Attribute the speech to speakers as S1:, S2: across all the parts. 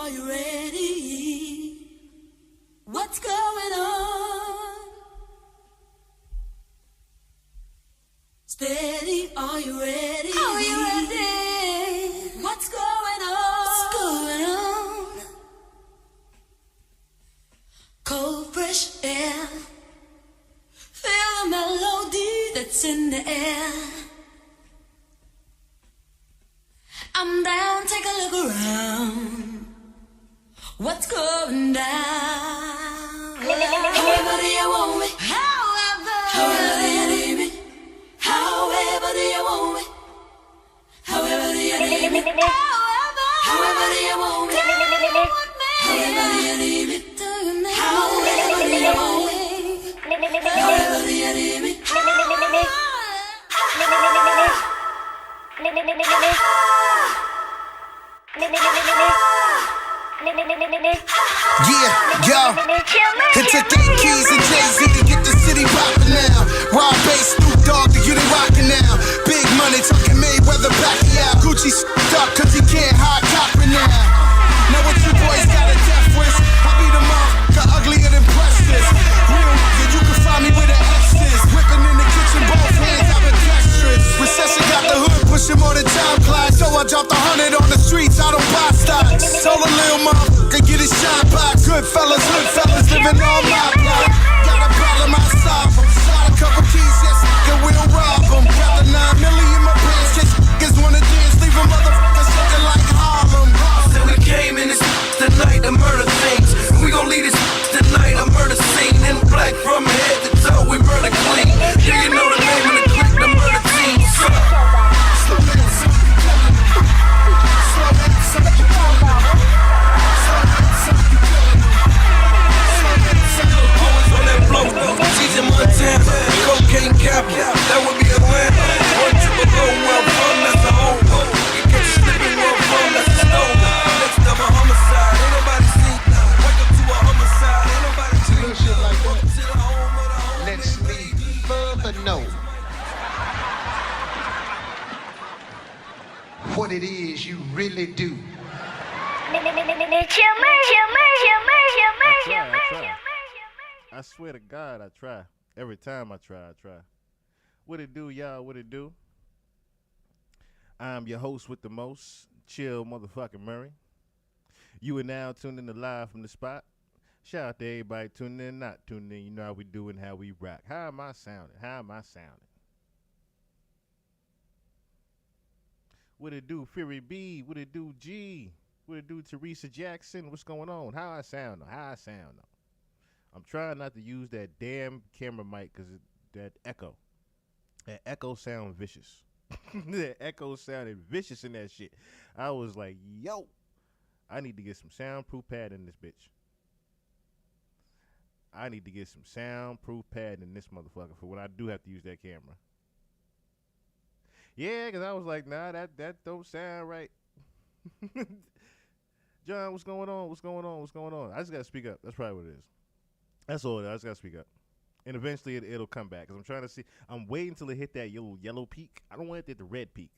S1: are you ready? What's going on? Steady, are you ready? Are you ready? What's going on? What's going on? Cold, fresh air. Feel the melody that's in the air. I'm down, take a look around. What's going down? However do you want me? However do you need me? However do you want me? However do you need me? However do you want me? However do you need me? However do you want me? However do you need me?
S2: Yeah, yo, it took 8 keys and Jay-Z to get the city poppin' now. Raw bass, Snoop Dogg to get it rockin' now. Big money talking Mayweather, Pacquiao. Gucci stuck cause he can't hide coppin' now. Now what you boys got a death wish? I be the motherfucker uglier than breakfast. Real nigga, you can find me with the X's. Whippin' in the kitchen, both hands I'm ambidextrous. Recession got the hood pushing more than time clocks. So I dropped 100 on the streets, I don't buy stocks. Told a little motherfucker get his shine box. Good fellas, living on my block. Got a problem, I solve 'em. Shot a couple keys, yes, nigga, we'll rob 'em. Got the 9 million in my pants, case niggas wanna dance, leave a motherfucker shaking like Harlem.
S3: So we came in this tonight to murder things. We gon' leave this tonight a murder scene. In black from head to toe, we murder clean. Yeah, you know the name of the clique, the murder team. So,
S2: Slow down, son, you killin' me. Slow down, son, you killin' me. Slow down, son, you killin' me. Slow down, son, you
S3: always on that blow, teaching Montana, cocaine capital, that would be Atlanta. One to below, well from, that's the whole world. You catch slipping, well from, that's the stone. Next time a homicide, ain't nobody seen. Wake up to a homicide, ain't nobody seen.
S2: little shit like that
S3: To the home of the home.
S2: lets me further know what it is you really do.
S4: I swear to God, I try. Every time I try. What it do, y'all? What it do? I'm your host with the most, Chill motherfucking Murray. You are now tuned in to Live from the Spot. Shout out to everybody tuning in, not tuning in. You know how we do and how we rock. How am I sounding? What it do, Fury B? What it do, G? What it do, Teresa Jackson? What's going on? How I sound though? I'm trying not to use that damn camera mic because that echo sound vicious. That echo sounded vicious in that shit. I was like, yo, I need to get some soundproof pad in this bitch. I need to get some soundproof pad in this motherfucker for when I do have to use that camera. Yeah, because I was like, nah, that don't sound right. John, what's going on? I just got to speak up. That's probably what it is. That's all. I just got to speak up. And eventually it'll come back. Because I'm trying to see. I'm waiting until it hit that yellow peak. I don't want it to hit the red peak.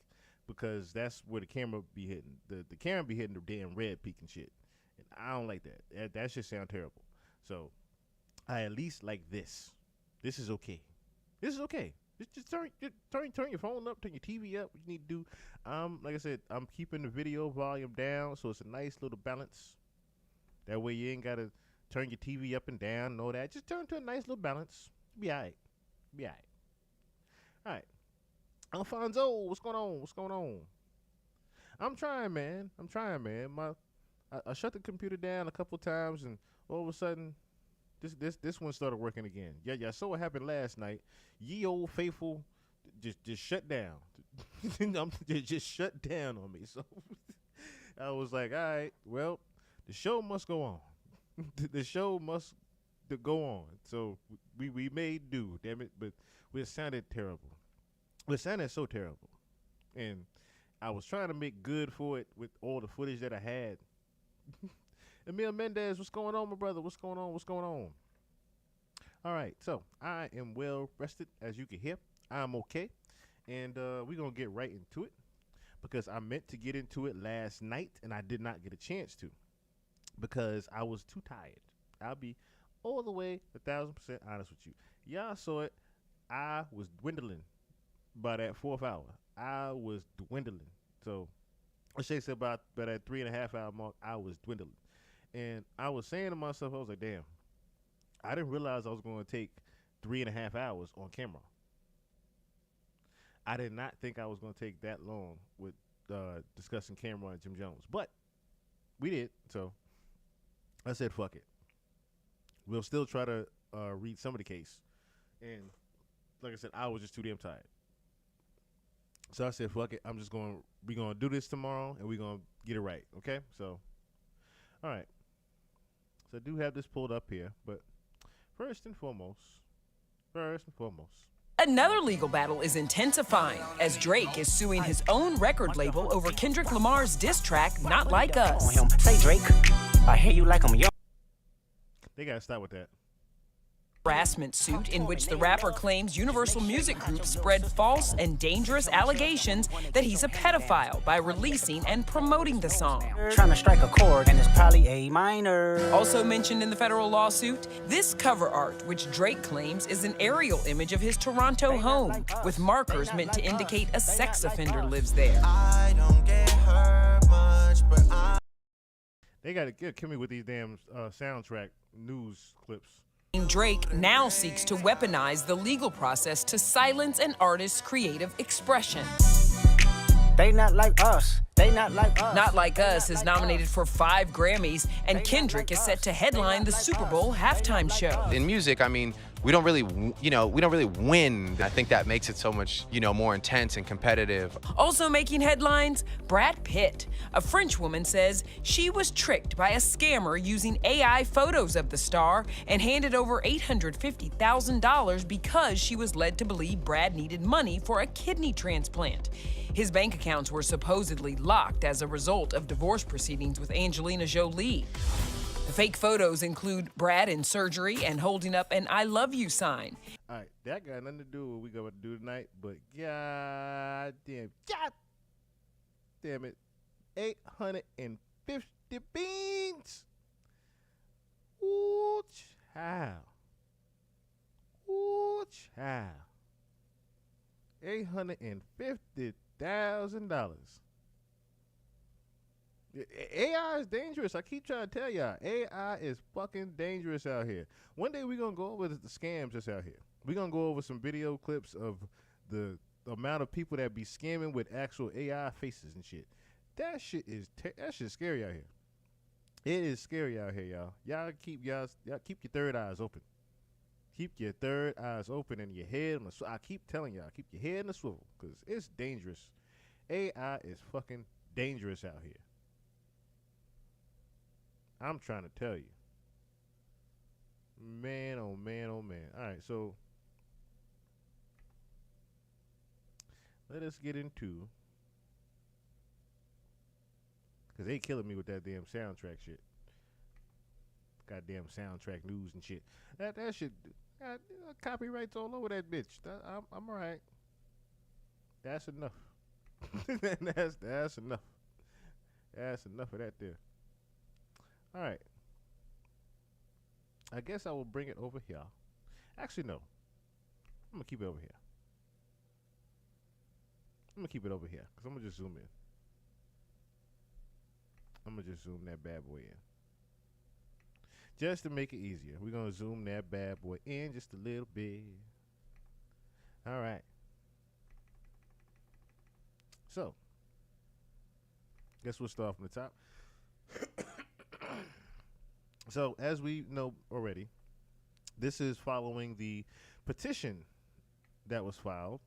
S4: Because that's where the camera be hitting. The camera be hitting the damn red peak and shit. And I don't like that. That shit sound terrible. So I at least like this. This is okay. Just turn your phone up, turn your TV up. What you need to do, like I said, I'm keeping the video volume down, so it's a nice little balance. That way you ain't gotta turn your TV up and down and all that. Just turn to a nice little balance. Be alright. Alright. Alfonso, what's going on? I'm trying, man. I shut the computer down a couple times, and all of a sudden, this one started working again. Yeah. So what happened last night? Ye old faithful just shut down. Just shut down on me. So I was like, all right, well, the show must go on. The show must go on. So we made do, damn it. But it sounded terrible. It sounded so terrible. And I was trying to make good for it with all the footage that I had. Emil Mendez, what's going on, my brother? What's going on? All right, so I am well rested, as you can hear. I'm okay, and we're going to get right into it because I meant to get into it last night, and I did not get a chance to. because I was too tired. I'll be all the way 1,000% honest with you. Y'all saw it. I was dwindling by that fourth hour. I was dwindling. So I should say about by that 3.5 hour mark, I was dwindling. And I was saying to myself, I was like, damn, I didn't realize I was going to take 3.5 hours on camera. I did not think I was going to take that long with discussing Cameron and Jim Jones. But we did, so I said, fuck it. We'll still try to read some of the case. And like I said, I was just too damn tired. So I said, fuck it. We're going to do this tomorrow, and we're going to get it right, okay? So, all right. So I do have this pulled up here, but first and foremost,
S5: Another legal battle is intensifying as Drake is suing his own record label over Kendrick Lamar's diss track, Not Like Us.
S6: Say, Drake, I hear you like I'm young.
S4: they got to stop with that.
S5: Harassment suit in which the rapper claims Universal Music Group spread false and dangerous allegations that he's a pedophile by releasing and promoting the song.
S6: Trying to strike a chord, and it's probably A minor.
S5: Also mentioned in the federal lawsuit, this cover art, which Drake claims is an aerial image of his Toronto home, with markers meant to indicate a sex offender lives there.
S7: I don't get hurt much, but I
S4: They got to kill me with these damn soundtrack news clips.
S5: Drake now seeks to weaponize the legal process to silence an artist's creative expression.
S6: They not like us. They not like us.
S5: Not Like Us is nominated for 5 Grammys, and Kendrick is set to headline the Super Bowl halftime show.
S8: In music, I mean, we don't really win. I think that makes it so much, more intense and competitive.
S5: Also making headlines, Brad Pitt. A French woman says she was tricked by a scammer using AI photos of the star and handed over $850,000 because she was led to believe Brad needed money for a kidney transplant. His bank accounts were supposedly locked as a result of divorce proceedings with Angelina Jolie. The fake photos include Brad in surgery and holding up an I love you sign.
S4: All right, that got nothing to do with what we going to do tonight, but god damn it, 850 beans. Ooh, child. $850,000. AI is dangerous. I keep trying to tell y'all. AI is fucking dangerous out here. One day we're going to go over the scams that's out here. We're going to go over some video clips of the amount of people that be scamming with actual AI faces and shit. That shit is scary out here. It is scary out here, y'all. Y'all keep your third eyes open. Keep your third eyes open and your head on the swivel. I keep telling y'all, keep your head in the swivel because it's dangerous. AI is fucking dangerous out here. I'm trying to tell you. Man, oh man, oh man. All right, so let us get into, because they killing me with that damn soundtrack shit. Goddamn soundtrack news and shit. That shit, copyrights all over that bitch. I'm all right. That's enough. That's enough. That's enough of that there. All right. I guess I will bring it over here. Actually, no. I'm going to keep it over here. I'm going to keep it over here because I'm going to just zoom in. I'm going to just zoom that bad boy in. Just to make it easier, we're going to zoom that bad boy in just a little bit. All right. So, guess we'll start from the top. So, as we know already, this is following the petition that was filed.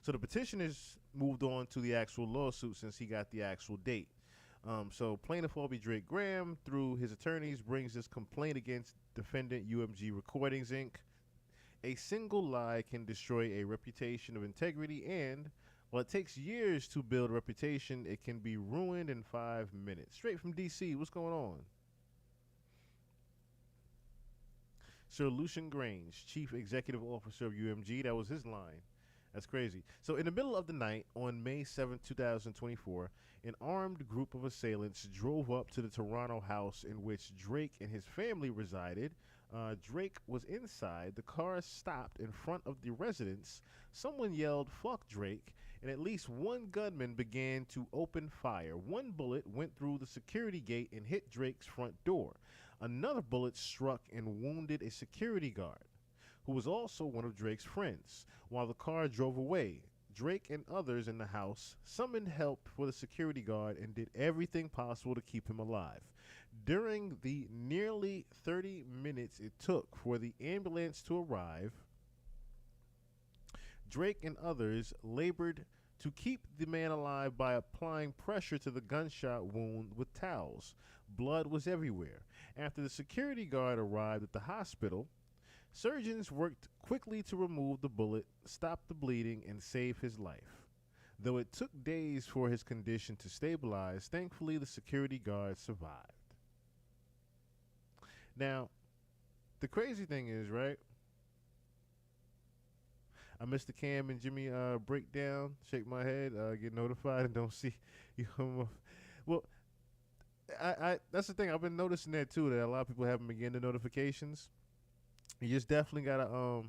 S4: So, the petition has moved on to the actual lawsuit since he got the actual date. So, plaintiff Aubrey Drake Graham, through his attorneys, brings this complaint against defendant UMG Recordings, Inc. A single lie can destroy a reputation of integrity, and while it takes years to build a reputation, it can be ruined in 5 minutes. Straight from D.C., what's going on? Sir Lucian Grange, Chief Executive Officer of UMG, that was his line, That's crazy. So, in the middle of the night on May 7th, 2024, an armed group of assailants drove up to the Toronto house in which Drake and his family resided. Drake was inside. The car stopped in front of the residence. Someone yelled, "Fuck Drake," and at least one gunman began to open fire. One bullet went through the security gate and hit Drake's front door. Another bullet struck and wounded a security guard, who was also one of Drake's friends. While the car drove away, Drake and others in the house summoned help for the security guard and did everything possible to keep him alive. During the nearly 30 minutes it took for the ambulance to arrive, Drake and others labored to keep the man alive by applying pressure to the gunshot wound with towels. Blood was everywhere. After the security guard arrived at the hospital, surgeons worked quickly to remove the bullet, stop the bleeding, and save his life. Though it took days for his condition to stabilize, thankfully the security guard survived. Now, the crazy thing is, right? I missed the Cam and Jimmy breakdown, shake my head, get notified, and don't see you. Well, I that's the thing. I've been noticing that too, that a lot of people haven't been getting the notifications. You just definitely gotta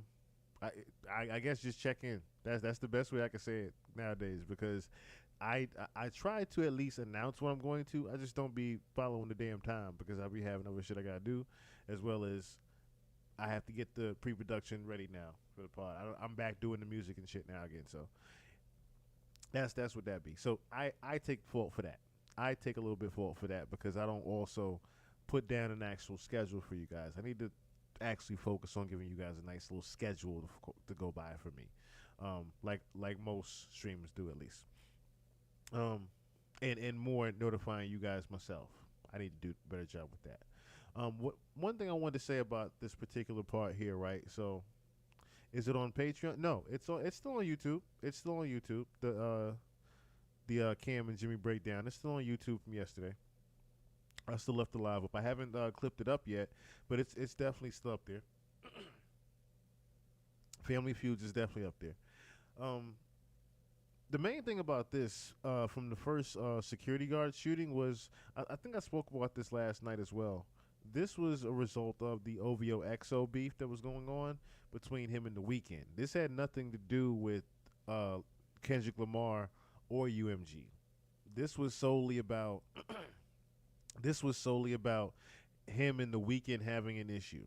S4: I guess just check in. That's the best way I can say it nowadays, because I try to at least announce what I'm going to. I just don't be following the damn time because I'll be having other shit I gotta do, as well as I have to get the pre-production ready now for the pod. I'm back doing the music and shit now again, so that's what that be. So I take fault for that. I take a little bit fault for that because I don't also put down an actual schedule for you guys. I need to actually focus on giving you guys a nice little schedule to go by for me, like most streamers do, at least. And more notifying you guys myself. I need to do a better job with that. One thing I wanted to say about this particular part here, right? So, is it on Patreon? No, it's still on YouTube. It's still on YouTube. The Cam and Jimmy breakdown. It's still on YouTube from yesterday. I still left the live up. I haven't clipped it up yet, but it's definitely still up there. Family Feuds is definitely up there. The main thing about this from the first security guard shooting was, I think I spoke about this last night as well. This was a result of the OVO XO beef that was going on between him and The Weeknd. This had nothing to do with Kendrick Lamar or UMG. This was solely about him and The Weeknd having an issue.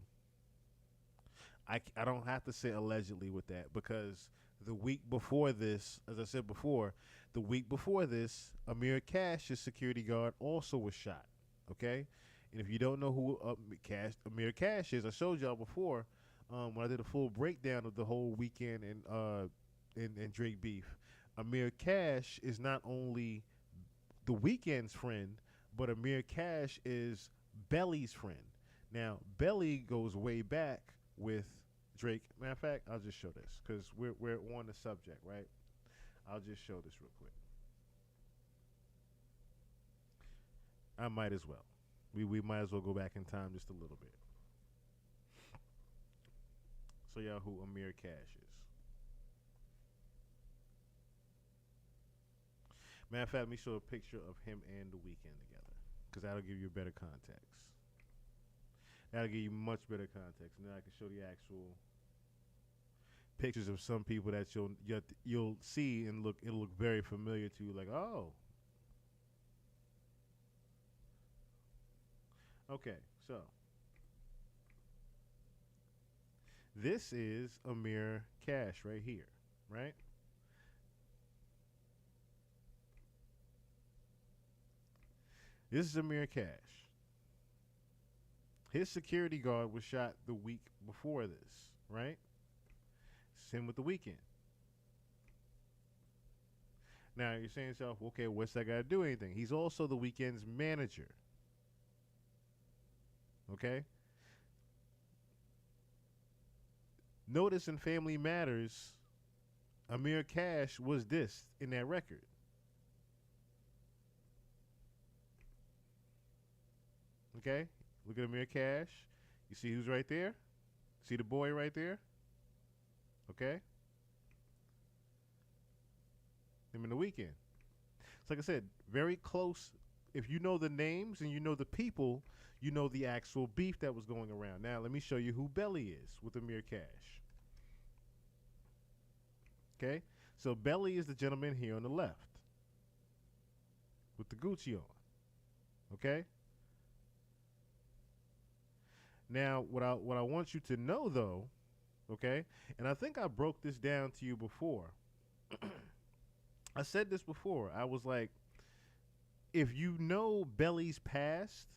S4: I don't have to say allegedly with that, because the week before this, as I said before, the week before this, Amir Cash's security guard also was shot. Okay? And if you don't know who Amir Cash is, I showed y'all before when I did a full breakdown of the whole Weeknd and Drake beef. Amir Cash is not only The Weeknd's friend, but Amir Cash is Belly's friend. Now, Belly goes way back with Drake. Matter of fact, I'll just show this because we're on the subject, right? I'll just show this real quick. I might as well. We might as well go back in time just a little bit. So y'all who Amir Cash is. Matter of fact, let me show a picture of him and The Weeknd together, because that'll give you a better context. That'll give you much better context, and then I can show the actual pictures of some people that you'll see and it'll look very familiar to you, like, oh. Okay, so this is Amir Cash right here, right? This is Amir Cash. His security guard was shot the week before this, right? Same with The Weeknd. Now you're saying to yourself, okay, what's that got to do with anything? He's also The Weeknd's manager. Okay? Notice in Family Matters, Amir Cash was dissed in that record. Okay? Look at Amir Cash. You see who's right there? See the boy right there? Okay? Him and The Weeknd. It's like I said, very close. If you know the names and you know the people, you know the actual beef that was going around. Now, let me show you who Belly is with Amir Cash. Okay? So, Belly is the gentleman here on the left with the Gucci on. Okay? Now, what I want you to know, though, okay, and I think I broke this down to you before. I said this before. I was like, if you know Belly's past,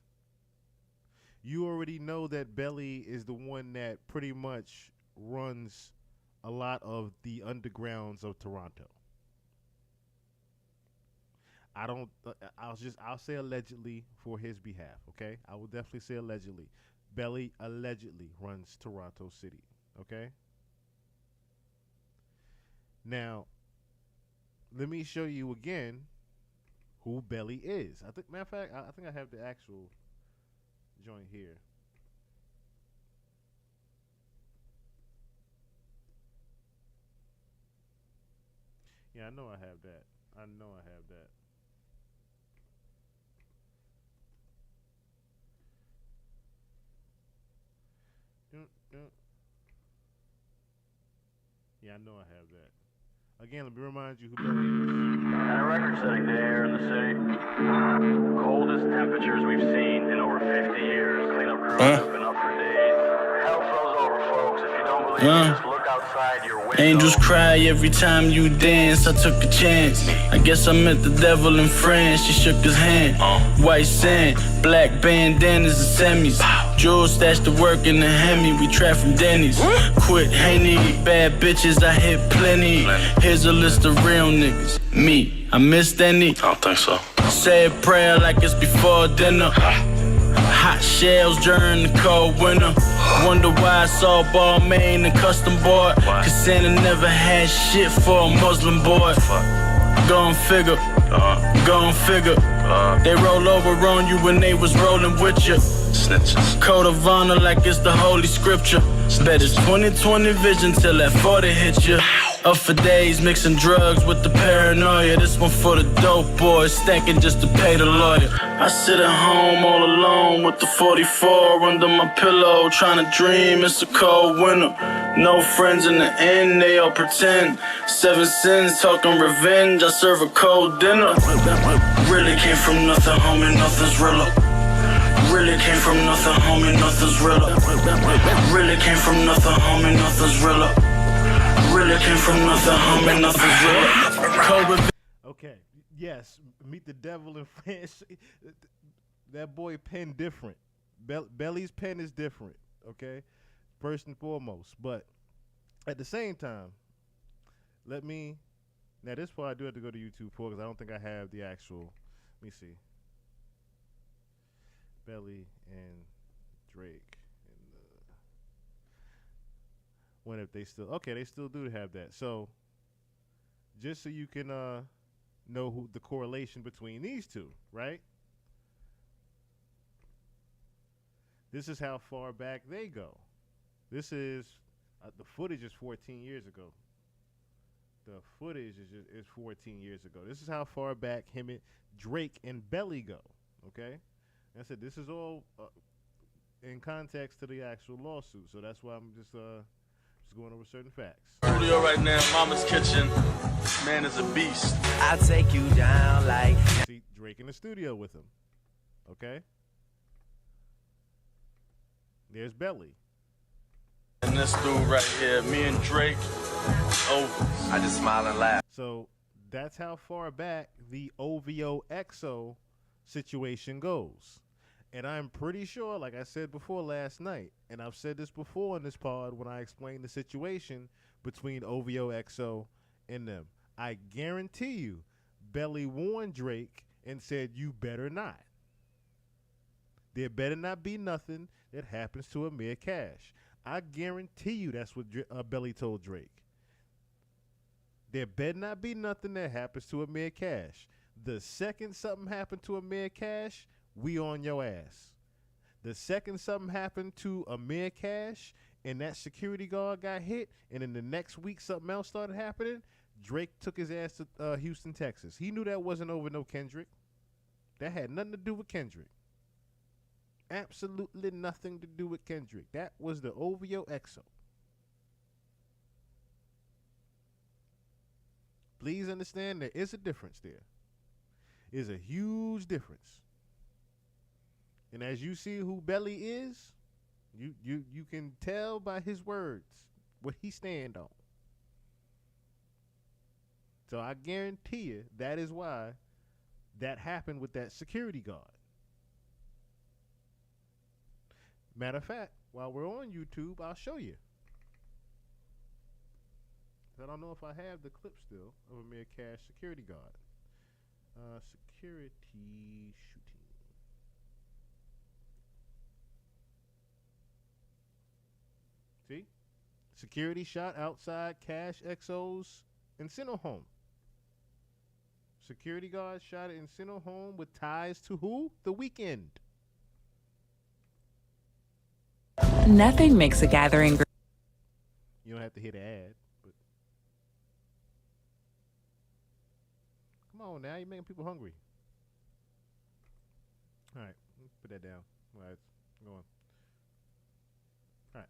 S4: you already know that Belly is the one that pretty much runs a lot of the undergrounds of Toronto. I'll say allegedly for his behalf, okay? I will definitely say allegedly. Belly allegedly runs Toronto City, okay? Now, let me show you again who Belly is. Matter of fact, I think I have the actual joint here. Yeah, I know I have that. I know I have that. Yeah, I know I have that. Again, let me remind you who Belly is.
S9: And a record-setting day here in the city. Coldest temperatures we've seen in over 50 years. Cleanup crews have been up for days. Hell froze over, folks. If you don't believe me, just look outside your window.
S10: Angels cry every time you dance. I took a chance. I guess I met the devil in France. She shook his hand. White sand, black bandanas and semis. Jewels stashed to work in the Hemi. We trap from Denny's. Quit Haney, bad bitches. I hit plenty. Here's a list of real niggas. Me, I missed any. I don't think so. Say a prayer like it's before dinner. Hot shells during the cold winter. Wonder why I saw Balmain and custom board. Cause Santa never had shit for a Muslim boy. Go and figure. Go and figure. They roll over on you when they was rolling with you. Snitches. Code of honor like it's the holy scripture. Bet it's 20/20 vision till that 40 hit you. Up for days mixing drugs with the paranoia. This one for the dope boys, stacking just to pay the lawyer. I sit at home all alone with the 44 under my pillow, trying to dream it's a cold winter. No friends in the end, they all pretend. 7 sins talking revenge, I serve a cold dinner. Really came from nothing, homie, nothing's realer. Really came from nothing, homie, nothing's realer. Really came from nothing, homie, nothing's realer. Really came from nothing, homie, nothing's realer.
S4: Okay, yes, meet the devil in France. That boy pen different. Belly's pen is different, okay? First and foremost. But at the same time, now this part I do have to go to YouTube for because I don't think I have the actual, let me see. Belly and Drake. When if they still, okay, they still do have that. So just so you can know who the correlation between these two, right? This is how far back they go. This is the footage is 14 years ago. The footage is 14 years ago. This is how far back him and Drake and Belly go. Okay, and I said this is all in context to the actual lawsuit. So that's why I'm just going over certain facts.
S10: Studio right now, Mama's Kitchen. Man is a beast.
S7: I'll take you down like.
S4: See Drake in the studio with him. Okay. There's Belly.
S10: And this dude right here, me and Drake. Over.
S7: I just smile and laugh.
S4: So that's how far back the OVO XO situation goes. And I'm pretty sure, like I said before last night, and I've said this before in this pod when I explained the situation between OVO XO and them, I guarantee you Belly warned Drake and said, you better not. There better not be nothing that happens to Amir Cash. I guarantee you that's what Belly told Drake. There better not be nothing that happens to Amir Cash. The second something happened to Amir Cash, we on your ass. The second something happened to Amir Cash and that security guard got hit, and in the next week something else started happening, Drake took his ass to Houston, Texas. He knew that wasn't over no Kendrick. That had nothing to do with Kendrick. Absolutely nothing to do with Kendrick. That was the OVO EXO. Please understand there is a difference there. Is a huge difference. And as you see who Belly is, you can tell by his words what he stand on. So I guarantee you that is why that happened with that security guard. Matter of fact, while we're on YouTube, I'll show you. I don't know if I have the clip still of Amir Cash security guard. Security shooting. See? Security shot outside Cash XO's Encino home. Security guard shot at Encino home with ties to who? The Weeknd.
S5: Nothing makes a gathering.
S4: You don't have to hit an ad, but come on now, you're making people hungry. All right, let's put that down. All right, go on. All right.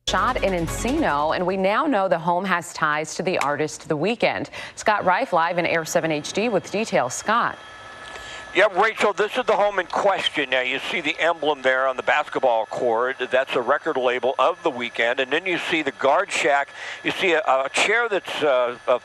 S11: Shot in Encino, and we now know the home has ties to the artist The Weeknd. Scott Reif live in Air 7 HD with details. Scott.
S12: Yeah, Rachel, this is the home in question. Now, you see the emblem there on the basketball court. That's a record label of The Weeknd. And then you see the guard shack. You see a chair that's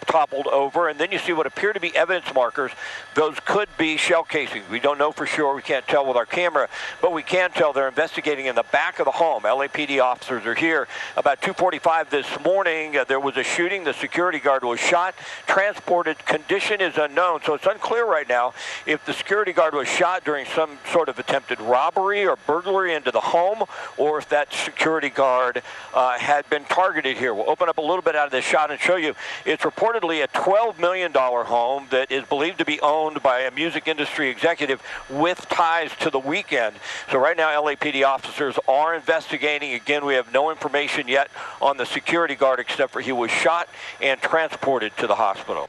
S12: toppled over. And then you see what appear to be evidence markers. Those could be shell casings. We don't know for sure. We can't tell with our camera. But we can tell they're investigating in the back of the home. LAPD officers are here. About 2:45 this morning, there was a shooting. The security guard was shot, transported. Condition is unknown. So it's unclear right now if the security guard was shot during some sort of attempted robbery or burglary into the home, or if that security guard had been targeted here. We'll open up a little bit out of this shot and show you. It's reportedly a $12 million home that is believed to be owned by a music industry executive with ties to The Weeknd. So right now, LAPD officers are investigating. Again, we have no information yet on the security guard except for he was shot and transported to the hospital.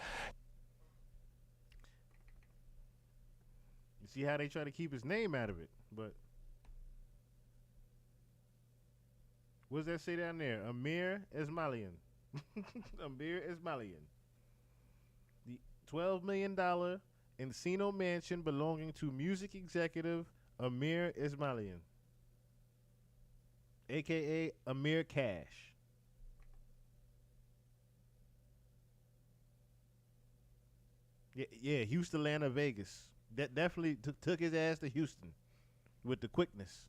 S4: See how they try to keep his name out of it, but what does that say down there? Amir Esmailian. Amir Esmailian. The $12 million Encino mansion belonging to music executive Amir Esmailian, a.k.a. Amir Cash. Yeah, Houston, Atlanta, Vegas. That definitely took his ass to Houston with the quickness.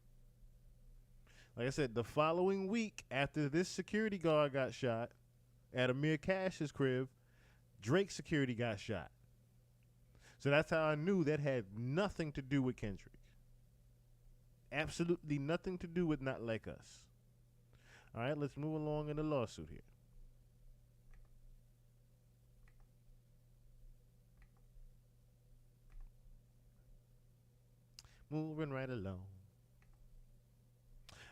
S4: Like I said, the following week after this security guard got shot at Amir Cash's crib, Drake's security got shot. So that's how I knew that had nothing to do with Kendrick. Absolutely nothing to do with Not Like Us. All right, let's move along in the lawsuit here. Moving right along.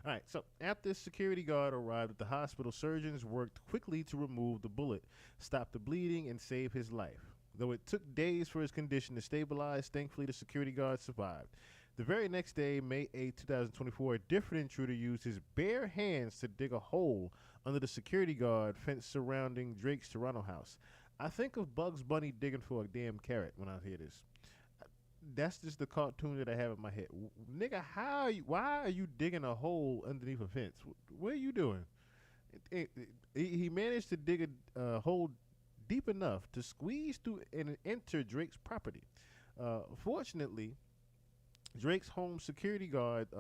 S4: All right, so after security guard arrived at the hospital, surgeons worked quickly to remove the bullet, stop the bleeding, and save his life. Though it took days for his condition to stabilize, thankfully the security guard survived. The very next day, May 8, 2024, a different intruder used his bare hands to dig a hole under the security guard fence surrounding Drake's Toronto house. I think of Bugs Bunny digging for a damn carrot when I hear this. That's just the cartoon that I have in my head. Nigga, why are you digging a hole underneath a fence? What are you doing? He managed to dig a hole deep enough to squeeze through and enter Drake's property. Fortunately, Drake's home security guards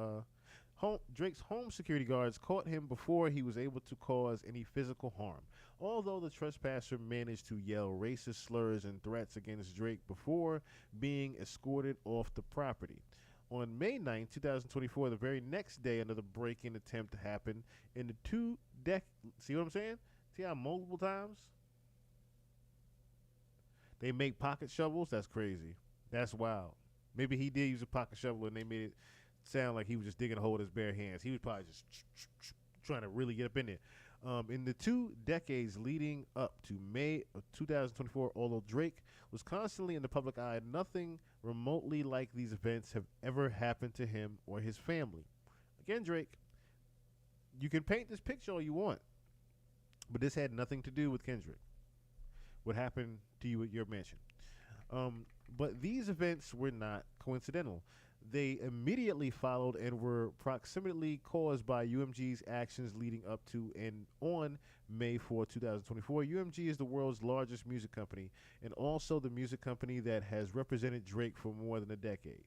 S4: caught him before he was able to cause any physical harm. Although the trespasser managed to yell racist slurs and threats against Drake before being escorted off the property. On May 9, 2024, the very next day, another break-in attempt happened in the see what I'm saying? See how multiple times? They make pocket shovels? That's crazy. That's wild. Maybe he did use a pocket shovel and they made it sound like he was just digging a hole with his bare hands. He was probably just trying to really get up in there. In the 2 decades leading up to May of 2024, although Drake was constantly in the public eye, nothing remotely like these events have ever happened to him or his family. Again, Drake, you can paint this picture all you want, but this had nothing to do with Kendrick. What happened to you at your mansion? But these events were not coincidental. They immediately followed and were proximately caused by UMG's actions leading up to and on May 4, 2024. UMG is the world's largest music company and also the music company that has represented Drake for more than a decade.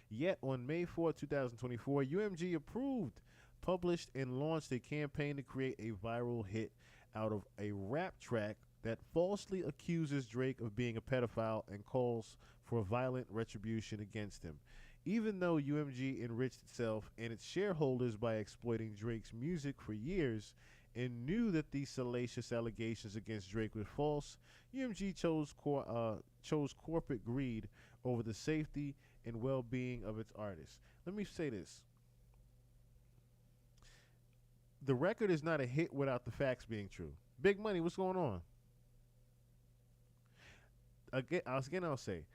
S4: Yet on May 4, 2024, UMG approved, published, and launched a campaign to create a viral hit out of a rap track that falsely accuses Drake of being a pedophile and calls for violent retribution against him. Even though UMG enriched itself and its shareholders by exploiting Drake's music for years and knew that these salacious allegations against Drake were false, UMG chose corporate greed over the safety and well-being of its artists. Let me say this. The record is not a hit without the facts being true. Big Money, what's going on? Again, I'll say,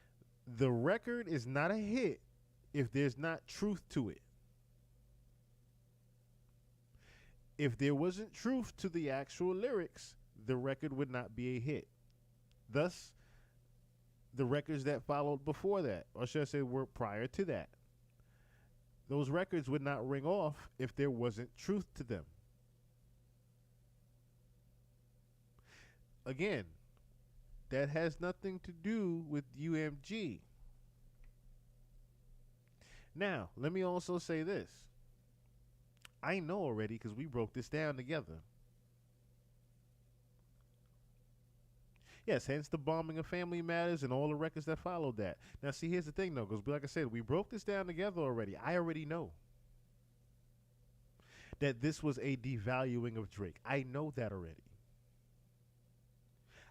S4: the record is not a hit if there's not truth to it. If there wasn't truth to the actual lyrics, the record would not be a hit. Thus, the records that followed before that, or should I say were prior to that, those records would not ring off if there wasn't truth to them. Again, that has nothing to do with UMG. Now, let me also say this. I know already because we broke this down together. Yes, hence the bombing of Family Matters and all the records that followed that. Now, see, here's the thing, though, because like I said, we broke this down together already. I already know that this was a devaluing of Drake. I know that already.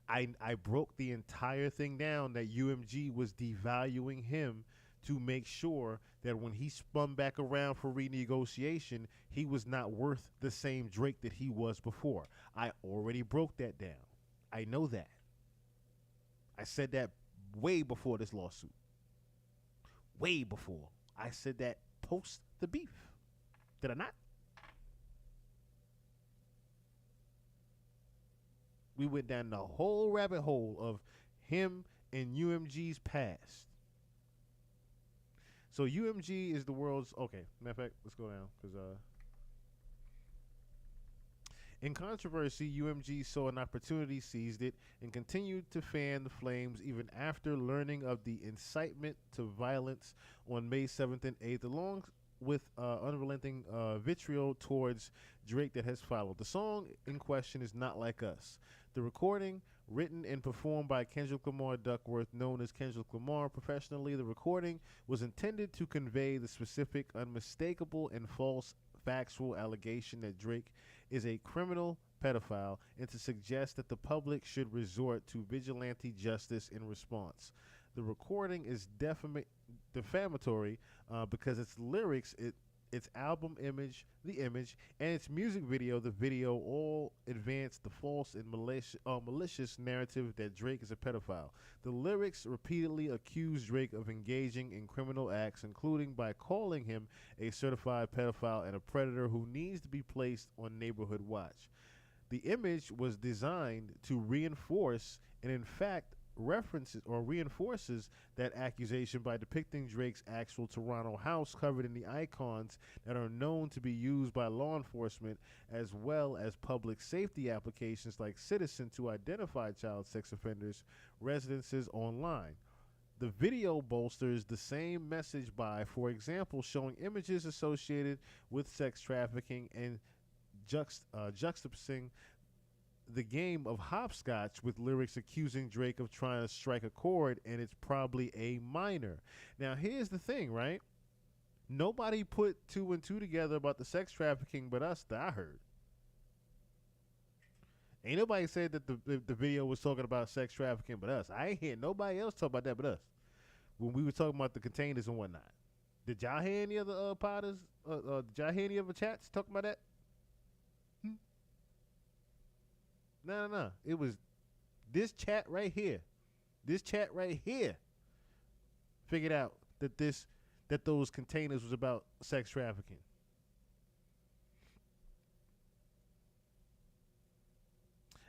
S4: I broke the entire thing down that UMG was devaluing him to make sure that when he spun back around for renegotiation, he was not worth the same Drake that he was before. I already broke that down. I know that. I said that way before this lawsuit. Way before. I said that post the beef. Did I not? We went down the whole rabbit hole of him and UMG's past. So UMG is the world's... Okay, matter of fact, let's go down. Because in controversy, UMG saw an opportunity, seized it, and continued to fan the flames even after learning of the incitement to violence on May 7th and 8th, along with unrelenting vitriol towards Drake that has followed. The song in question is Not Like Us. The recording, written and performed by Kendrick Lamar Duckworth, known as Kendrick Lamar professionally, the recording was intended to convey the specific, unmistakable, and false factual allegation that Drake is a criminal pedophile and to suggest that the public should resort to vigilante justice in response. The recording is defamatory because its lyrics, its album image, the image, and its music video, the video, all advance the false and malicious narrative that Drake is a pedophile. The lyrics repeatedly accuse Drake of engaging in criminal acts, including by calling him a certified pedophile and a predator who needs to be placed on neighborhood watch. The image was designed to reinforce and, in fact, reinforces that accusation by depicting Drake's actual Toronto house covered in the icons that are known to be used by law enforcement, as well as public safety applications like Citizen to identify child sex offenders' residences online. The video bolsters the same message by, for example, showing images associated with sex trafficking and juxtaposing the game of hopscotch with lyrics accusing Drake of trying to strike a chord, and it's probably a minor. Now, here's the thing, right? Nobody put 2 and 2 together about the sex trafficking but us that I heard. Ain't nobody said that the video was talking about sex trafficking but us. I ain't hear nobody else talk about that but us when we were talking about the containers and whatnot. Did y'all hear any other potters? Did y'all hear any other chats talking about that? No. It was this chat right here. This chat right here figured out that those containers was about sex trafficking.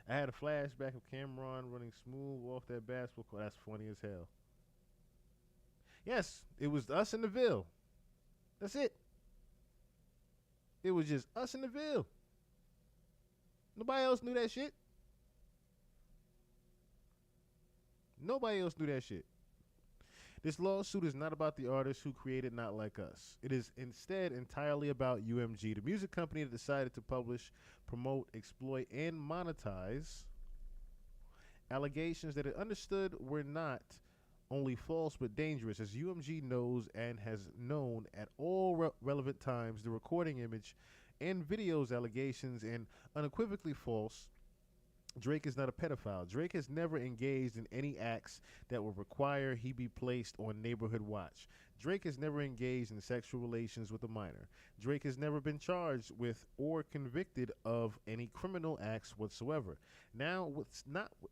S4: I had a flashback of Cameron running smooth off that basketball court. That's funny as hell. Yes, it was us in the Ville. That's it. It was just us in the Ville. Nobody else knew that shit. Nobody else knew that shit. This lawsuit is not about the artists who created Not Like Us. It is instead entirely about UMG, the music company that decided to publish, promote, exploit, and monetize allegations that it understood were not only false but dangerous. As UMG knows and has known at all relevant times, the recording image and videos allegations and unequivocally false. Drake is not a pedophile. Drake has never engaged in any acts that would require he be placed on neighborhood watch. Drake has never engaged in sexual relations with a minor. Drake has never been charged with or convicted of any criminal acts whatsoever. Now,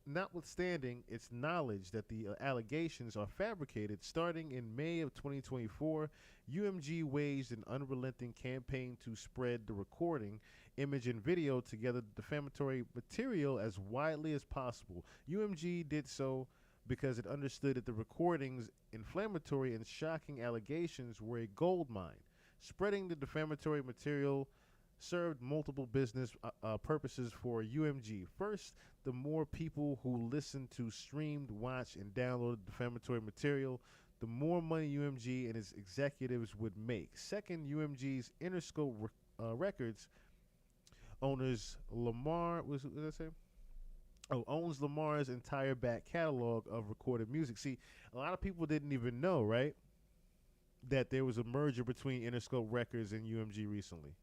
S4: notwithstanding its knowledge that the allegations are fabricated, starting in May of 2024, UMG waged an unrelenting campaign to spread the recording, image, and video together defamatory material as widely as possible. UMG did so because it understood that the recording's inflammatory and shocking allegations were a gold mine. Spreading the defamatory material served multiple business purposes for UMG. First, the more people who listened to, streamed, watched, and downloaded defamatory material, the more money UMG and its executives would make. Second, UMG's Interscope Records owners Lamar, what did I say? Owns Lamar's entire back catalog of recorded music. See, a lot of people didn't even know, right, that there was a merger between Interscope Records and UMG recently.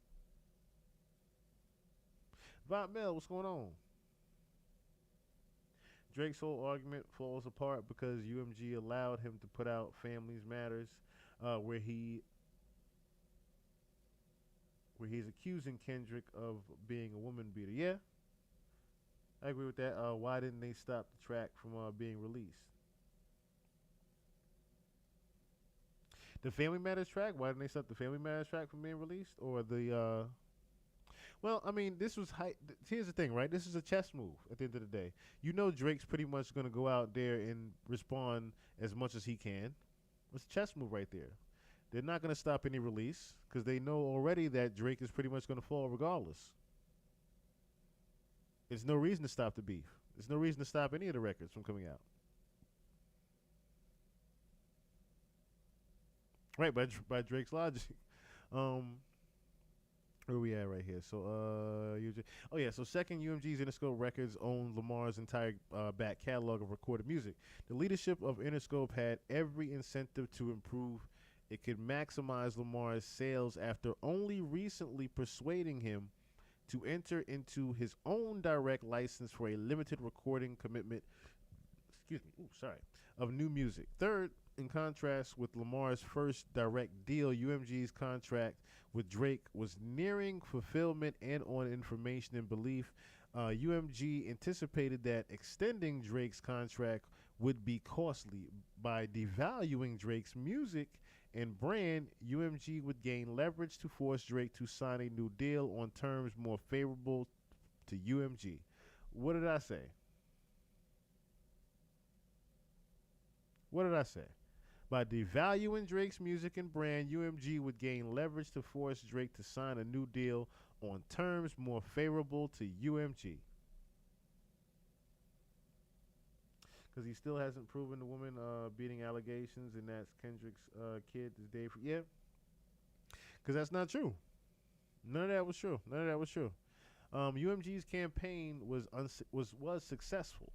S4: Vaught Mel, what's going on? Drake's whole argument falls apart because UMG allowed him to put out Families Matters, where he's accusing Kendrick of being a woman beater. Yeah, I agree with that. Why didn't they stop the track from being released? The Family Matters track? Why didn't they stop the Family Matters track from being released? Or the, well, I mean, this was, here's the thing, right? This is a chess move at the end of the day. You know Drake's pretty much going to go out there and respond as much as he can. It's a chess move right there. They're not going to stop any release because they know already that Drake is pretty much going to fall regardless. There's no reason to stop the beef. There's no reason to stop any of the records from coming out. Right, by Drake's logic. Where we at right here? So, so second, UMG's Interscope Records owned Lamar's entire back catalog of recorded music. The leadership of Interscope had every incentive to improve. It could maximize Lamar's sales after only recently persuading him to enter into his own direct license for a limited recording commitment, of new music. Third, in contrast with Lamar's first direct deal, UMG's contract with Drake was nearing fulfillment and on information and belief. UMG anticipated that extending Drake's contract would be costly. By devaluing Drake's music and brand, UMG would gain leverage to force Drake to sign a new deal on terms more favorable to UMG. What did I say? What did I say? By devaluing Drake's music and brand, UMG would gain leverage to force Drake to sign a new deal on terms more favorable to UMG. Because he still hasn't proven the woman beating allegations, and that's Kendrick's kid, this Dave. Yeah. Because that's not true. None of that was true. UMG's campaign was successful.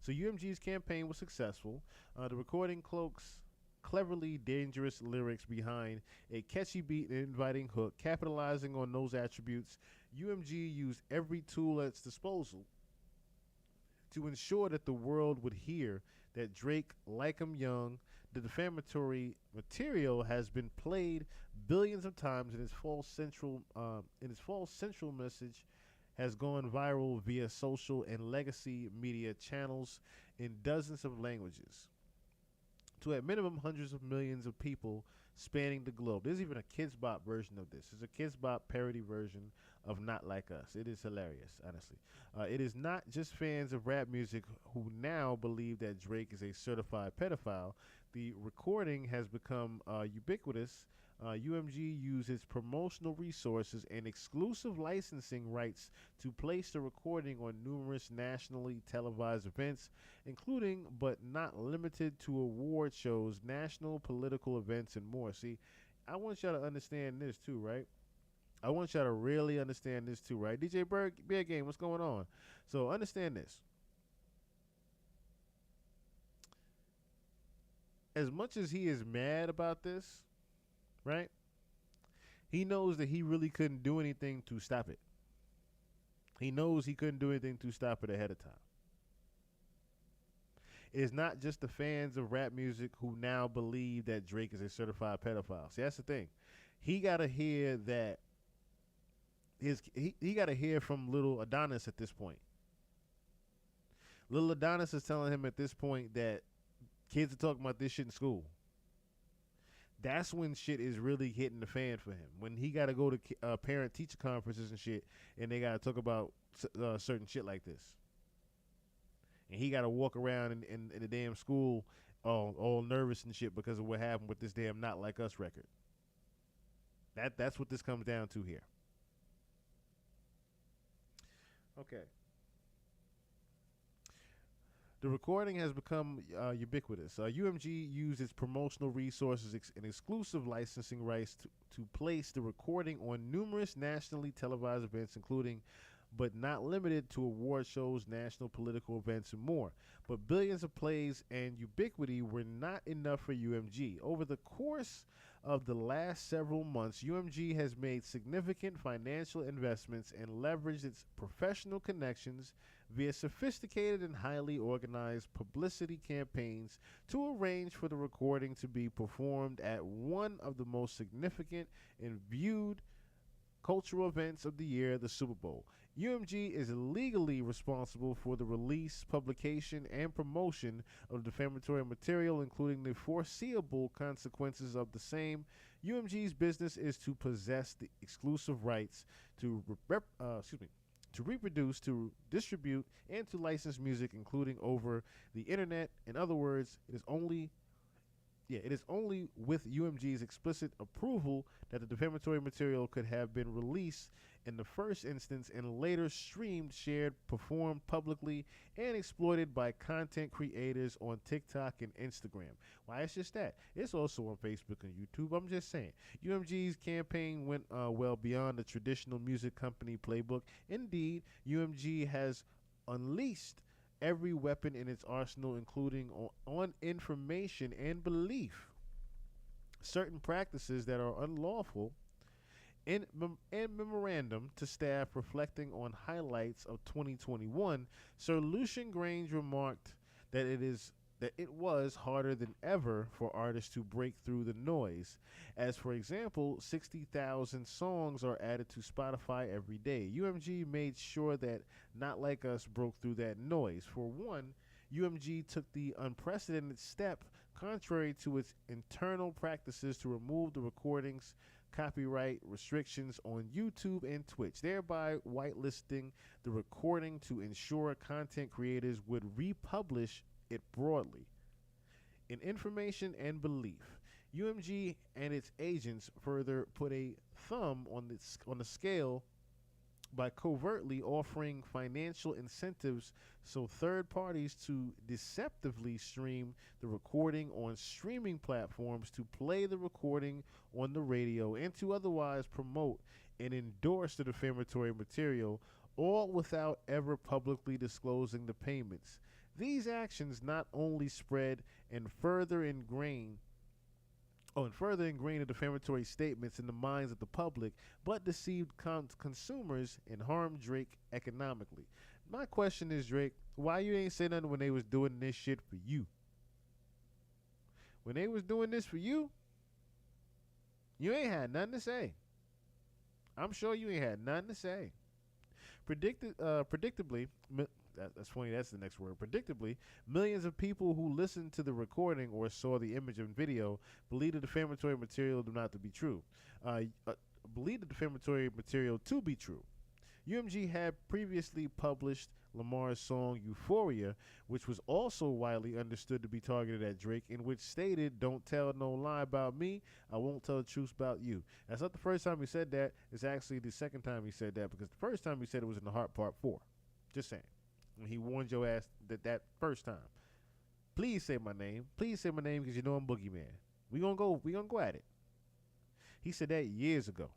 S4: So UMG's campaign was successful. The recording cloaks cleverly dangerous lyrics behind a catchy beat and inviting hook. Capitalizing on those attributes, UMG used every tool at its disposal to ensure that the world would hear that Drake, like him young, the defamatory material has been played billions of times in its false central message has gone viral via social and legacy media channels in dozens of languages to at minimum hundreds of millions of people spanning the globe. There's even a Kids Bop version of this. There's a Kids Bop parody version of Not Like Us. It is hilarious, honestly. It is not just fans of rap music who now believe that Drake is a certified pedophile. The recording has become ubiquitous. UMG used its promotional resources and exclusive licensing rights to place the recording on numerous nationally televised events, including but not limited to award shows, national political events, and more. See, I want y'all to understand this too, right? I want y'all to really understand this too, right? DJ Berg, Bear Game, what's going on? So understand this. As much as he is mad about this, right? He knows that he really couldn't do anything to stop it. He knows he couldn't do anything to stop it ahead of time. It's not just the fans of rap music who now believe that Drake is a certified pedophile. See, that's the thing. He got to hear that he got to hear from Little Adonis at this point. Little Adonis is telling him at this point that kids are talking about this shit in school. That's when shit is really hitting the fan for him. When he got to go to parent-teacher conferences and shit, and they got to talk about certain shit like this. And he got to walk around in the damn school all nervous and shit because of what happened with this damn Not Like Us record. That's what this comes down to here. Okay. The recording has become ubiquitous. UMG used its promotional resources and exclusive licensing rights to place the recording on numerous nationally televised events, including but not limited to award shows, national political events, and more. But billions of plays and ubiquity were not enough for UMG. Over the course of the last several months, UMG has made significant financial investments and leveraged its professional connections via sophisticated and highly organized publicity campaigns to arrange for the recording to be performed at one of the most significant and viewed cultural events of the year, the Super Bowl. UMG is legally responsible for the release, publication, and promotion of defamatory material, including the foreseeable consequences of the same. UMG's business is to possess the exclusive rights to reproduce, to distribute, and to license music, including over the internet. In other words, it is only with UMG's explicit approval that the defamatory material could have been released in the first instance and later streamed, shared, performed publicly, and exploited by content creators on TikTok and Instagram. Why, it's just that. It's also on Facebook and YouTube. I'm just saying. UMG's campaign went well beyond the traditional music company playbook. Indeed, UMG has unleashed every weapon in its arsenal, including on information and belief. Certain practices that are unlawful in memorandum to staff reflecting on highlights of 2021, Sir Lucian Grange remarked that it was harder than ever for artists to break through the noise. As for example, 60,000 songs are added to Spotify every day. UMG made sure that Not Like Us broke through that noise. For one, UMG took the unprecedented step, contrary to its internal practices, to remove the recording's copyright restrictions on YouTube and Twitch, thereby whitelisting the recording to ensure content creators would republish it broadly. In information and belief, UMG and its agents further put a thumb on the scale by covertly offering financial incentives so third parties to deceptively stream the recording on streaming platforms, to play the recording on the radio, and to otherwise promote and endorse the defamatory material, all without ever publicly disclosing the payments. These actions not only spread and further ingrain the defamatory statements in the minds of the public, but deceived consumers and harmed Drake economically. My question is, Drake, why you ain't say nothing when they was doing this shit for you? When they was doing this for you, you ain't had nothing to say. I'm sure you ain't had nothing to say. Predictably, that's funny. That's the next word. Predictably, millions of people who listened to the recording or saw the image and video believed the defamatory material not to be true. Believed the defamatory material to be true. UMG had previously published Lamar's song Euphoria, which was also widely understood to be targeted at Drake, in which stated, "Don't tell no lie about me, I won't tell the truth about you." That's not the first time he said that. It's actually the second time he said that, because the first time he said it was in The Heart Part 4. Just saying. And he warned your ass that first time. Please say my name. Please say my name, because you know I'm Boogeyman. We gonna go at it. He said that years ago.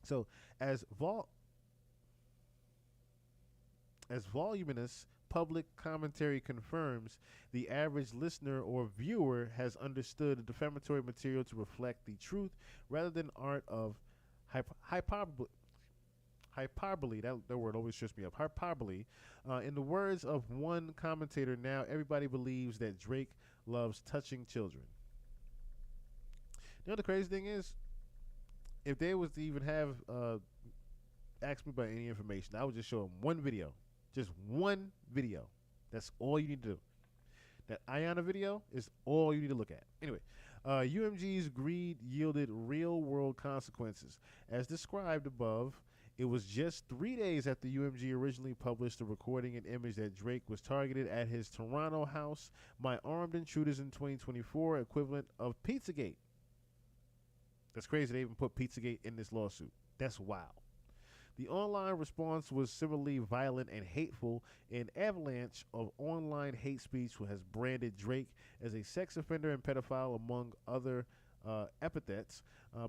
S4: So as voluminous public commentary confirms, the average listener or viewer has understood the defamatory material to reflect the truth rather than art of hyperbole. That word always trips me up. Hyperbole. In the words of one commentator, now everybody believes that Drake loves touching children. You know the crazy thing is, if they was to even have ask me about any information, I would just show them one video. Just one video. That's all you need to do. That Ayana video is all you need to look at. Anyway, UMG's greed yielded real-world consequences. As described above, it was just 3 days after UMG originally published a recording and image that Drake was targeted at his Toronto house by armed intruders in 2024, equivalent of Pizzagate. That's crazy. They even put Pizzagate in this lawsuit. That's wild. The online response was similarly violent and hateful. An avalanche of online hate speech has branded Drake as a sex offender and pedophile, among other epithets.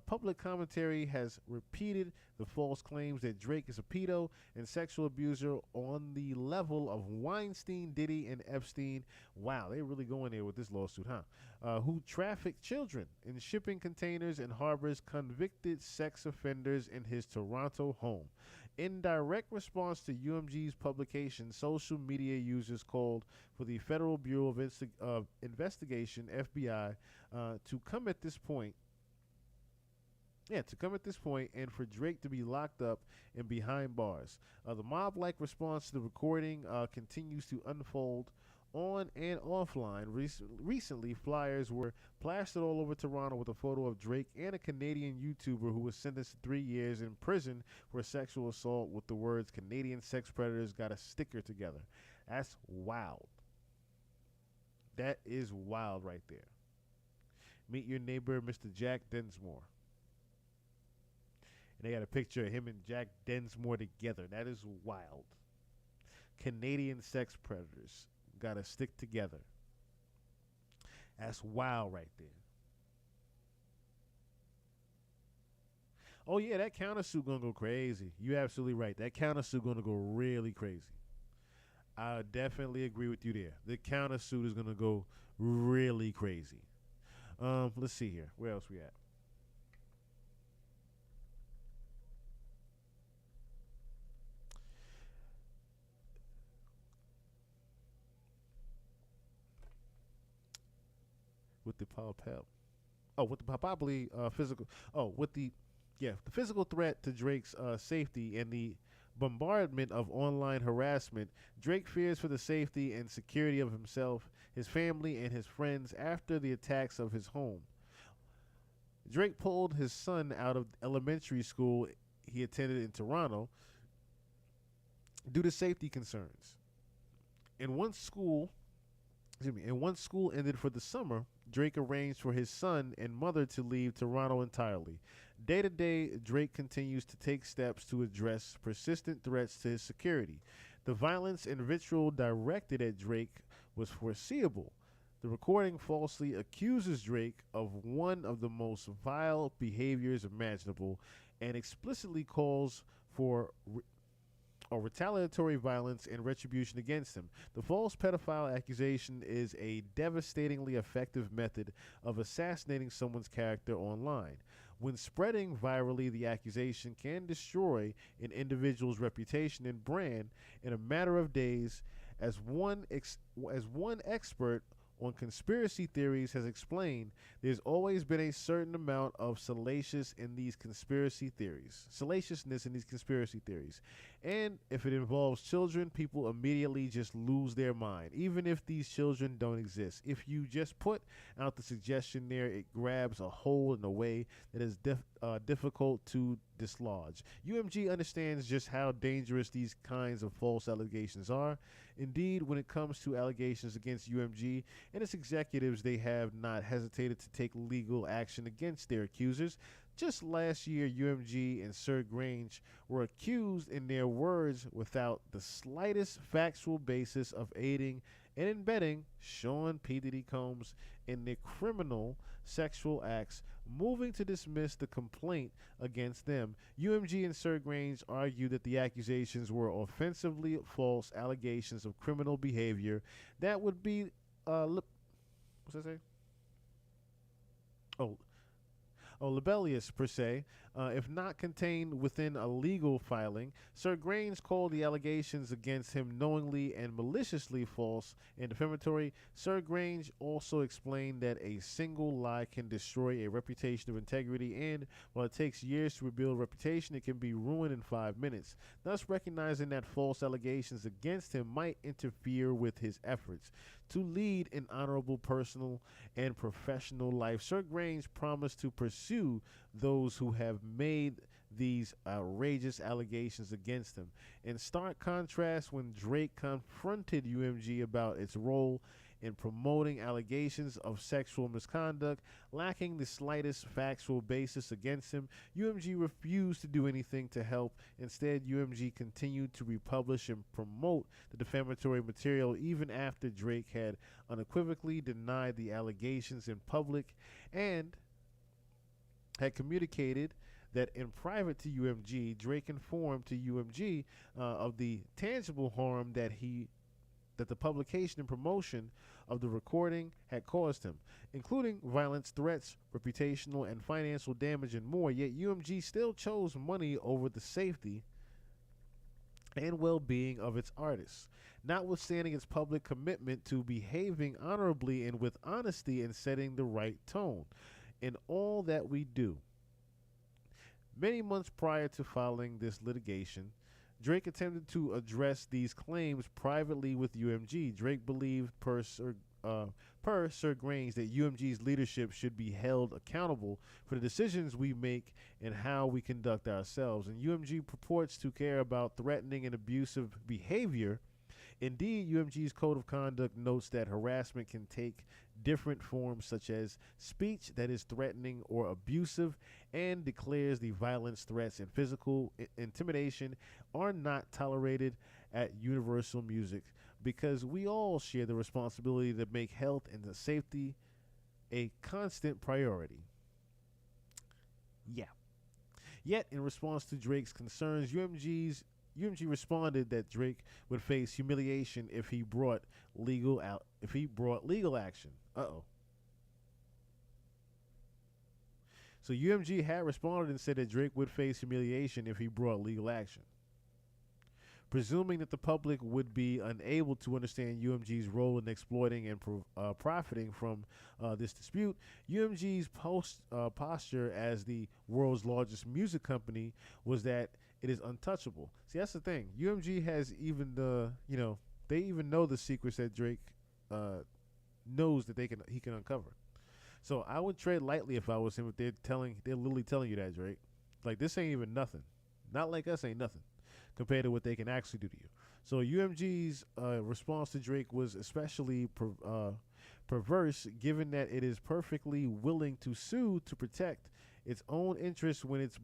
S4: Public commentary has repeated the false claims that Drake is a pedo and sexual abuser on the level of Weinstein, Diddy, and Epstein. Wow, they really going there with this lawsuit, huh? Who trafficked children in shipping containers and harbors convicted sex offenders in his Toronto home. In direct response to UMG's publication, social media users called for the Federal Bureau of Investigation, FBI, to come at this point. And for Drake to be locked up and behind bars. The mob-like response to the recording continues to unfold on and offline. Recently, flyers were plastered all over Toronto with a photo of Drake and a Canadian YouTuber who was sentenced to 3 years in prison for sexual assault with the words "Canadian sex predators got a sticker together." That's wild. That is wild right there. Meet your neighbor, Mr. Jack Densmore. And they got a picture of him and Jack Densmore together. That is wild. Canadian sex predators gotta stick together. That's wild right there. Oh yeah, that countersuit gonna go crazy. You absolutely right. That countersuit gonna go really crazy. I definitely agree with you there. The countersuit is gonna go really crazy. Let's see here. Where else we at? With the physical threat to Drake's safety and the bombardment of online harassment, Drake fears for the safety and security of himself, his family, and his friends after the attacks of his home. Drake pulled his son out of elementary school he attended in Toronto due to safety concerns. And once school ended for the summer, Drake arranged for his son and mother to leave Toronto entirely. Day to day, Drake continues to take steps to address persistent threats to his security. The violence and vitriol directed at Drake was foreseeable. The recording falsely accuses Drake of one of the most vile behaviors imaginable and explicitly calls for retaliatory violence and retribution against him. The false pedophile accusation is a devastatingly effective method of assassinating someone's character online. When spreading virally, the accusation can destroy an individual's reputation and brand in a matter of days. As one expert on conspiracy theories has explained, there's always been a certain amount of salaciousness in these conspiracy theories. And if it involves children, people immediately just lose their mind, even if these children don't exist. If you just put out the suggestion there, it grabs a hold in a way that is difficult to dislodge. UMG understands just how dangerous these kinds of false allegations are. Indeed, when it comes to allegations against UMG and its executives, they have not hesitated to take legal action against their accusers. Just last year, UMG and Sir Grange were accused, in their words, without the slightest factual basis of aiding and abetting Sean P. Diddy Combs in their criminal sexual acts, moving to dismiss the complaint against them. UMG and Sir Grange argued that the accusations were offensively false allegations of criminal behavior that would be, what's that say? Libellous per se, if not contained within a legal filing. Sir Grange called the allegations against him knowingly and maliciously false and defamatory. Sir Grange also explained that a single lie can destroy a reputation of integrity, and while it takes years to rebuild reputation, it can be ruined in 5 minutes. Thus, recognizing that false allegations against him might interfere with his efforts to lead an honorable personal and professional life, Sir Grange promised to pursue those who have made these outrageous allegations against him. In stark contrast, when Drake confronted UMG about its role in promoting allegations of sexual misconduct, lacking the slightest factual basis against him, UMG refused to do anything to help. Instead, UMG continued to republish and promote the defamatory material even after Drake had unequivocally denied the allegations in public and had communicated that in private to UMG. Drake informed to UMG of the tangible harm that the publication and promotion of the recording had caused him, including violence, threats, reputational and financial damage, and more. Yet UMG still chose money over the safety and well-being of its artists, notwithstanding its public commitment to behaving honorably and with honesty and setting the right tone in all that we do. Many months prior to filing this litigation, Drake attempted to address these claims privately with UMG. Drake believed, per Sir Grange, that UMG's leadership should be held accountable for the decisions we make and how we conduct ourselves. And UMG purports to care about threatening and abusive behavior. Indeed, UMG's code of conduct notes that harassment can take different forms, such as speech that is threatening or abusive, and declares the violence, threats, and physical intimidation are not tolerated at Universal Music, because we all share the responsibility to make health and the safety a constant priority. Yeah. Yet, in response to Drake's concerns, UMG responded that Drake would face humiliation if he brought legal action. So UMG had responded and said that Drake would face humiliation if he brought legal action. Presuming that the public would be unable to understand UMG's role in exploiting and profiting from this dispute, UMG's posture as the world's largest music company was that it is untouchable. See, that's the thing. UMG has even they even know the secrets that Drake knows that he can uncover. So I would tread lightly if I was him. If they're literally telling you that, Drake, like, this ain't even nothing. Not like us ain't nothing compared to what they can actually do to you. So UMG's response to Drake was especially perverse, given that it is perfectly willing to sue to protect its own interests when it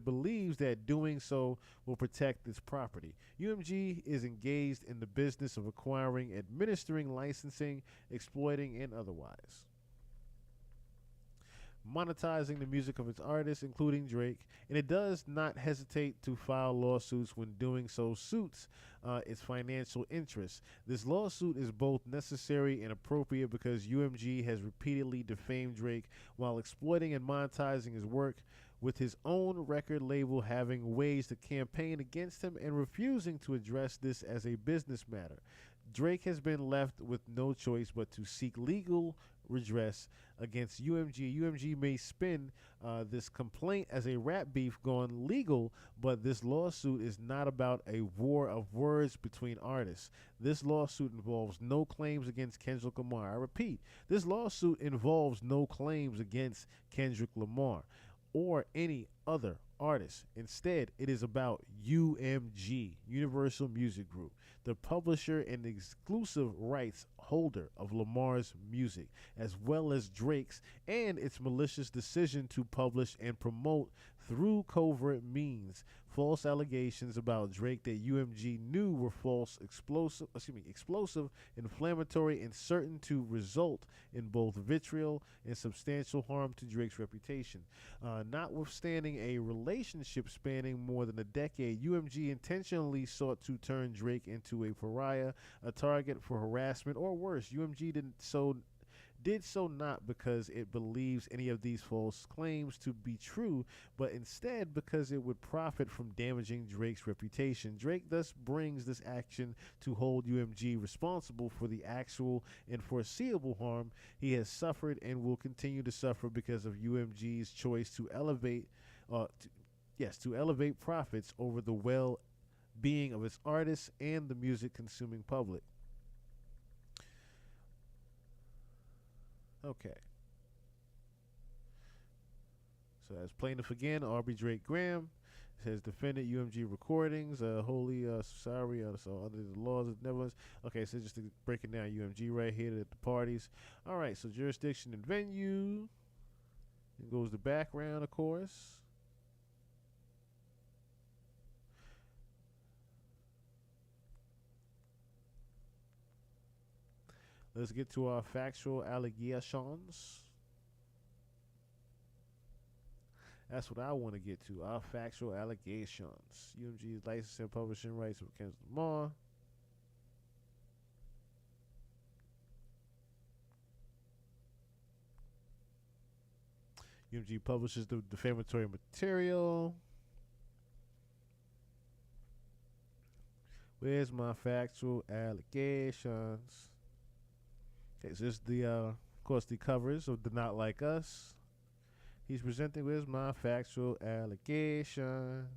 S4: believes that doing so will protect its property. UMG is engaged in the business of acquiring, administering, licensing, exploiting, and otherwise monetizing the music of its artists, including Drake, and it does not hesitate to file lawsuits when doing so suits its financial interests. This lawsuit is both necessary and appropriate because UMG has repeatedly defamed Drake while exploiting and monetizing his work, with his own record label having ways to campaign against him and refusing to address this as a business matter. Drake has been left with no choice but to seek legal redress against UMG. UMG may spin this complaint as a rap beef gone legal, but this lawsuit is not about a war of words between artists. This lawsuit involves no claims against Kendrick Lamar. I repeat, this lawsuit involves no claims against Kendrick Lamar or any other artist. Instead, it is about UMG, Universal Music Group, the publisher and exclusive rights holder of Lamar's music, as well as Drake's, and its malicious decision to publish and promote through covert means false allegations about Drake that UMG knew were false, explosive, inflammatory, and certain to result in both vitriol and substantial harm to Drake's reputation. Notwithstanding a relationship spanning more than a decade, UMG intentionally sought to turn Drake into a pariah, a target for harassment, or worse. UMG did so not because it believes any of these false claims to be true, but instead because it would profit from damaging Drake's reputation. Drake thus brings this action to hold UMG responsible for the actual and foreseeable harm he has suffered and will continue to suffer because of UMG's choice to elevate profits over the well-being of its artists and the music-consuming public. Okay. So as plaintiff again, Aubrey Drake Graham says defendant UMG recordings, wholly sorry, so under the laws of the Netherlands. Okay, so just breaking down UMG right here at the parties. All right, so jurisdiction and venue. It goes the background, of course. Let's get to our factual allegations. That's what I want to get to, our factual allegations. UMG's licensing and publishing rights with Kendrick Lamar. UMG publishes the defamatory material. Where's my factual allegations? Okay, so this is the, of course, the covers of the Not Like Us. He's presenting with my factual allegations.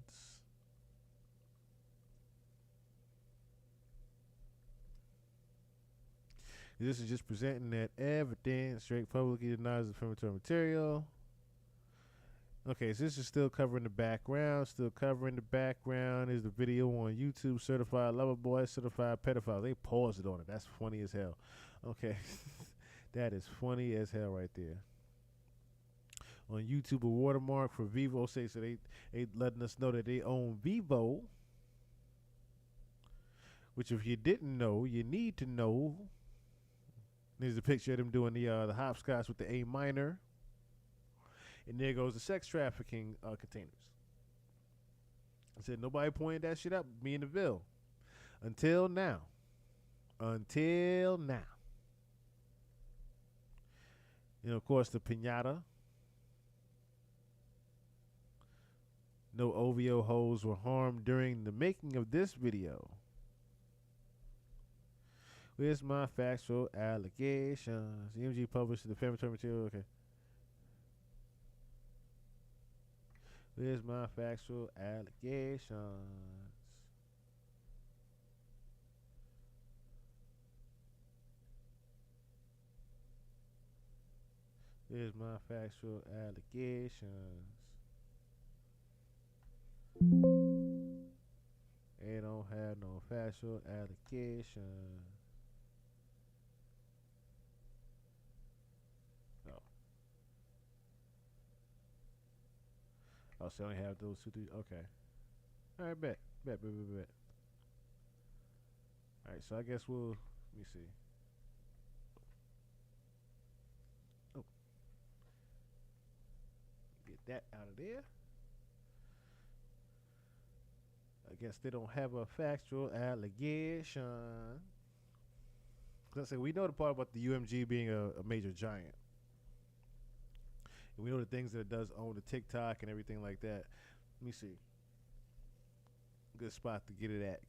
S4: This is just presenting that evidence. Drake publicly denies the defamatory material. Okay, so this is still covering the background. Still covering the background is the video on YouTube. Certified lover boy, certified pedophile. They paused it on it. That's funny as hell. Okay, that is funny as hell right there. On YouTube, a watermark for Vivo. So they letting us know that they own Vivo. Which, if you didn't know, you need to know. There's a picture of them doing the hopscotch with the A minor. And there goes the sex trafficking containers. I said nobody pointed that shit up. Me and the Ville. Until now. Until now. And of course the pinata. No OVO hoes were harmed during the making of this video. Where's my factual allegations? UMG published the defamatory material. Okay. Where's my factual allegations? Where's my factual allegations? They don't have no factual allegations. Oh, so I only have those two. Okay. All right, bet. All right, so I guess we'll, let me see. Oh. Get that out of there. I guess they don't have a factual allegation. Because I say, we know the part about the UMG being a major giant. And we know the things that it does own, the TikTok and everything like that. Let me see. Good spot to get it at.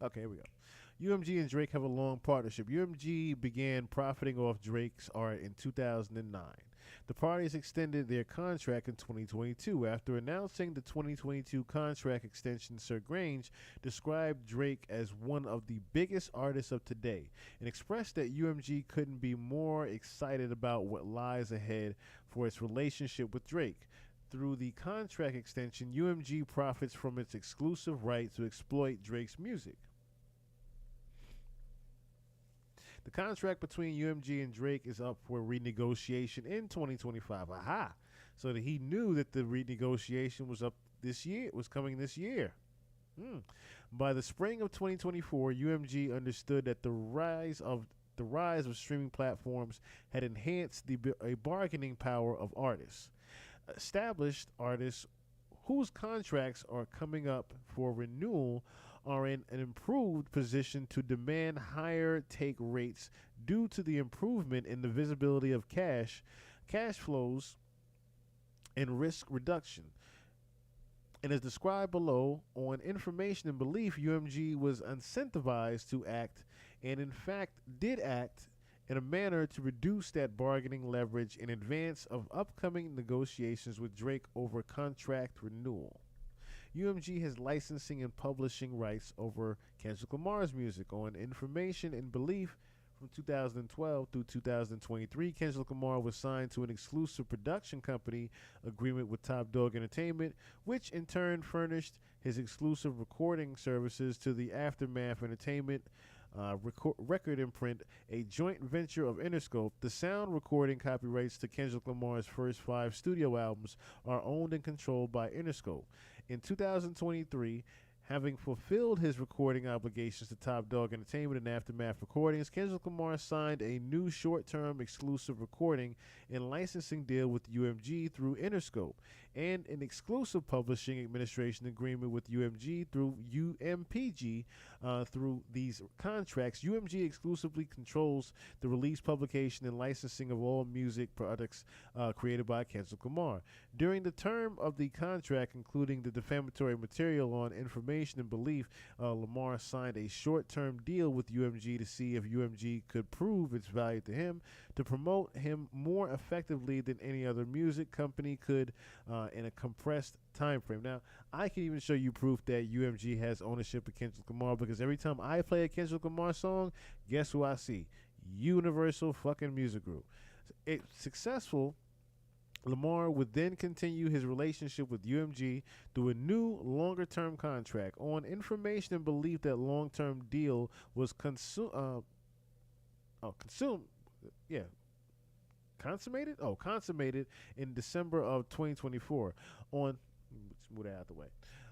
S4: Okay, here we go. UMG and Drake have a long partnership. UMG began profiting off Drake's art in 2009. The parties extended their contract in 2022. After announcing the 2022 contract extension, Sir Grange described Drake as one of the biggest artists of today and expressed that UMG couldn't be more excited about what lies ahead for its relationship with Drake. Through the contract extension, UMG profits from its exclusive right to exploit Drake's music. The contract between UMG and Drake is up for renegotiation in 2025. Aha! So that he knew that the renegotiation was up this year, was coming this year. By the spring of 2024, UMG understood that the rise of streaming platforms had enhanced a bargaining power of artists. Established artists whose contracts are coming up for renewal are in an improved position to demand higher take rates due to the improvement in the visibility of cash flows, and risk reduction. And as described below, on information and belief, UMG was incentivized to act, and in fact did act, in a manner to reduce that bargaining leverage in advance of upcoming negotiations with Drake over contract renewal. UMG has licensing and publishing rights over Kendrick Lamar's music. On information and belief, from 2012 through 2023, Kendrick Lamar was signed to an exclusive production company agreement with Top Dog Entertainment, which in turn furnished his exclusive recording services to the Aftermath Entertainment record imprint, a joint venture of Interscope. The sound recording copyrights to Kendrick Lamar's first 5 studio albums are owned and controlled by Interscope. In 2023, having fulfilled his recording obligations to Top Dog Entertainment and Aftermath Recordings, Kendrick Lamar signed a new short-term exclusive recording and licensing deal with UMG through Interscope, and an exclusive publishing administration agreement with UMG through UMPG. Through these contracts, UMG exclusively controls the release, publication, and licensing of all music products created by Kendrick Lamar. During the term of the contract, including the defamatory material on information and belief, Lamar signed a short-term deal with UMG to see if UMG could prove its value to him, to promote him more effectively than any other music company could in a compressed time frame. Now, I can even show you proof that UMG has ownership of Kendrick Lamar, because every time I play a Kendrick Lamar song, guess who I see? Universal fucking Music Group. It's successful. Lamar would then continue his relationship with UMG through a new, longer-term contract. On information and belief, that long-term deal was consummated in December of 2024. Let's move that out of the way.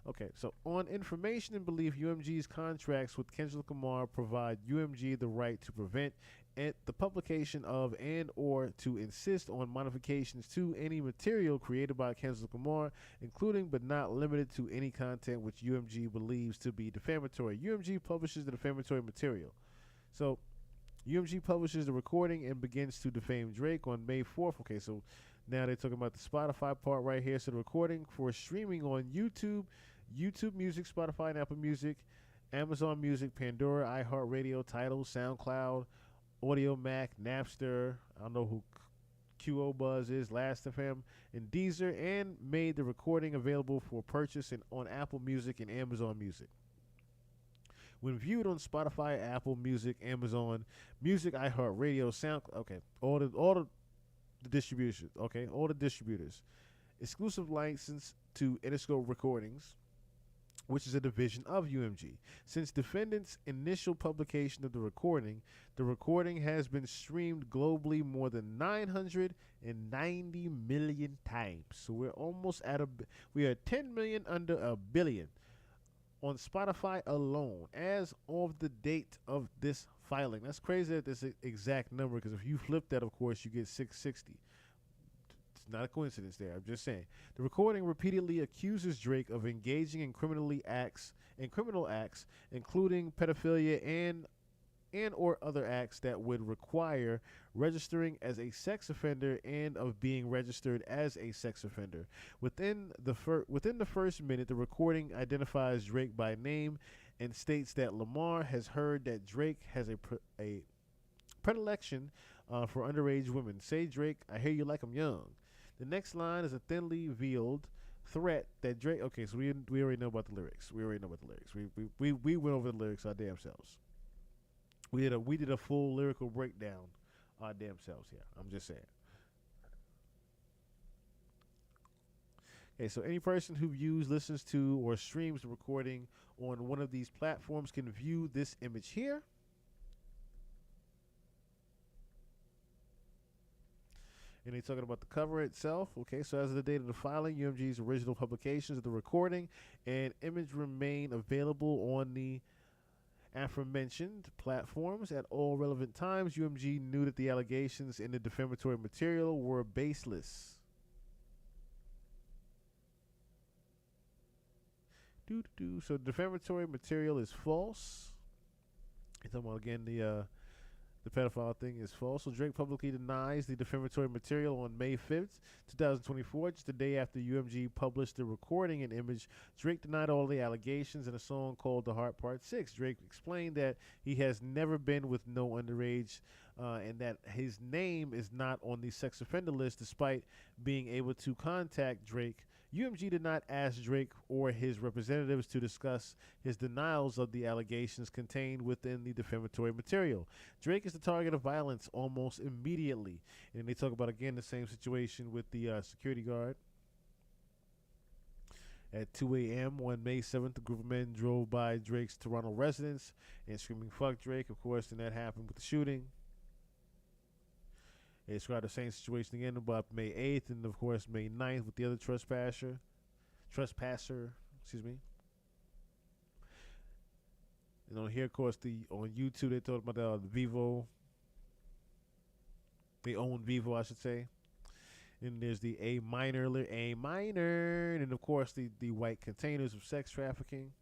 S4: Okay, so on information and belief, UMG's contracts with Kendrick Lamar provide UMG the right to prevent the publication of and or to insist on modifications to any material created by Kendrick Lamar, including but not limited to any content which UMG believes to be defamatory. UMG publishes the defamatory material. So UMG publishes the recording and begins to defame Drake on May 4th. Okay, so now they're talking about the Spotify part right here. So the recording for streaming on YouTube, YouTube Music, Spotify, and Apple Music, Amazon Music, Pandora, iHeartRadio, Tidal, SoundCloud, Audio Mac, Napster, I don't know who QO Buzz is, Last.fm, and Deezer, and made the recording available for purchase on Apple Music and Amazon Music. When viewed on Spotify, Apple Music, Amazon Music, iHeartRadio, SoundCloud, okay, all the distribution, okay, all the distributors. Exclusive license to Interscope Recordings, which is a division of UMG. Since defendant's initial publication of the recording has been streamed globally more than 990 million times. So we're almost we are 10 million under a billion on Spotify alone as of the date of this filing. That's crazy at this exact number, because if you flip that, of course, you get 660. It's not a coincidence there. I'm just saying. The recording repeatedly accuses Drake of engaging in criminal acts, including pedophilia and or other acts that would require registering as a sex offender and of being registered as a sex offender. Within the first minute, the recording identifies Drake by name and states that Lamar has heard that Drake has a predilection for underage women. Say, Drake, I hear you like I'm young. The next line is a thinly veiled threat that Drake. Okay, so we already know about the lyrics. We went over the lyrics our damn selves. We did a full lyrical breakdown our damn selves here. I'm just saying. Okay, so any person who views, listens to, or streams the recording on one of these platforms can view this image here. And they're talking about the cover itself. Okay, so as of the date of the filing, UMG's original publications of the recording and image remain available on the aforementioned platforms. At all relevant times, UMG knew that the allegations in the defamatory material were baseless. So defamatory material is false. You're talking about, again, the pedophile thing is false. So Drake publicly denies the defamatory material on May 5th, 2024, just a day after UMG published the recording and image. Drake denied all the allegations in a song called The Heart Part 6. Drake explained that he has never been with no underage and that his name is not on the sex offender list despite being able to contact Drake. UMG did not ask Drake or his representatives to discuss his denials of the allegations contained within the defamatory material. Drake is the target of violence almost immediately. And they talk about, again, the same situation with the security guard. At 2 a.m. on May 7th, a group of men drove by Drake's Toronto residence and screaming, "Fuck Drake." Of course, then that happened with the shooting. They described the same situation again about May 8th and, of course, May 9th with the other trespasser, excuse me. And on here, of course, on YouTube, they talked about the Vivo. They own Vivo, I should say. And there's the A minor, and of course, the white containers of sex trafficking.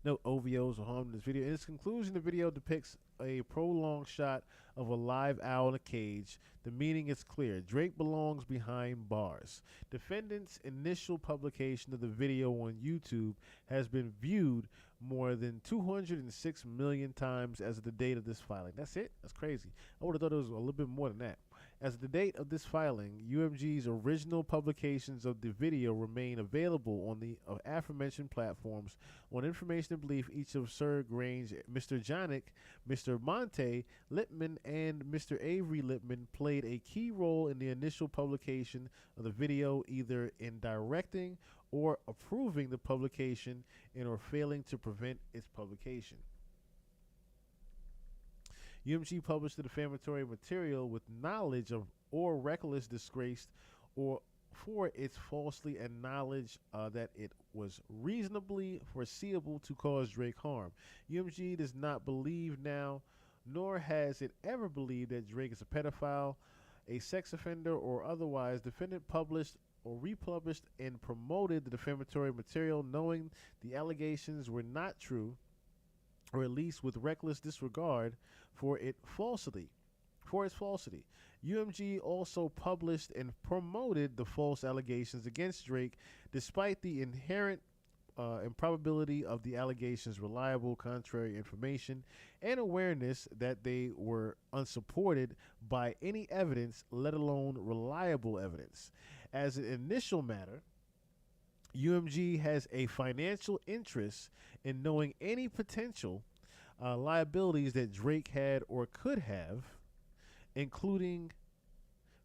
S4: No OVOs or harm in this video. In its conclusion, the video depicts a prolonged shot of a live owl in a cage. The meaning is clear. Drake belongs behind bars. Defendant's initial publication of the video on YouTube has been viewed more than 206 million times as of the date of this filing. That's it? That's crazy. I would have thought it was a little bit more than that. As of the date of this filing, UMG's original publications of the video remain available on the aforementioned platforms. On information and belief, each of Sir Grange, Mr. Janik, Mr. Monte Lipman, and Mr. Avery Lipman played a key role in the initial publication of the video, either in directing or approving the publication and or failing to prevent its publication. UMG published the defamatory material with knowledge of or reckless disgrace or for its falsely acknowledged that it was reasonably foreseeable to cause Drake harm. UMG does not believe now, nor has it ever believed, that Drake is a pedophile, a sex offender, or otherwise. Defendant published or republished and promoted the defamatory material knowing the allegations were not true, or at least with reckless disregard for its falsity. UMG also published and promoted the false allegations against Drake despite the inherent improbability of the allegations' reliable contrary information and awareness that they were unsupported by any evidence, let alone reliable evidence. As an initial matter, UMG has a financial interest in knowing any potential liabilities that Drake had or could have, including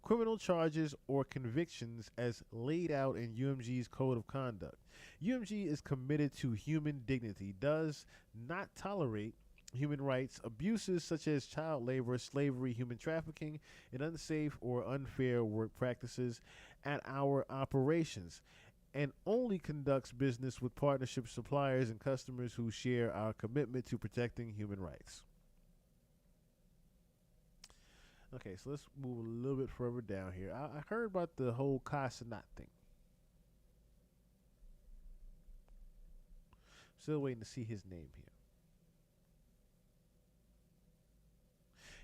S4: criminal charges or convictions as laid out in UMG's code of conduct. UMG is committed to human dignity, does not tolerate human rights abuses such as child labor, slavery, human trafficking, and unsafe or unfair work practices at our operations, and only conducts business with partnership suppliers and customers who share our commitment to protecting human rights. Okay, so let's move a little bit further down here. I heard about the whole Kai Cenat thing. Still waiting to see his name here.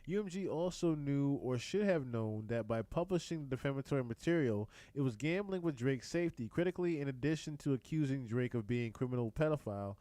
S4: UMG also knew or should have known that by publishing the defamatory material, it was gambling with Drake's safety. Critically, in addition to accusing Drake of being a criminal pedophile,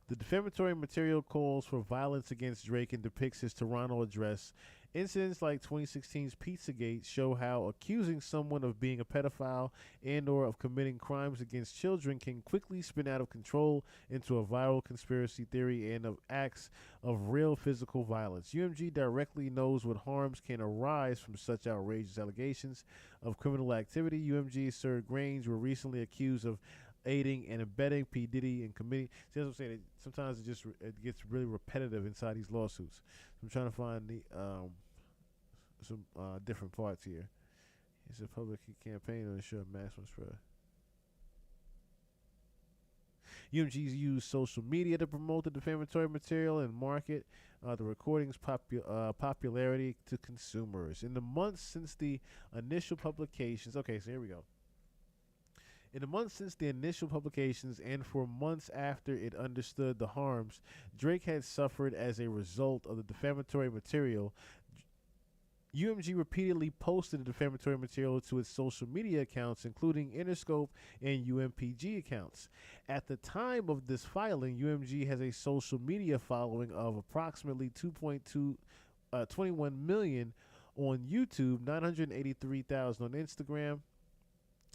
S4: the defamatory material calls for violence against Drake and depicts his Toronto address. Incidents like 2016's Pizzagate show how accusing someone of being a pedophile and or of committing crimes against children can quickly spin out of control into a viral conspiracy theory and of acts of real physical violence. UMG directly knows what harms can arise from such outrageous allegations of criminal activity. UMG Sir Grange were recently accused of aiding and abetting P. Diddy and committing. See, that's what I'm saying. Sometimes it gets really repetitive inside these lawsuits. So I'm trying to find the some different parts here. It's a public campaign to ensure maximum spread. UMG's used social media to promote the defamatory material and market the recording's popularity to consumers. In the months since the initial publications, okay, so here we go. In the months since the initial publications and for months after it understood the harms Drake had suffered as a result of the defamatory material, UMG repeatedly posted the defamatory material to its social media accounts, including Interscope and UMPG accounts. At the time of this filing, UMG has a social media following of approximately 21 million on YouTube, 983,000 on Instagram,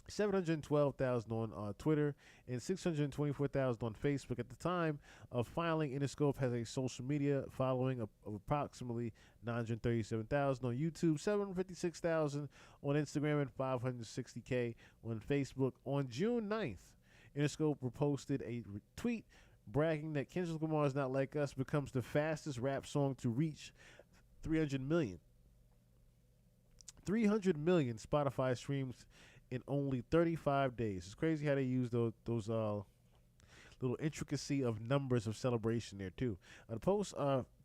S4: 712,000 on Twitter, and 624,000 on Facebook. At the time of filing, Interscope has a social media following of approximately 937,000 on YouTube, 756,000 on Instagram, and 560K on Facebook. On June 9th, Interscope reposted a tweet bragging that Kendrick Lamar's Not Like Us becomes the fastest rap song to reach 300 million. 300 million Spotify streams in only 35 days. It's crazy how they use those little intricacy of numbers of celebration there too. The post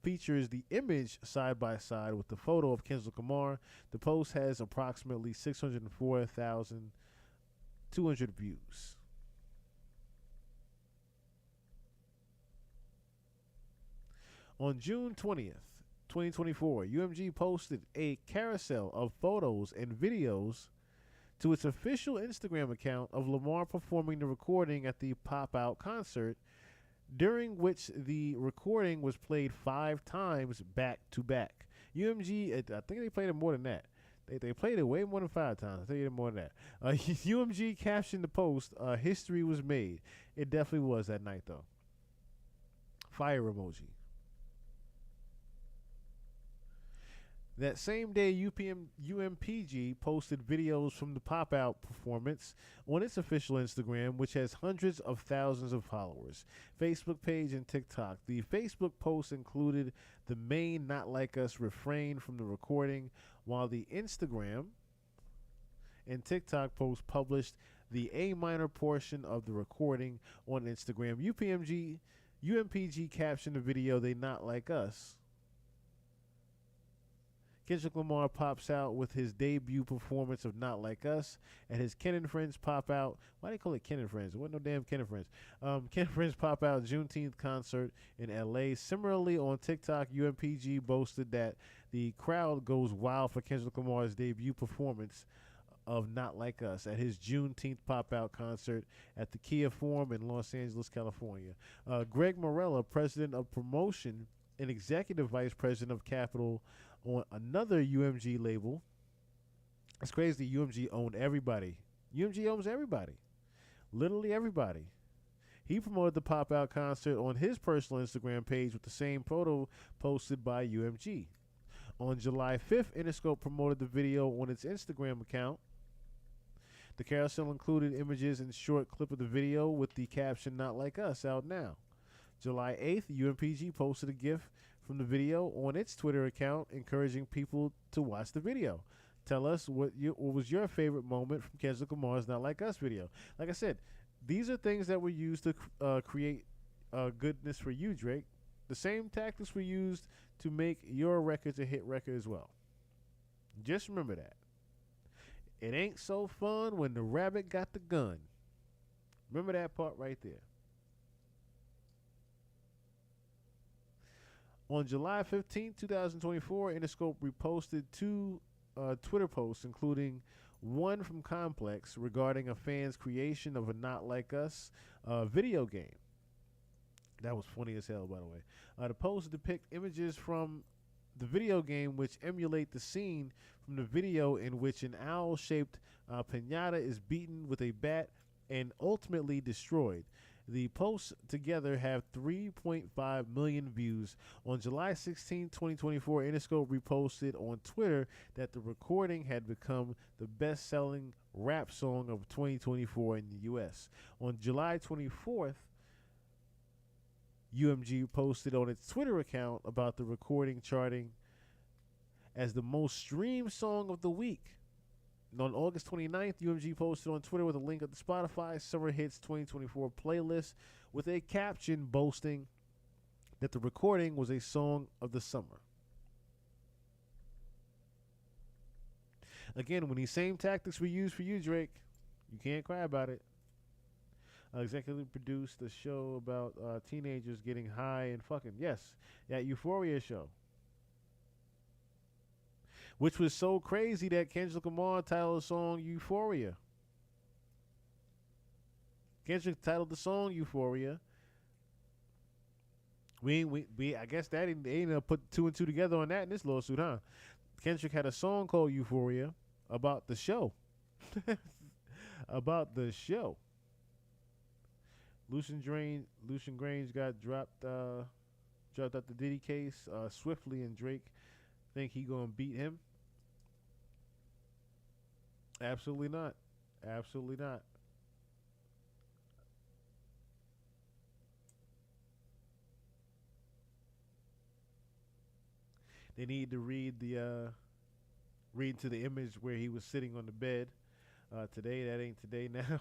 S4: features the image side by side with the photo of Kendrick Lamar. The post has approximately 604,200 views. On June 20th, 2024, UMG posted a carousel of photos and videos to its official Instagram account of Lamar performing the recording at the Pop Out concert, during which the recording was played 5 times back to back. UMG, I think they played it more than that. They played it way more than 5 times. I'll tell you more than that. UMG captioned the post, history was made. It definitely was that night, though. Fire emoji. That same day, UMPG posted videos from the Pop Out performance on its official Instagram, which has hundreds of thousands of followers, Facebook page, and TikTok. The Facebook post included the main Not Like Us refrain from the recording, while the Instagram and TikTok post published the A minor portion of the recording on Instagram. UMPG captioned the video, "They Not Like Us." Kendrick Lamar pops out with his debut performance of Not Like Us at his Ken and Friends Pop Out. Why they call it Ken and Friends? It wasn't no damn Ken and Friends. Ken and Friends Pop Out Juneteenth concert in LA. Similarly, on TikTok, UMPG boasted that the crowd goes wild for Kendrick Lamar's debut performance of Not Like Us at his Juneteenth Pop Out concert at the Kia Forum in Los Angeles, California. Greg Morella, president of promotion and executive vice president of Capital on another UMG label. It's crazy. UMG owned everybody. UMG owns everybody. Literally everybody. He promoted the Pop Out concert on his personal Instagram page with the same photo posted by UMG. On July 5th, Interscope promoted the video on its Instagram account. The carousel included images and short clip of the video with the caption "Not Like Us" out now. July 8th, UMPG posted a GIF from the video on its Twitter account, encouraging people to watch the video. Tell us what was your favorite moment from Kendrick Lamar's Not Like Us video. Like I said, these are things that were used to create goodness for you, Drake. The same tactics were used to make your records a hit record as well. Just remember that. It ain't so fun when the rabbit got the gun. Remember that part right there. On July 15, 2024, Interscope reposted two Twitter posts, including one from Complex regarding a fan's creation of a Not Like Us video game. That was funny as hell, by the way. The posts depict images from the video game which emulate the scene from the video in which an owl-shaped pinata is beaten with a bat and ultimately destroyed. The posts together have 3.5 million views. On July 16, 2024, Interscope reposted on Twitter that the recording had become the best-selling rap song of 2024 in the U.S. On July 24th, UMG posted on its Twitter account about the recording charting as the most streamed song of the week. And on August 29th, UMG posted on Twitter with a link of the Spotify Summer Hits 2024 playlist with a caption boasting that the recording was a song of the summer. Again, when these same tactics were used for you, Drake, you can't cry about it. Executive produced a show about teenagers getting high and fucking. Yes, that Euphoria show. Which was so crazy that Kendrick Lamar titled the song Euphoria. Kendrick titled the song Euphoria. I guess that they ain't put two and two together on that in this lawsuit, huh? Kendrick had a song called Euphoria about the show. About the show. Lucian Grange got dropped out the Diddy case swiftly, and Drake think he gonna beat him? Absolutely not. Absolutely not. They need to read to the image where he was sitting on the bed today. That ain't today now.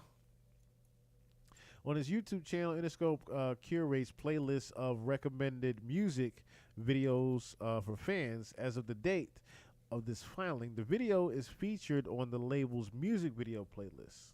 S4: On his YouTube channel, Interscope curates playlists of recommended music videos for fans. As of the date of this filing, the video is featured on the label's music video playlist.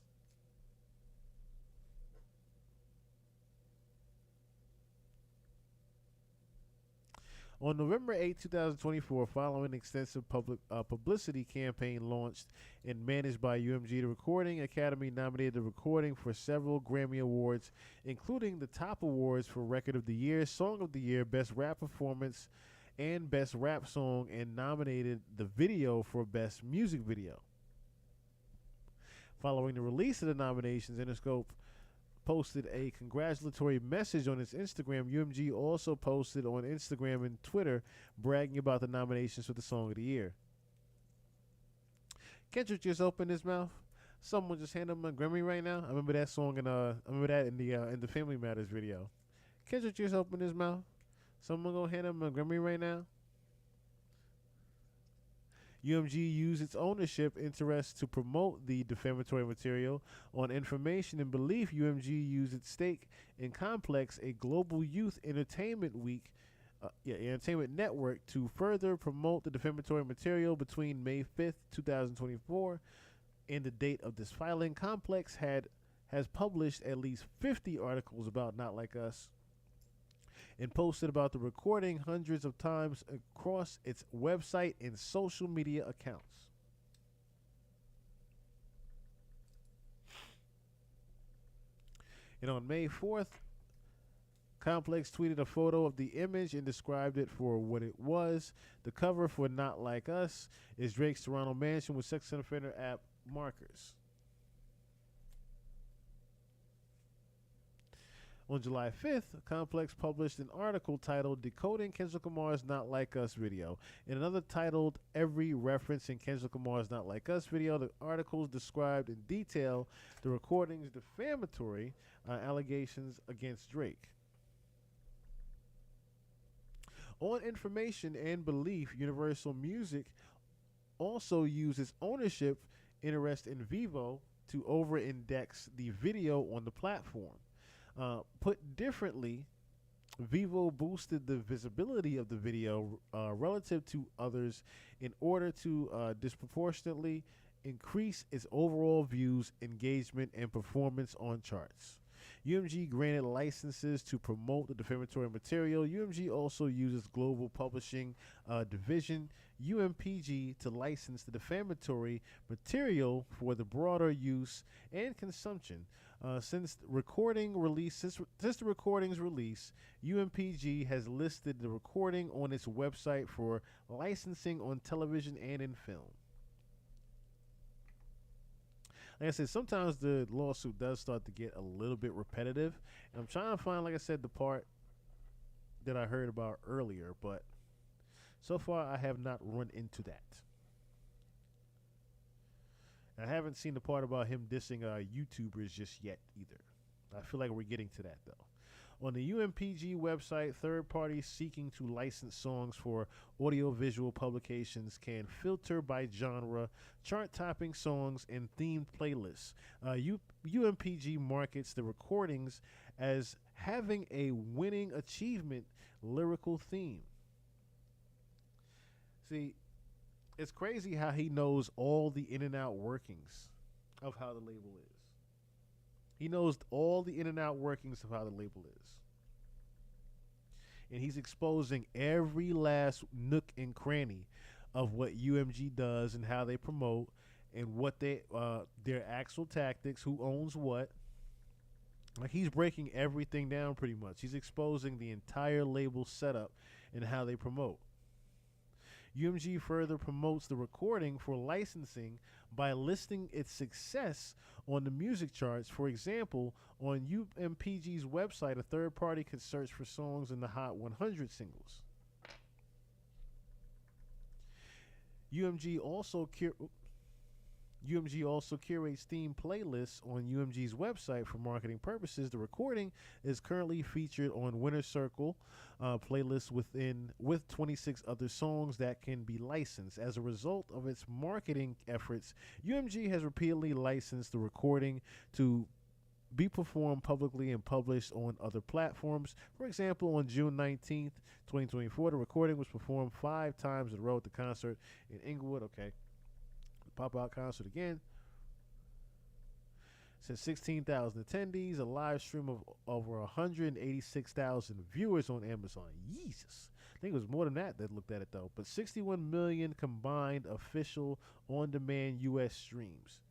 S4: On November 8, 2024, following an extensive publicity campaign launched and managed by UMG, the Recording Academy nominated the recording for several Grammy Awards, including the top awards for Record of the Year, Song of the Year, Best Rap Performance, and Best Rap Song, and nominated the video for Best Music Video. Following the release of the nominations, Interscope posted a congratulatory message on its Instagram. UMG also posted on Instagram and Twitter bragging about the nominations for the Song of the Year. Kendrick just opened his mouth. Someone just handed him a Grammy right now. I remember that song in the Family Matters video. Kendrick just opened his mouth. Someone gonna hand him a Grammy right now. UMG used its ownership interest to promote the defamatory material. On Information and Belief, UMG used its stake in Complex, a global youth entertainment entertainment network, to further promote the defamatory material. Between May 5th, 2024 and the date of this filing, Complex has published at least 50 articles about Not Like Us and posted about the recording hundreds of times across its website and social media accounts. And on May 4th, Complex tweeted a photo of the image and described it for what it was. The cover for Not Like Us is Drake's Toronto mansion with sex offender app markers. On July 5th, Complex published an article titled Decoding Kendrick Lamar's Not Like Us video, and another titled Every Reference in Kendrick Lamar's Not Like Us video. The articles described in detail the recording's defamatory allegations against Drake. On Information and Belief, Universal Music also used its ownership interest in Vevo to over-index the video on the platform. Put differently, Vevo boosted the visibility of the video relative to others in order to disproportionately increase its overall views, engagement, and performance on charts. UMG granted licenses to promote the defamatory material. UMG also uses Global Publishing Division, UMPG, to license the defamatory material for the broader use and consumption. Since the recording's release, UMPG has listed the recording on its website for licensing on television and in film. Like I said, sometimes the lawsuit does start to get a little bit repetitive. And I'm trying to find, like I said, the part that I heard about earlier, but so far I have not run into that. I haven't seen the part about him dissing YouTubers just yet either. I feel like we're getting to that, though. On the UMPG website, third parties seeking to license songs for audiovisual publications can filter by genre, chart-topping songs, and themed playlists. UMPG markets the recordings as having a winning achievement lyrical theme. See, it's crazy how he knows all the in and out workings of how the label is. He knows all the in and out workings of how the label is. And he's exposing every last nook and cranny of what UMG does and how they promote and what their actual tactics, who owns what. Like, he's breaking everything down pretty much. He's exposing the entire label setup and how they promote. UMG further promotes the recording for licensing by listing its success on the music charts. For example, on UMPG's website, a third party could search for songs in the Hot 100 singles. UMG also curates themed playlists on UMG's website for marketing purposes. The recording is currently featured on Winner Circle playlist with 26 other songs that can be licensed. As a result of its marketing efforts, UMG has repeatedly licensed the recording to be performed publicly and published on other platforms. For example, on June 19th, 2024, the recording was performed 5 times in a row at the concert in Inglewood. Okay. Pop-out concert again. Since 16,000 attendees, a live stream of over 186,000 viewers on Amazon. Jesus. I think it was more than that looked at it, though. But 61 million combined official on-demand U.S. streams.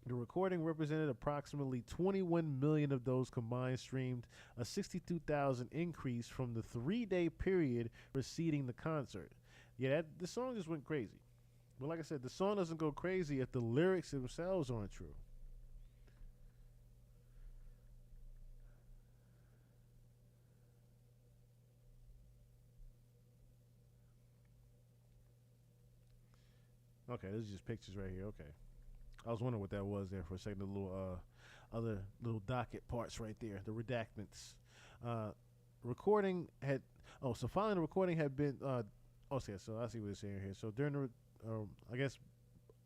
S4: The recording represented approximately 21 million of those combined streamed, a 62,000 increase from the 3-day period preceding the concert. Yeah, the song just went crazy. But like I said, the song doesn't go crazy if the lyrics themselves aren't true. Okay, this is just pictures right here. Okay. I was wondering what that was there for a second. The little other little docket parts right there, the redactments. Recording had so following the recording had been okay. So I see what it's saying here. So during the I guess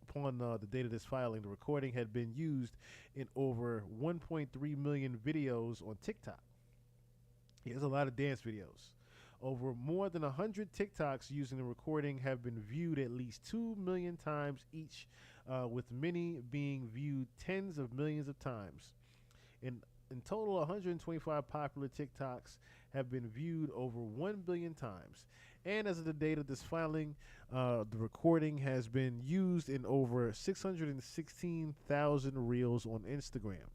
S4: upon the date of this filing, the recording had been used in over 1.3 million videos on TikTok. Yeah, there's a lot of dance videos. Over more than 100 TikToks using the recording have been viewed at least 2 million times each, with many being viewed tens of millions of times. In total, 125 popular TikToks have been viewed over 1 billion times. And as of the date of this filing, the recording has been used in over 616,000 reels on Instagram.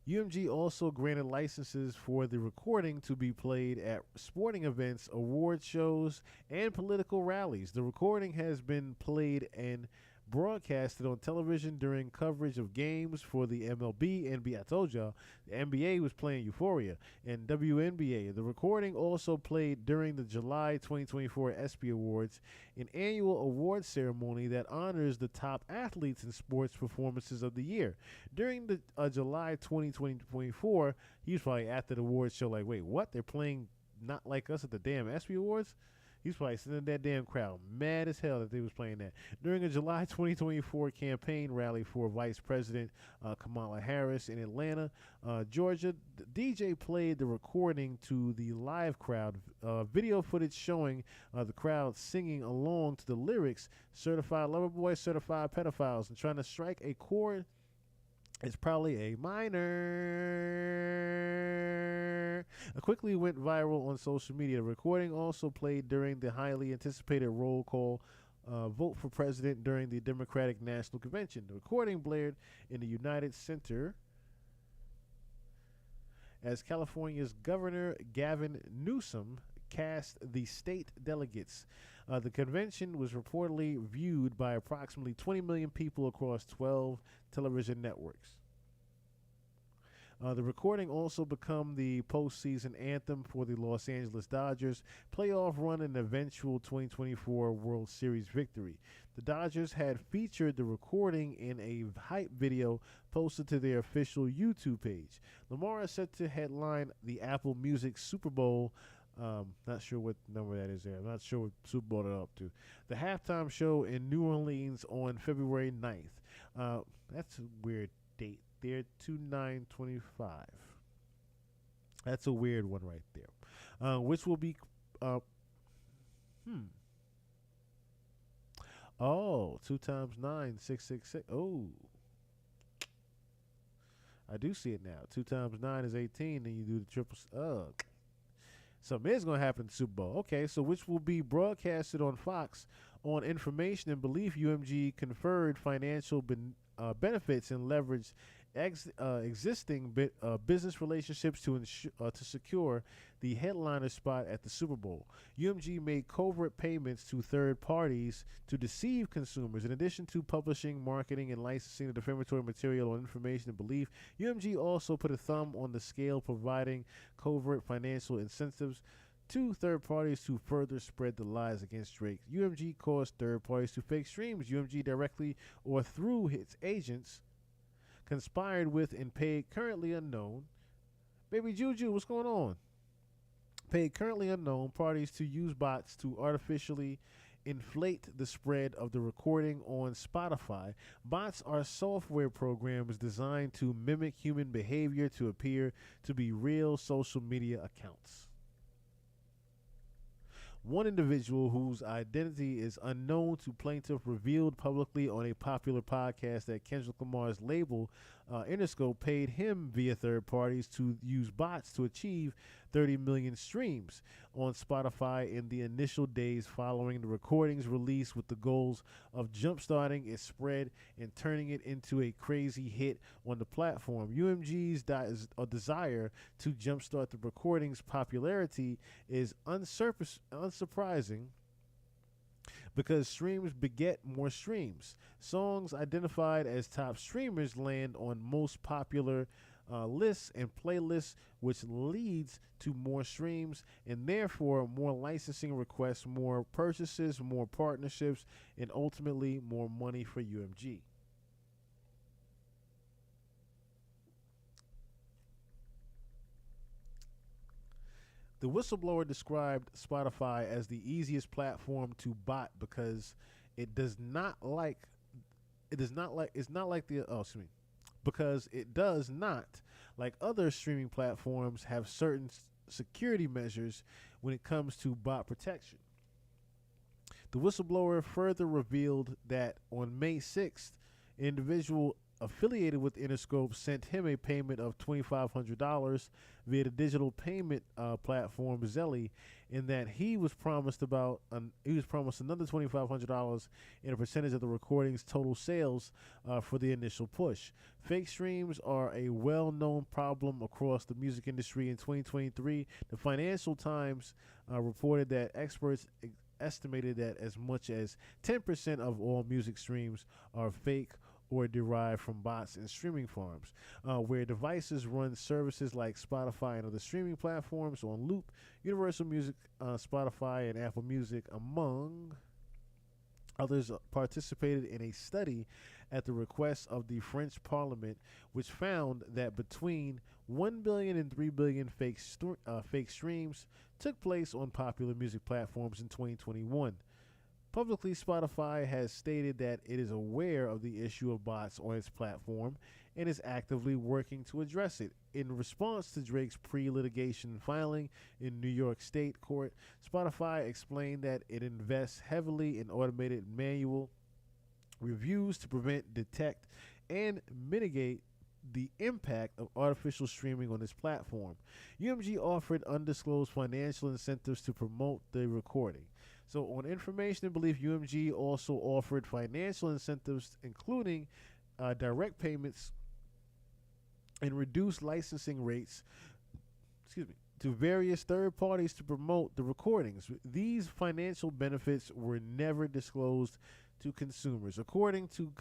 S4: UMG also granted licenses for the recording to be played at sporting events, award shows, and political rallies. The recording has been played and broadcasted on television during coverage of games for the MLB, NBA. I told y'all, the NBA was playing Euphoria, and WNBA. The recording also played during the July 2024 ESPY Awards, an annual award ceremony that honors the top athletes in sports performances of the year. During the July 2024, he was probably at the awards show like, wait, what? They're playing Not Like Us at the damn ESPY Awards? He's probably sitting in that damn crowd, mad as hell that they was playing that. During a July 2024 campaign rally for Vice President Kamala Harris in Atlanta, Georgia, the DJ played the recording to the live crowd. Video footage showing the crowd singing along to the lyrics, certified lover boys, certified pedophiles, and trying to strike a chord It's probably a minor. It quickly went viral on social media. The recording also played during the highly anticipated roll call vote for president during the Democratic National Convention. The recording blared in the United Center as California's Governor Gavin Newsom cast the state delegates. The convention was reportedly viewed by approximately 20 million people across 12 television networks. The recording also became the postseason anthem for the Los Angeles Dodgers playoff run and eventual 2024 World Series victory. The Dodgers had featured the recording in a hype video posted to their official YouTube page. Lamar is set to headline the Apple Music Super Bowl. Not sure what number that is there. I'm not sure what Super Bowl they're up to. The halftime show in New Orleans on February 9th. That's a weird date there, 2/9/25. That's a weird one right there. Which will be, Oh, 2 times 9, 666. Oh. I do see it now. 2 times 9 is 18, and you do the triple. Something is going to happen in the Super Bowl. Okay, so which will be broadcasted on Fox. On information and belief, UMG conferred financial benefits and leveraged existing business relationships to secure the headliner spot at the Super Bowl. UMG made covert payments to third parties to deceive consumers. In addition to publishing, marketing, and licensing the defamatory material on information and belief, UMG also put a thumb on the scale, providing covert financial incentives to third parties to further spread the lies against Drake. UMG caused third parties to fake streams. UMG directly or through its agents conspired with and paid currently unknown. Baby Juju, what's going on? Paid currently unknown parties to use bots to artificially inflate the spread of the recording on Spotify. Bots are software programs designed to mimic human behavior to appear to be real social media accounts. One individual whose identity is unknown to plaintiff revealed publicly on a popular podcast that Kendrick Lamar's label, Interscope, paid him via third parties to use bots to achieve 30 million streams on Spotify in the initial days following the recording's release, with the goals of jumpstarting its spread and turning it into a crazy hit on the platform. UMG's desire to jumpstart the recording's popularity is unsurprising, because streams beget more streams. Songs identified as top streamers land on most popular lists and playlists, which leads to more streams and therefore more licensing requests, more purchases, more partnerships, and ultimately more money for UMG. The whistleblower described Spotify as the easiest platform to bot because because it does not, like other streaming platforms, have certain security measures when it comes to bot protection. The whistleblower further revealed that on May 6th, an individual affiliated with Interscope sent him a payment of $2,500 via the digital payment platform Zelly, in that he was promised another $2,500 in a percentage of the recording's total sales for the initial push. Fake streams are a well-known problem across the music industry. In 2023, the Financial Times reported that experts estimated that as much as 10% of all music streams are fake or derived from bots and streaming farms, where devices run services like Spotify and other streaming platforms on loop. Universal Music, Spotify, and Apple Music, among others, participated in a study at the request of the French Parliament, which found that between 1 billion and 3 billion fake streams took place on popular music platforms in 2021. Publicly, Spotify has stated that it is aware of the issue of bots on its platform and is actively working to address it. In response to Drake's pre-litigation filing in New York State Court, Spotify explained that it invests heavily in automated manual reviews to prevent, detect, and mitigate the impact of artificial streaming on this platform. UMG offered undisclosed financial incentives to promote the recording. So, on information and belief, UMG also offered financial incentives, including direct payments and reduced licensing rates, to various third parties to promote the recordings. These financial benefits were never disclosed to consumers, according to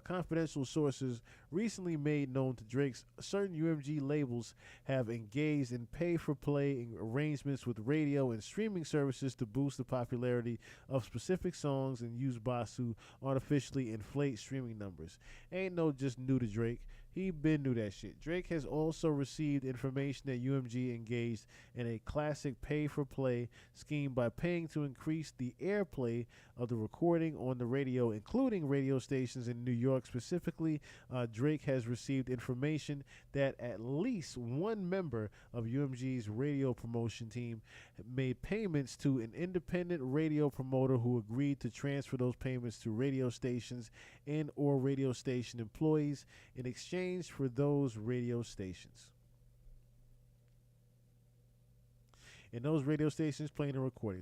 S4: confidential sources recently made known to Drake's. Certain UMG labels have engaged in pay-for-play arrangements with radio and streaming services to boost the popularity of specific songs and use bots to artificially inflate streaming numbers. Ain't no just new to Drake. He been knew that shit. Drake has also received information that UMG engaged in a classic pay-for-play scheme by paying to increase the airplay of the recording on the radio, including radio stations in New York. Specifically, Drake has received information that at least one member of UMG's radio promotion team made payments to an independent radio promoter who agreed to transfer those payments to radio stations and or radio station employees in exchange for those radio stations. And those radio stations playing and recording,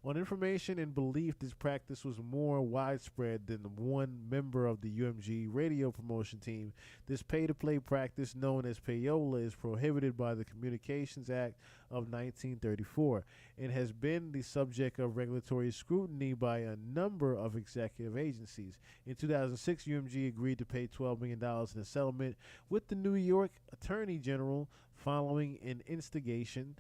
S4: On information and belief, this practice was more widespread than the one member of the UMG radio promotion team. This pay-to-play practice, known as payola, is prohibited by the Communications Act of 1934 and has been the subject of regulatory scrutiny by a number of executive agencies. In 2006, UMG agreed to pay $12 million in a settlement with the New York Attorney General following an investigation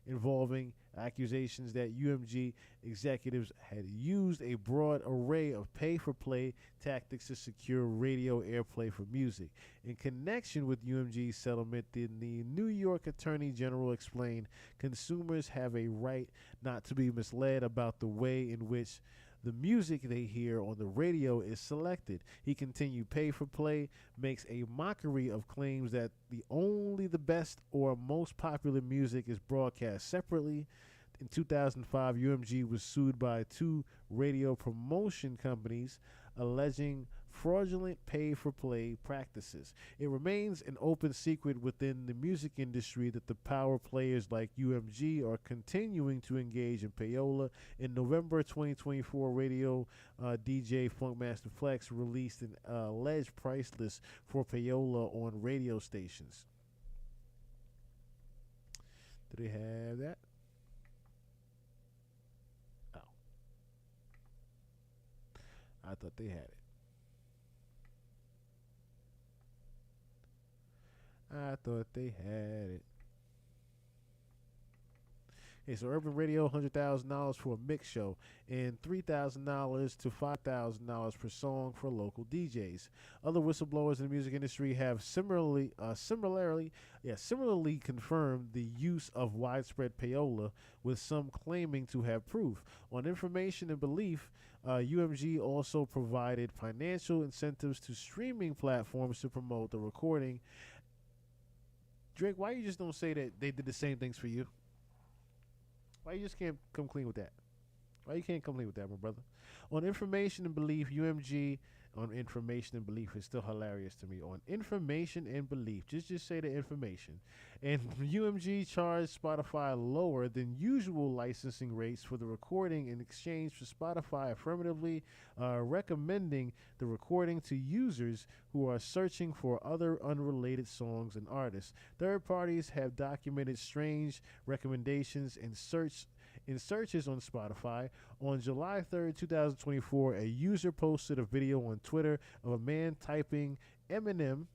S4: involving accusations that UMG executives had used a broad array of pay-for-play tactics to secure radio airplay for music. In connection with UMG's settlement, the New York Attorney General explained consumers have a right not to be misled about the way in which the music they hear on the radio is selected. He continued, pay-for-play makes a mockery of claims that only the best or most popular music is broadcast separately. In 2005, UMG was sued by two radio promotion companies alleging fraudulent pay-for-play practices. It remains an open secret within the music industry that the power players like UMG are continuing to engage in payola. In November 2024, radio DJ Funkmaster Flex released an alleged price list for payola on radio stations. Do they have that? Oh. I thought they had it. I thought they had it. Okay, so Urban Radio, $100,000 for a mix show, and $3,000 to $5,000 per song for local DJs. Other whistleblowers in the music industry have similarly confirmed the use of widespread payola, with some claiming to have proof. On information and belief, UMG also provided financial incentives to streaming platforms to promote the recording. Drake, why you just don't say that they did the same things for you? Why you just can't come clean with that? Why you can't come clean with that, my brother? On information and belief, UMG on information and belief is still hilarious to me. On information and belief, just say the information. And UMG charged Spotify lower than usual licensing rates for the recording in exchange for Spotify affirmatively recommending the recording to users who are searching for other unrelated songs and artists. Third parties have documented strange recommendations in searches on Spotify. On July 3rd, 2024, a user posted a video on Twitter of a man typing Eminem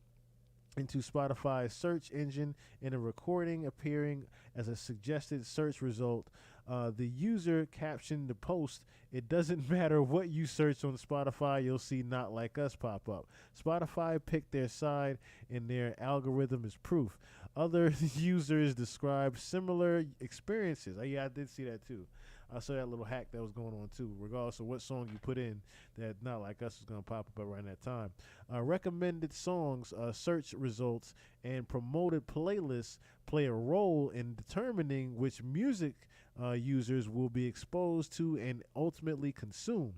S4: into Spotify's search engine and a recording appearing as a suggested search result. The user captioned the post, "It doesn't matter what you search on Spotify, you'll see Not Like Us pop up. Spotify picked their side and their algorithm is proof." Other users described similar experiences. Oh, yeah, I did see that too. I saw that little hack that was going on too. Regardless of what song you put in, that Not Like Us is going to pop up around that time. Recommended songs, search results, and promoted playlists play a role in determining which music users will be exposed to and ultimately consume.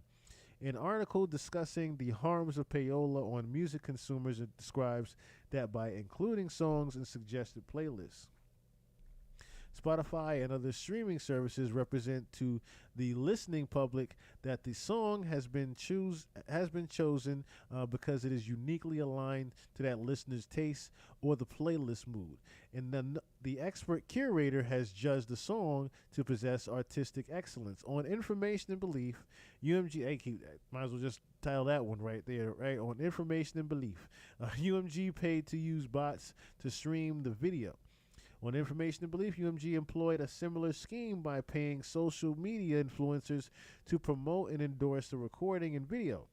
S4: An article discussing the harms of payola on music consumers describes that by including songs in suggested playlists, Spotify and other streaming services represent to the listening public that the song has been chosen because it is uniquely aligned to that listener's taste or the playlist mood, and then the expert curator has judged the song to possess artistic excellence. On information and belief, UMG, might as well just title that one right there, right? On information and belief, UMG paid to use bots to stream the video. On information and belief, UMG employed a similar scheme by paying social media influencers to promote and endorse the recording and video.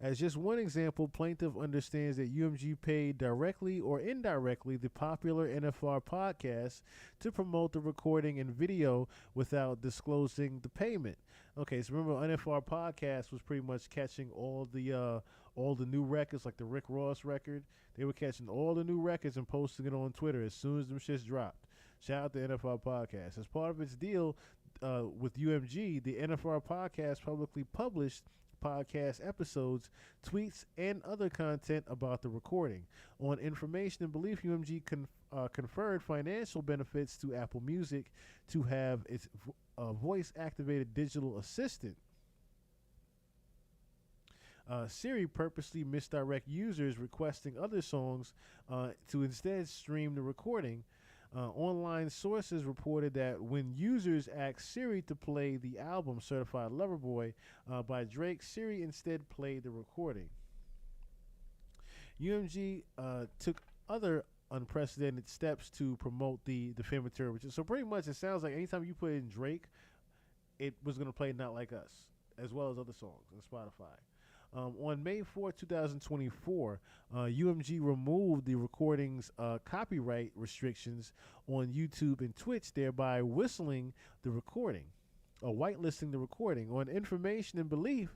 S4: As just one example, plaintiff understands that UMG paid directly or indirectly the popular NFR podcast to promote the recording and video without disclosing the payment. Okay, so remember, NFR podcast was pretty much catching all the new records, like the Rick Ross record. They were catching all the new records and posting it on Twitter as soon as them shits dropped. Shout out to NFR podcast. As part of its deal with UMG, the NFR podcast publicly published podcast episodes, tweets, and other content about the recording. On information and belief, UMG conferred financial benefits to Apple Music to have its voice-activated digital assistant Siri purposely misdirect users requesting other songs to instead stream the recording. Online sources reported that when users asked Siri to play the album Certified Lover Boy by Drake, Siri instead played the recording. UMG took other unprecedented steps to promote the defamatory, so pretty much it sounds like anytime you put in Drake, it was going to play Not Like Us, as well as other songs on Spotify. On May 4, 2024, UMG removed the recording's copyright restrictions on YouTube and Twitch, thereby whistling the recording, or whitelisting the recording. On information and belief,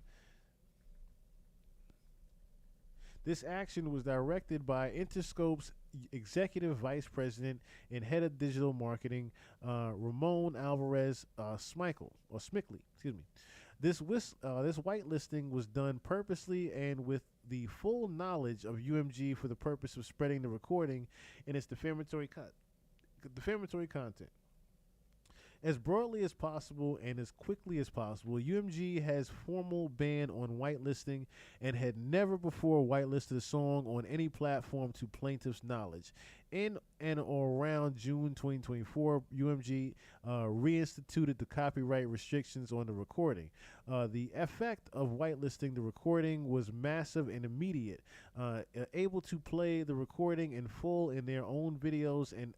S4: this action was directed by Interscope's Executive Vice President and Head of Digital Marketing, Ramon Alvarez Smickley. This whitelisting was done purposely and with the full knowledge of UMG for the purpose of spreading the recording and its defamatory content. As broadly as possible and as quickly as possible, UMG has formal ban on whitelisting and had never before whitelisted a song on any platform to plaintiff's knowledge. In and around June 2024, UMG reinstituted the copyright restrictions on the recording. The effect of whitelisting the recording was massive and immediate. Able to play the recording in full in their own videos and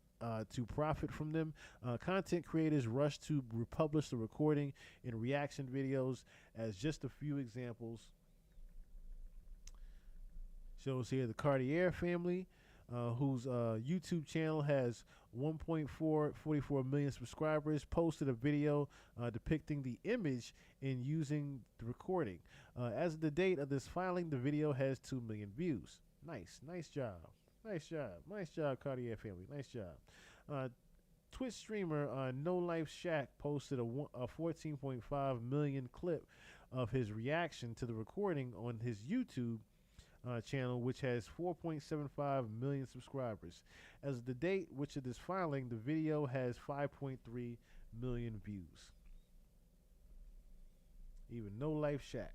S4: to profit from them, content creators rushed to republish the recording in reaction videos. As just a few examples, shows here the Cartier family, whose YouTube channel has 1.44 million subscribers, posted a video depicting the image and using the recording. As of the date of this filing, the video has 2 million views. Nice job. Nice job, Cartier family. Nice job. Twitch streamer No Life Shack posted a 14.5 million clip of his reaction to the recording on his YouTube channel, which has 4.75 million subscribers. As of the date which of this filing, the video has 5.3 million views. Even No Life Shack.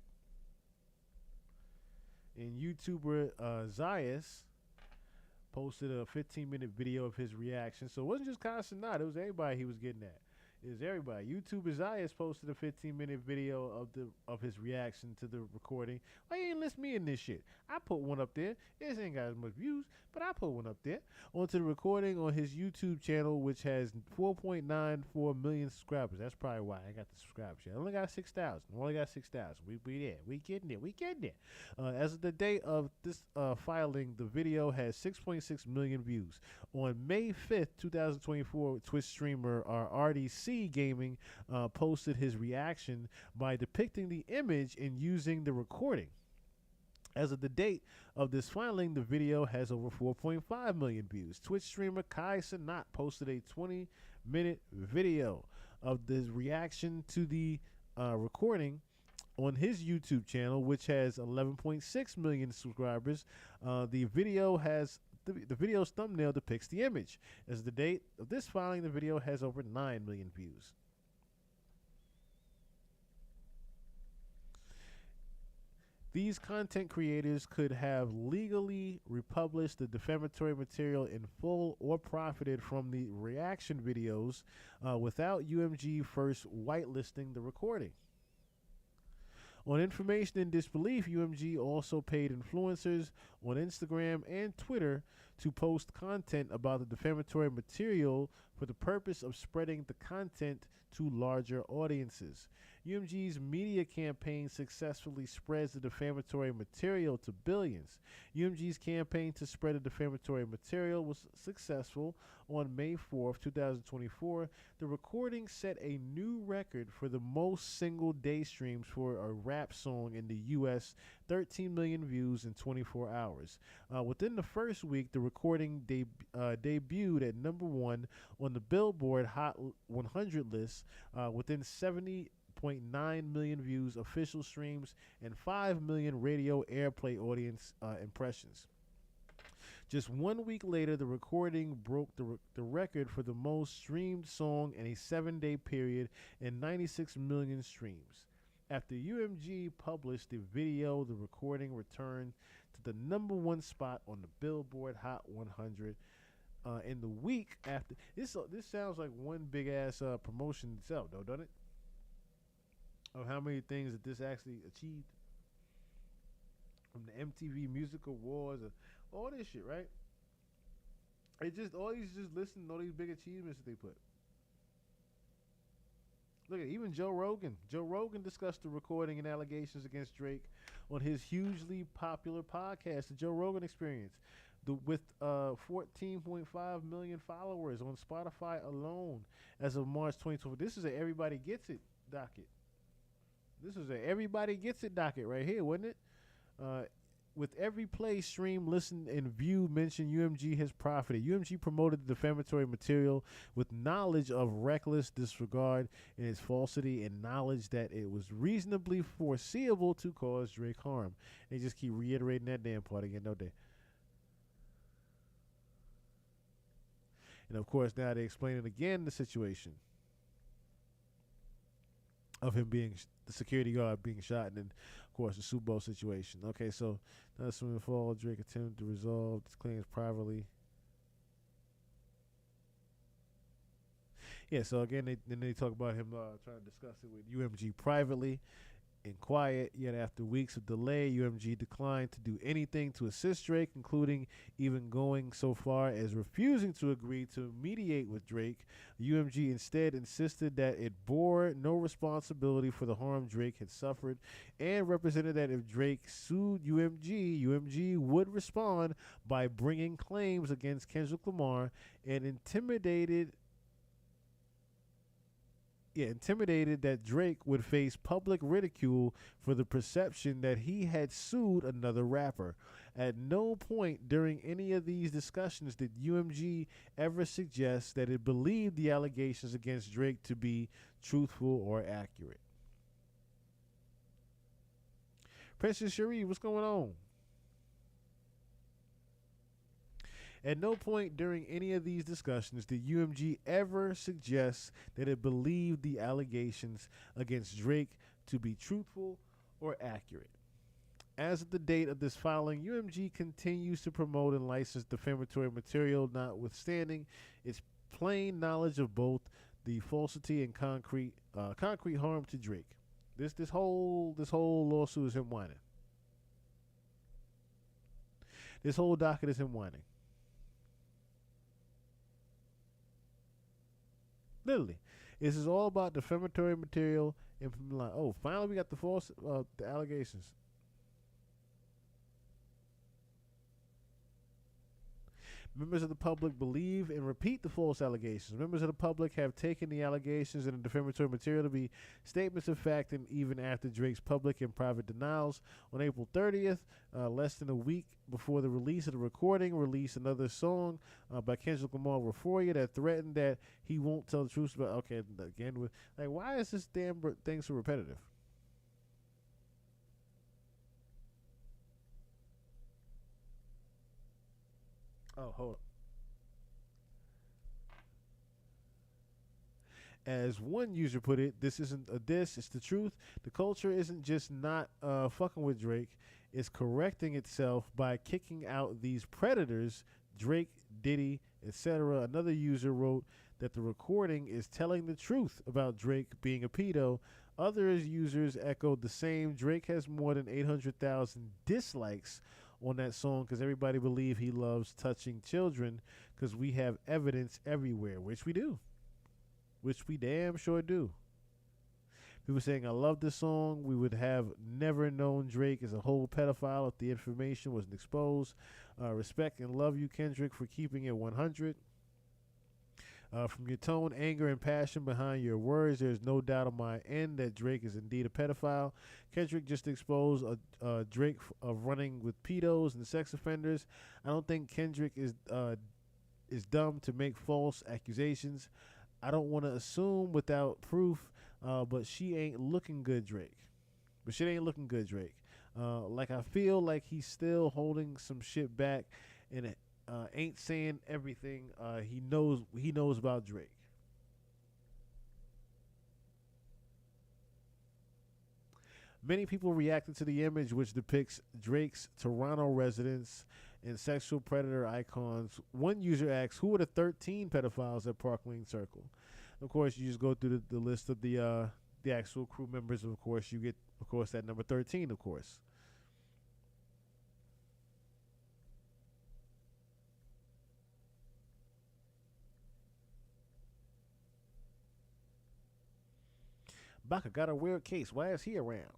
S4: And YouTuber Zayas posted a 15-minute video of his reaction. So it wasn't just Casanat, it was everybody he was getting at. It was everybody. YouTuber Zayas posted a 15-minute video of his reaction to the recording. Why you ain't list me in this shit? I put one up there. This ain't got as much views, but I put one up there. Onto the recording on his YouTube channel, which has 4.94 million subscribers. That's probably why I got the subscribers. I only got 6,000. We there. We getting there. As of the date of this filing, the video has 6.6 million views. On May 5th, 2024, Twitch streamer RDC Gaming posted his reaction by depicting the image and using the recording. As of the date of this filing, the video has over 4.5 million views. Twitch streamer Kai Sanat posted a 20-minute video of the reaction to the recording On his YouTube channel, which has 11.6 million subscribers, the video's thumbnail depicts the image. As the date of this filing, the video has over 9 million views. These content creators could have legally republished the defamatory material in full or profited from the reaction videos without UMG first whitelisting the recording. On information and disbelief, UMG also paid influencers on Instagram and Twitter to post content about the defamatory material for the purpose of spreading the content to larger audiences. UMG's media campaign successfully spreads the defamatory material to billions. UMG's campaign to spread the defamatory material was successful. On May 4th, 2024, the recording set a new record for the most single day streams for a rap song in the U.S., 13 million views in 24 hours. Within the first week, the recording debuted at #1 on the Billboard Hot 100 list within 70.9 million views, official streams, and 5 million radio airplay audience impressions. Just 1 week later, the recording broke the record for the most streamed song in a 7-day period and 96 million streams. After UMG published the video, the recording returned to the #1 spot on the Billboard Hot 100. In the week after this sounds like one big ass promotion itself, though, doesn't it? Of how many things that this actually achieved, from the MTV Music Awards, all this shit, right? All these just listen to all these big achievements that they put. Look at even Joe Rogan. Joe Rogan discussed the recording and allegations against Drake on his hugely popular podcast, The Joe Rogan Experience, with 14.5 million followers on Spotify alone as of March 2020. This is a Everybody Gets It docket. This is a Everybody Gets It docket right here, wasn't it? With every play, stream, listen, and view mentioned, UMG has profited. UMG promoted the defamatory material with knowledge of reckless disregard in its falsity and knowledge that it was reasonably foreseeable to cause Drake harm. They just keep reiterating that damn part again, don't they? And of course, now they explain it again, the situation of him being the security guard being shot, and then, of course, the Super Bowl situation. Okay, so that's when the fall, Drake attempted to resolve his claims privately. Yeah, so again, they talk about him trying to discuss it with UMG privately and quiet. Yet after weeks of delay, UMG declined to do anything to assist Drake, including even going so far as refusing to agree to mediate with Drake. UMG instead insisted that it bore no responsibility for the harm Drake had suffered, and represented that if Drake sued UMG would respond by bringing claims against Kendrick Lamar, and intimidated that Drake would face public ridicule for the perception that he had sued another rapper. At no point during any of these discussions did UMG ever suggest that it believed the allegations against Drake to be truthful or accurate. Princess Cherie, what's going on? At no point during any of these discussions did UMG ever suggest that it believed the allegations against Drake to be truthful or accurate. As of the date of this filing, UMG continues to promote and license defamatory material, notwithstanding its plain knowledge of both the falsity and concrete harm to Drake. This whole lawsuit is him whining. This whole docket is him whining. Literally, this is all about defamatory material and like, oh, finally we got the false, the allegations. Members of the public believe and repeat the false allegations. Members of the public have taken the allegations and the defamatory material to be statements of fact, and even after Drake's public and private denials. On April 30th, less than a week before the release of the recording, released another song by Kendrick Lamar, Euphoria, that threatened that he won't tell the truth about. Okay, again, why is this damn thing so repetitive? Oh, hold up. As one user put it, this isn't a diss, it's the truth. The culture isn't just not fucking with Drake, it's correcting itself by kicking out these predators, Drake, Diddy, etc. Another user wrote that the recording is telling the truth about Drake being a pedo. Other users echoed the same. Drake has more than 800,000 dislikes on that song because everybody believe he loves touching children because we have evidence everywhere, which we do. Which we damn sure do. People saying, I love this song. We would have never known Drake as a whole pedophile if the information wasn't exposed. Respect and love you, Kendrick, for keeping it 100. From your tone, anger, and passion behind your words, there's no doubt on my end that Drake is indeed a pedophile. Kendrick just exposed Drake of running with pedos and sex offenders. I don't think Kendrick is dumb to make false accusations. I don't want to assume without proof, but she ain't looking good, Drake. But shit ain't looking good, Drake. Like I feel like he's still holding some shit back and ain't saying everything he knows about Drake. Many people reacted to the image which depicts Drake's Toronto residence and sexual predator icons. One user asks, who are the 13 pedophiles at Park Lane Circle? Of course, you just go through the list of the actual crew members. Of course, you get, of course, that number 13, of course. Baka got a weird case. Why is he around?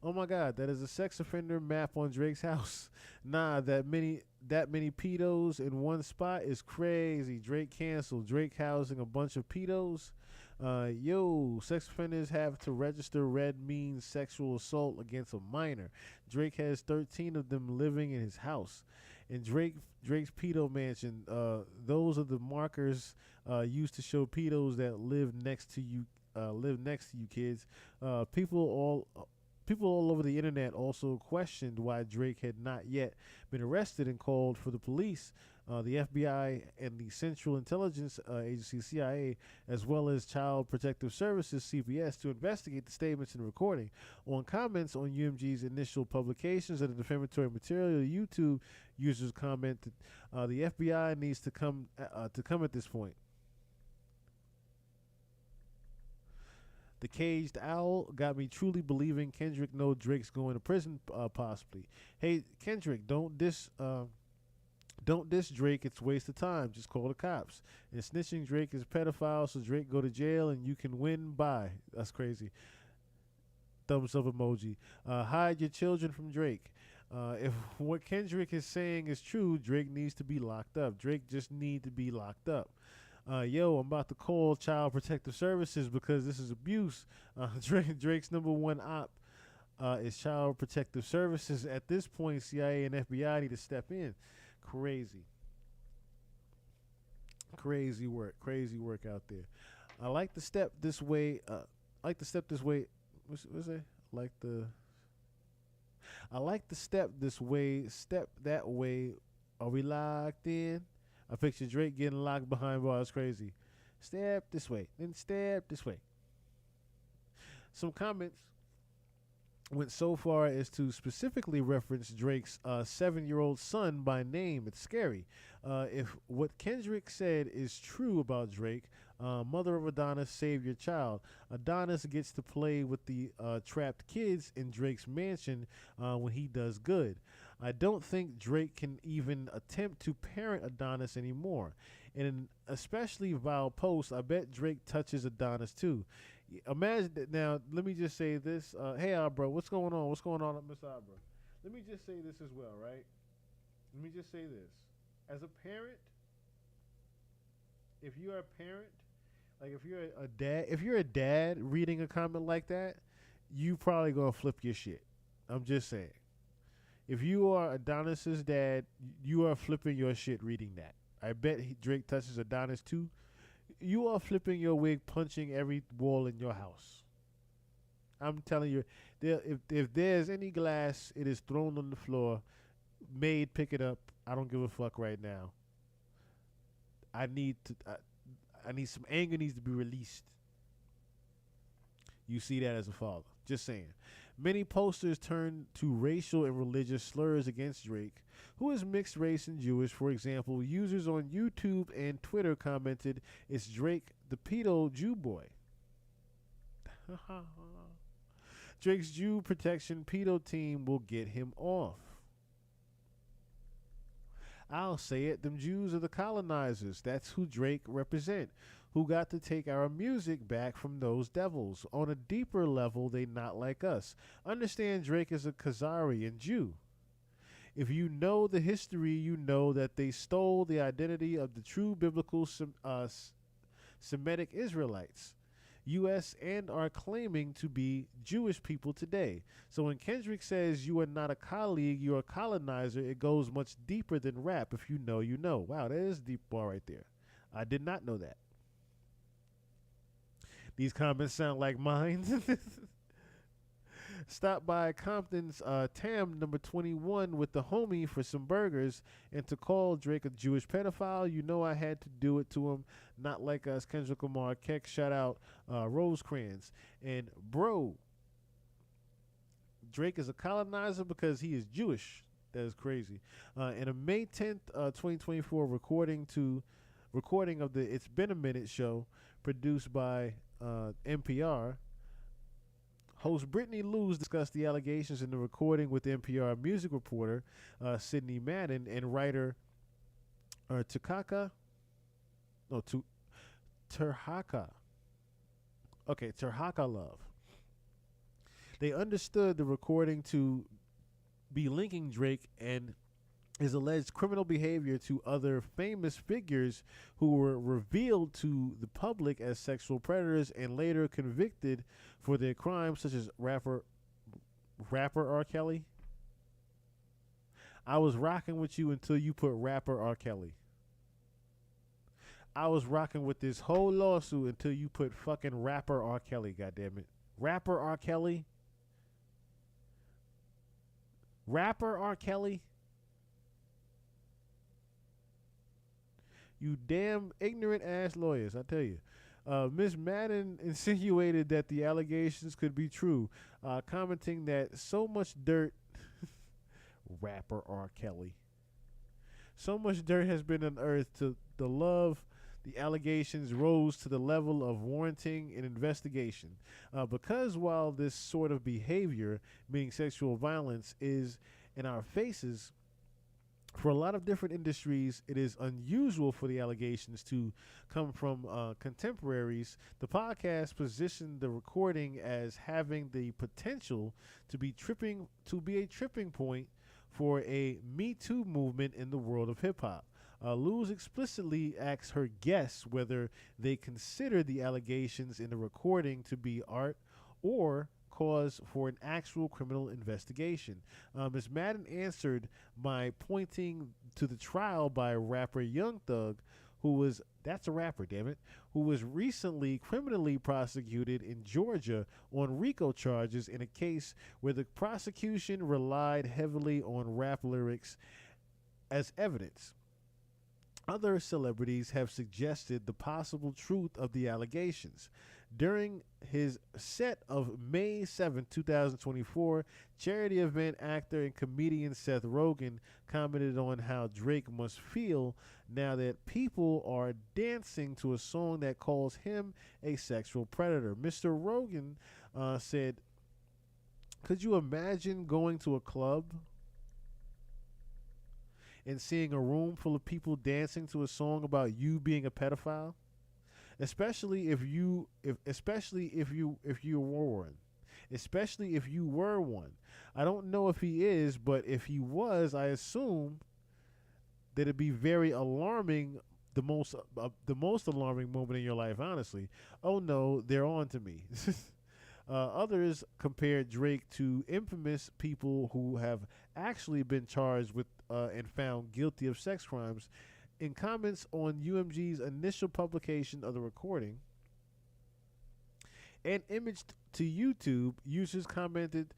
S4: Oh my God, that is a sex offender map on Drake's house. Nah, that many pedos in one spot is crazy. Drake canceled. Drake housing a bunch of pedos. Yo, sex offenders have to register. Red means sexual assault against a minor. Drake has 13 of them living in his house. And Drake's pedo mansion, those are the markers used to show pedos that live next to you kids. People all over the internet also questioned why Drake had not yet been arrested and called for the police, the FBI, and the Central Intelligence Agency, CIA, as well as Child Protective Services, CPS, to investigate the statements and recording. On comments on UMG's initial publications of the defamatory material, YouTube users commented, the FBI needs to come at this point. The Caged Owl got me truly believing Kendrick knows Drake's going to prison, possibly. Hey, Kendrick, don't diss Drake. It's a waste of time. Just call the cops. And snitching Drake is a pedophile, so Drake go to jail and you can win. Bye. That's crazy. Thumbs up emoji. Hide your children from Drake. If what Kendrick is saying is true, Drake needs to be locked up. Drake just need to be locked up. Yo, I'm about to call Child Protective Services because this is abuse. Drake's number one op is Child Protective Services. At this point, CIA and FBI need to step in. Crazy work out there. I like to step this way. What's it? I like to step this way, step that way. Are we locked in? I picture Drake getting locked behind bars. Crazy. Step this way, then step this way. Some comments went so far as to specifically reference Drake's 7-year-old son by name. It's scary. If what Kendrick said is true about Drake, mother of Adonis, save your child. Adonis gets to play with the trapped kids in Drake's mansion when he does good. I don't think Drake can even attempt to parent Adonis anymore. And in especially vile posts, I bet Drake touches Adonis too. Imagine that. Now, let me just say this. Hey, Abra, what's going on? What's going on, Miss Abra? Let me just say this as well, right? Let me just say this. As a parent, if you're a parent, like if you're a dad reading a comment like that, you probably gonna flip your shit. I'm just saying. If you are Adonis's dad, you are flipping your shit reading that. I bet Drake touches Adonis too. You are flipping your wig, punching every wall in your house. I'm telling you, if there's any glass, it is thrown on the floor. Made, pick it up. I don't give a fuck right now. I need some anger needs to be released. You see that as a father. Just saying. Many posters turn to racial and religious slurs against Drake, who is mixed race and Jewish. For example, users on YouTube and Twitter commented, "It's Drake, the pedo Jew boy." Drake's Jew protection pedo team will get him off. I'll say it, them Jews are the colonizers. That's who Drake represent, who got to take our music back from those devils. On a deeper level, they not like us. Understand Drake is a Khazarian Jew. If you know the history, you know that they stole the identity of the true biblical Semitic Israelites. U.S. and are claiming to be Jewish people today. So when Kendrick says you are not a colleague, you're a colonizer, it goes much deeper than rap. If you know, you know. Wow, that is a deep bar right there. I did not know that. These comments sound like mine. Stop by Compton's Tam number 21 with the homie for some burgers, and to call Drake a Jewish pedophile, you know I had to do it to him. Not like us, Kendrick Lamar, Keck, shout out Rosecrans. And bro, Drake is a colonizer because he is Jewish. That is crazy. In a May 10th, 2024 recording of the It's Been a Minute show produced by NPR, host Brittany Lewis discussed the allegations in the recording with NPR music reporter Sydney Madden and writer Terhaka. Okay, Terhaka Love. They understood the recording to be linking Drake and his alleged criminal behavior to other famous figures who were revealed to the public as sexual predators and later convicted for their crimes, such as rapper R. Kelly. I was rocking with you until you put rapper R. Kelly. I was rocking with this whole lawsuit until you put fucking rapper R. Kelly, goddammit. Rapper R. Kelly? Rapper R. Kelly? You damn ignorant ass lawyers, I tell you. Ms. Madden insinuated that the allegations could be true, commenting that so much dirt, rapper R. Kelly, so much dirt has been unearthed to the love. The allegations rose to the level of warranting an investigation. Because while this sort of behavior, meaning sexual violence, is in our faces, for a lot of different industries, it is unusual for the allegations to come from contemporaries. The podcast positioned the recording as having the potential to be a tripping point for a Me Too movement in the world of hip hop. Luz explicitly asks her guests whether they consider the allegations in the recording to be art or cause for an actual criminal investigation. Ms. Madden answered by pointing to the trial by rapper Young Thug, that's a rapper, damn it, who was recently criminally prosecuted in Georgia on RICO charges in a case where the prosecution relied heavily on rap lyrics as evidence. Other celebrities have suggested the possible truth of the allegations. During his set of May 7, 2024, charity event actor and comedian Seth Rogen commented on how Drake must feel now that people are dancing to a song that calls him a sexual predator. Mr. Rogen said, "Could you imagine going to a club and seeing a room full of people dancing to a song about you being a pedophile? Especially if you were one. I don't know if he is, but if he was, I assume that it'd be very alarming, the most alarming moment in your life, honestly. Oh no, they're on to me." Others compared Drake to infamous people who have actually been charged with and found guilty of sex crimes. In comments on UMG's initial publication of the recording and imaged to YouTube, users commented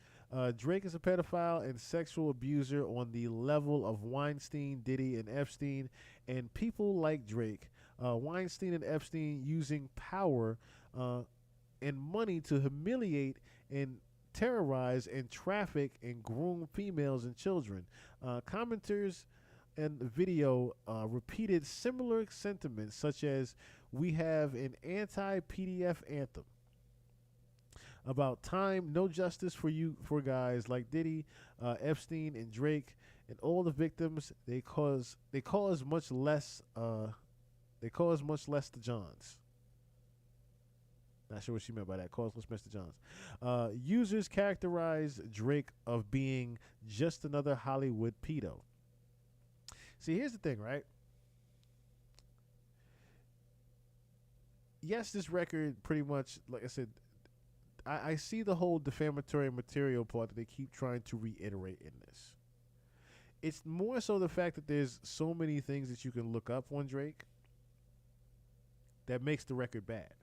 S4: Drake is a pedophile and sexual abuser on the level of Weinstein, Diddy, and Epstein, and people like Drake. Weinstein and Epstein using power and money to humiliate and terrorize and traffic and groom females and children. Commenters and the video repeated similar sentiments, such as, "We have an anti-PDF anthem about time, no justice for you, for guys like Diddy, Epstein, and Drake, and all the victims. They cause much less. They cause much less to Johns." Not sure what she meant by that. Cause less Mr. Johns. Users characterize Drake of being just another Hollywood pedo. See, here's the thing, right? Yes, this record pretty much, like I said, I see the whole defamatory material part that they keep trying to reiterate in this. It's more so the fact that there's so many things that you can look up on Drake that makes the record bad.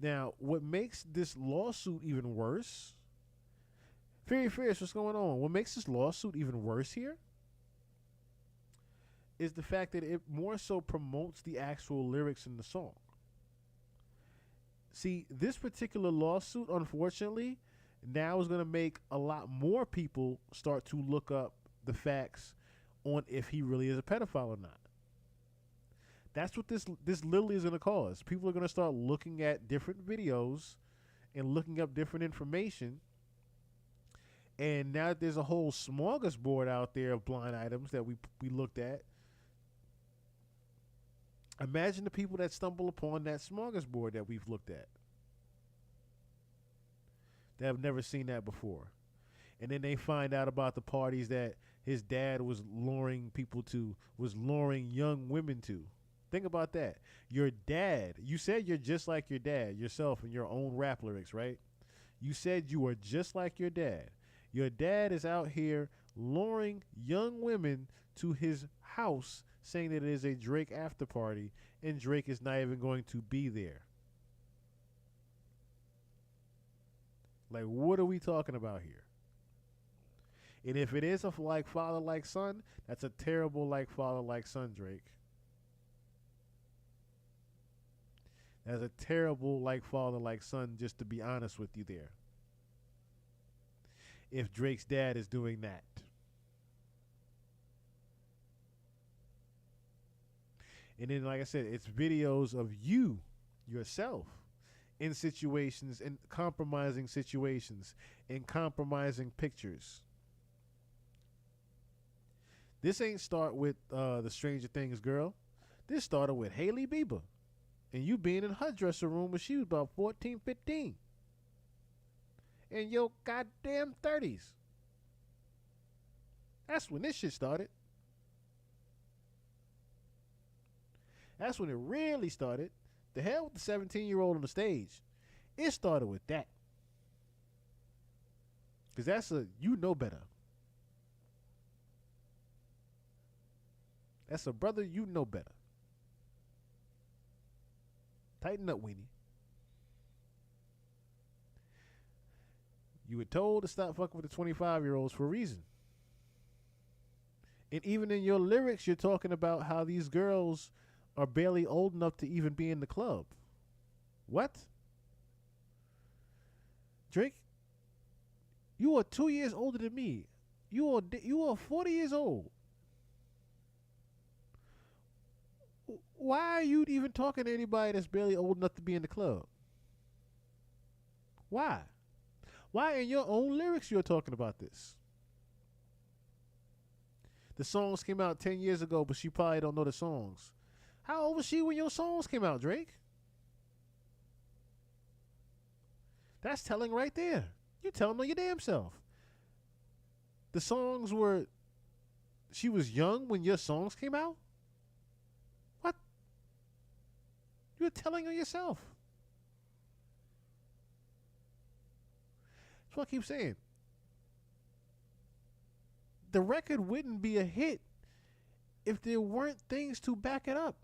S4: Now, what makes this lawsuit even worse, Fury Fierce, what's going on? What makes this lawsuit even worse here is the fact that it more so promotes the actual lyrics in the song. See, this particular lawsuit, unfortunately, now is going to make a lot more people start to look up the facts on if he really is a pedophile or not. That's what this literally is going to cause. People are going to start looking at different videos and looking up different information. And now that there's a whole smorgasbord out there of blind items that we looked at, imagine the people that stumble upon that smorgasbord that we've looked at, that have never seen that before. And then they find out about the parties that his dad was luring people to, was luring young women to. Think about that. Your dad, you said you're just like your dad yourself in your own rap lyrics, right? You said you are just like your dad. Your dad is out here luring young women to his house, saying that it is a Drake after party, and Drake is not even going to be there. Like, what are we talking about here? And if it is a like father, like son, that's a terrible like father, like son, Drake. That's a terrible like father, like son, just to be honest with you there. If Drake's dad is doing that. And then, like I said, it's videos of you, yourself, in situations, in compromising situations, in compromising pictures. This ain't start with the Stranger Things girl. This started with Hailey Bieber. And you being in her dressing room when she was about 14, 15. In your goddamn 30s. That's when this shit started. That's when it really started. The hell with the 17-year-old on the stage. It started with that. Because that's you know better. That's a brother, you know better. Tighten up, weenie. You were told to stop fucking with the 25-year-olds for a reason. And even in your lyrics, you're talking about how these girls are barely old enough to even be in the club. What? Drake, you are 2 years older than me. You are 40 years old. Why are you even talking to anybody that's barely old enough to be in the club? Why? Why in your own lyrics you're talking about this? The songs came out 10 years ago, but she probably don't know the songs. How old was she when your songs came out, Drake? That's telling right there. You're telling on your damn self. The songs were, she was young when your songs came out? What? You're telling on yourself. That's what I keep saying. The record wouldn't be a hit if there weren't things to back it up.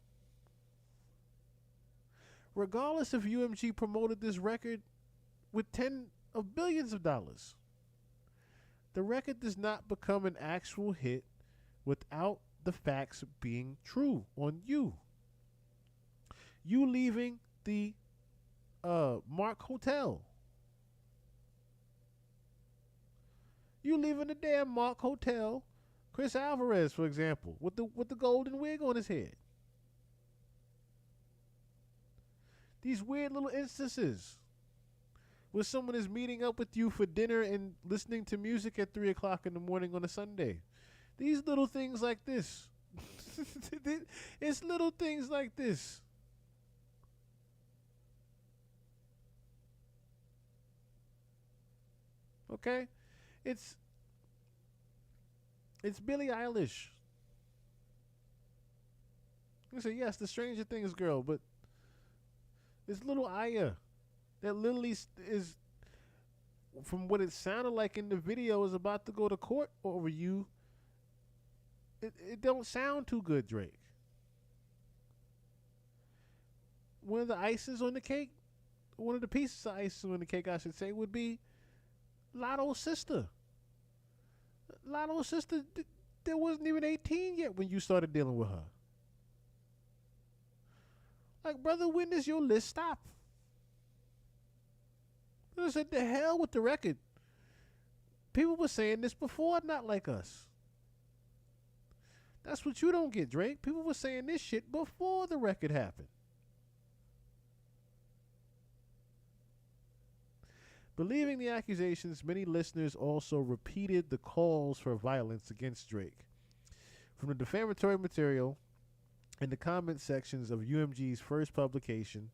S4: Regardless if UMG promoted this record with $10 billions, The record does not become an actual hit without the facts being true on you. You leaving the Mark Hotel. You leaving the damn Mark Hotel. Chris Alvarez, for example, with the golden wig on his head. These weird little instances where someone is meeting up with you for dinner and listening to music at 3 o'clock in the morning on a Sunday. These little things like this. It's little things like this. Okay? It's Billie Eilish. You say, yes, the Stranger Things girl, but it's little Aya that literally is, from what it sounded like in the video, is about to go to court over you. It don't sound too good, Drake. One of the ices on the cake, one of the pieces of ice on the cake, I should say, would be Lotto's sister. Lotto's sister, there wasn't even 18 yet when you started dealing with her. Like, brother, when does your list stop? I said, the hell with the record. People were saying this before, not like us. That's what you don't get, Drake. People were saying this shit before the record happened. Believing the accusations, many listeners also repeated the calls for violence against Drake. From the defamatory material in the comment sections of UMG's first publication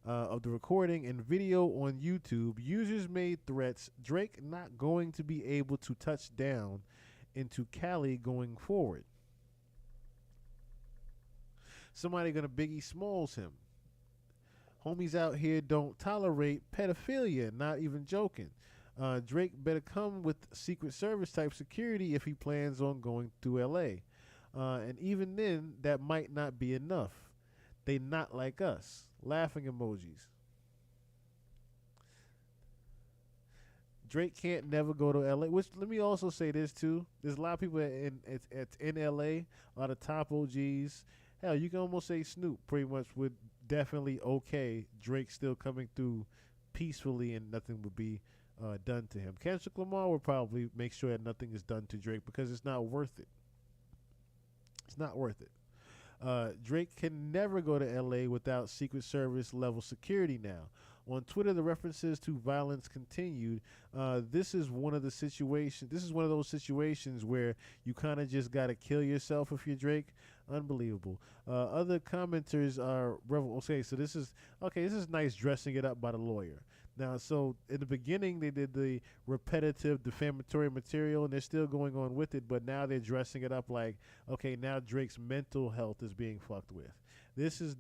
S4: of the recording and video on YouTube, users made threats Drake not going to be able to touch down into Cali going forward. Somebody gonna Biggie Smalls him. Homies out here don't tolerate pedophilia, not even joking. Drake better come with Secret Service type security if he plans on going to LA. And even then, that might not be enough. They not like us. Laughing emojis. Drake can't never go to LA. Which, let me also say this too. There's a lot of people in LA, a lot of top OGs. Hell, you can almost say Snoop pretty much would definitely okay Drake still coming through peacefully and nothing would be done to him. Kendrick Lamar would probably make sure that nothing is done to Drake because it's not worth it. It's not worth it. Drake can never go to LA without Secret Service level security now. On Twitter, the references to violence continued. This is one of the situations. This is one of those situations where you kind of just gotta kill yourself if you're Drake. Unbelievable. Other commenters are okay. So this is nice dressing it up by the lawyer. Now, so in the beginning they did the repetitive defamatory material and they're still going on with it, but now they're dressing it up like, okay, now Drake's mental health is being fucked with. This is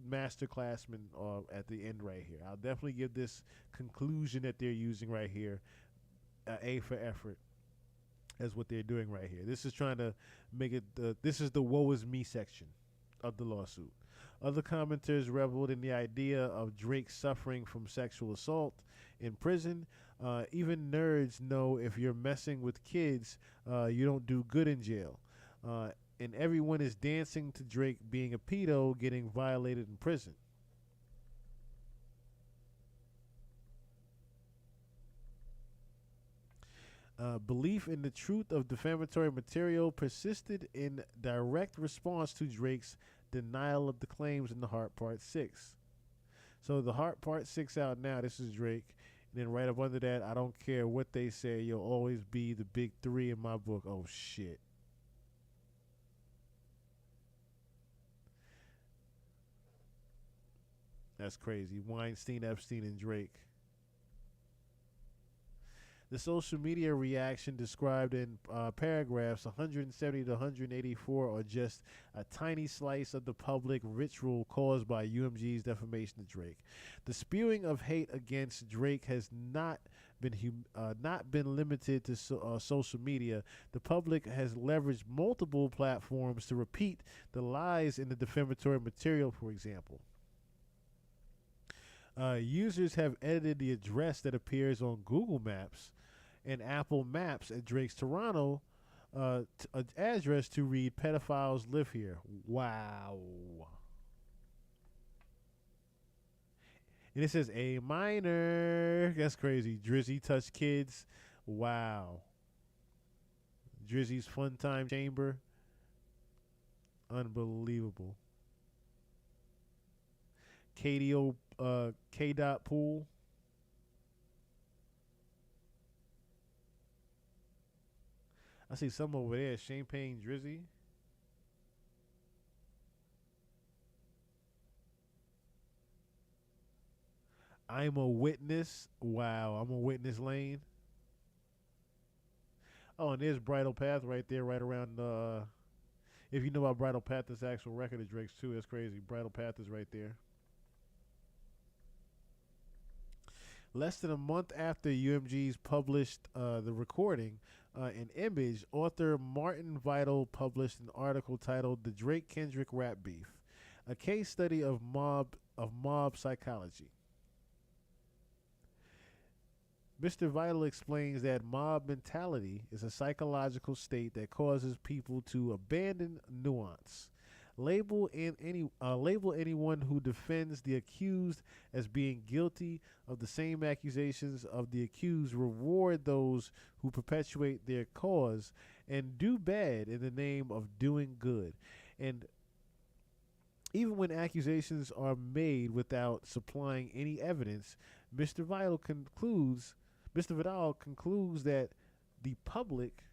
S4: masterclassman at the end right here. I'll definitely give this conclusion that they're using right here A for effort as what they're doing right here. This is trying to make it this is the woe is me section of the lawsuit. Other commenters reveled in the idea of Drake suffering from sexual assault in prison. Even nerds know if you're messing with kids, you don't do good in jail. And everyone is dancing to Drake being a pedo getting violated in prison. Belief in the truth of defamatory material persisted in direct response to Drake's denial of the claims in the Heart Part 6. So the Heart Part 6 out now, this is Drake. And then right up under that, I don't care what they say, you'll always be the big three in my book. Oh, shit. That's crazy. Weinstein, Epstein, and Drake. The social media reaction described in paragraphs 170 to 184 are just a tiny slice of the public ritual caused by UMG's defamation of Drake. The spewing of hate against Drake has not been limited to social media. The public has leveraged multiple platforms to repeat the lies in the defamatory material, for example. Users have edited the address that appears on Google Maps and Apple Maps at Drake's Toronto address to read pedophiles live here. Wow. And it says a minor. That's crazy. Drizzy touched kids. Wow. Drizzy's fun time chamber. Unbelievable. KDO K-Dot pool. I see some over there. Champagne Drizzy. I'm a witness. Wow, I'm a witness lane. Oh, and there's Bridal Path right there, right around. If you know about Bridal Path, this actual record of Drake's too. That's crazy. Bridal Path is right there. Less than a month after UMG's published the recording, in Image, author Martin Vital published an article titled "The Drake Kendrick Rap Beef: A Case Study of Mob Psychology." Mr. Vital explains that mob mentality is a psychological state that causes people to abandon nuance. Label anyone who defends the accused as being guilty of the same accusations of the accused. Reward those who perpetuate their cause and do bad in the name of doing good. And even when accusations are made without supplying any evidence, Mr. Vidal concludes that the public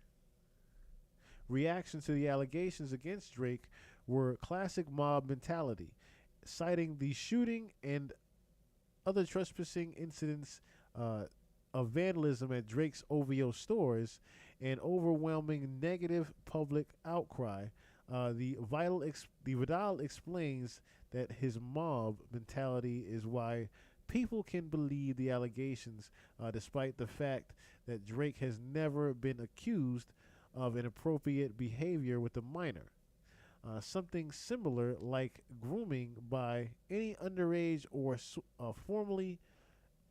S4: reaction to the allegations against Drake were classic mob mentality, citing the shooting and other trespassing incidents of vandalism at Drake's OVO stores and overwhelming negative public outcry. The Vidal explains that his mob mentality is why people can believe the allegations, despite the fact that Drake has never been accused of inappropriate behavior with a minor. Something similar like grooming by any underage or formerly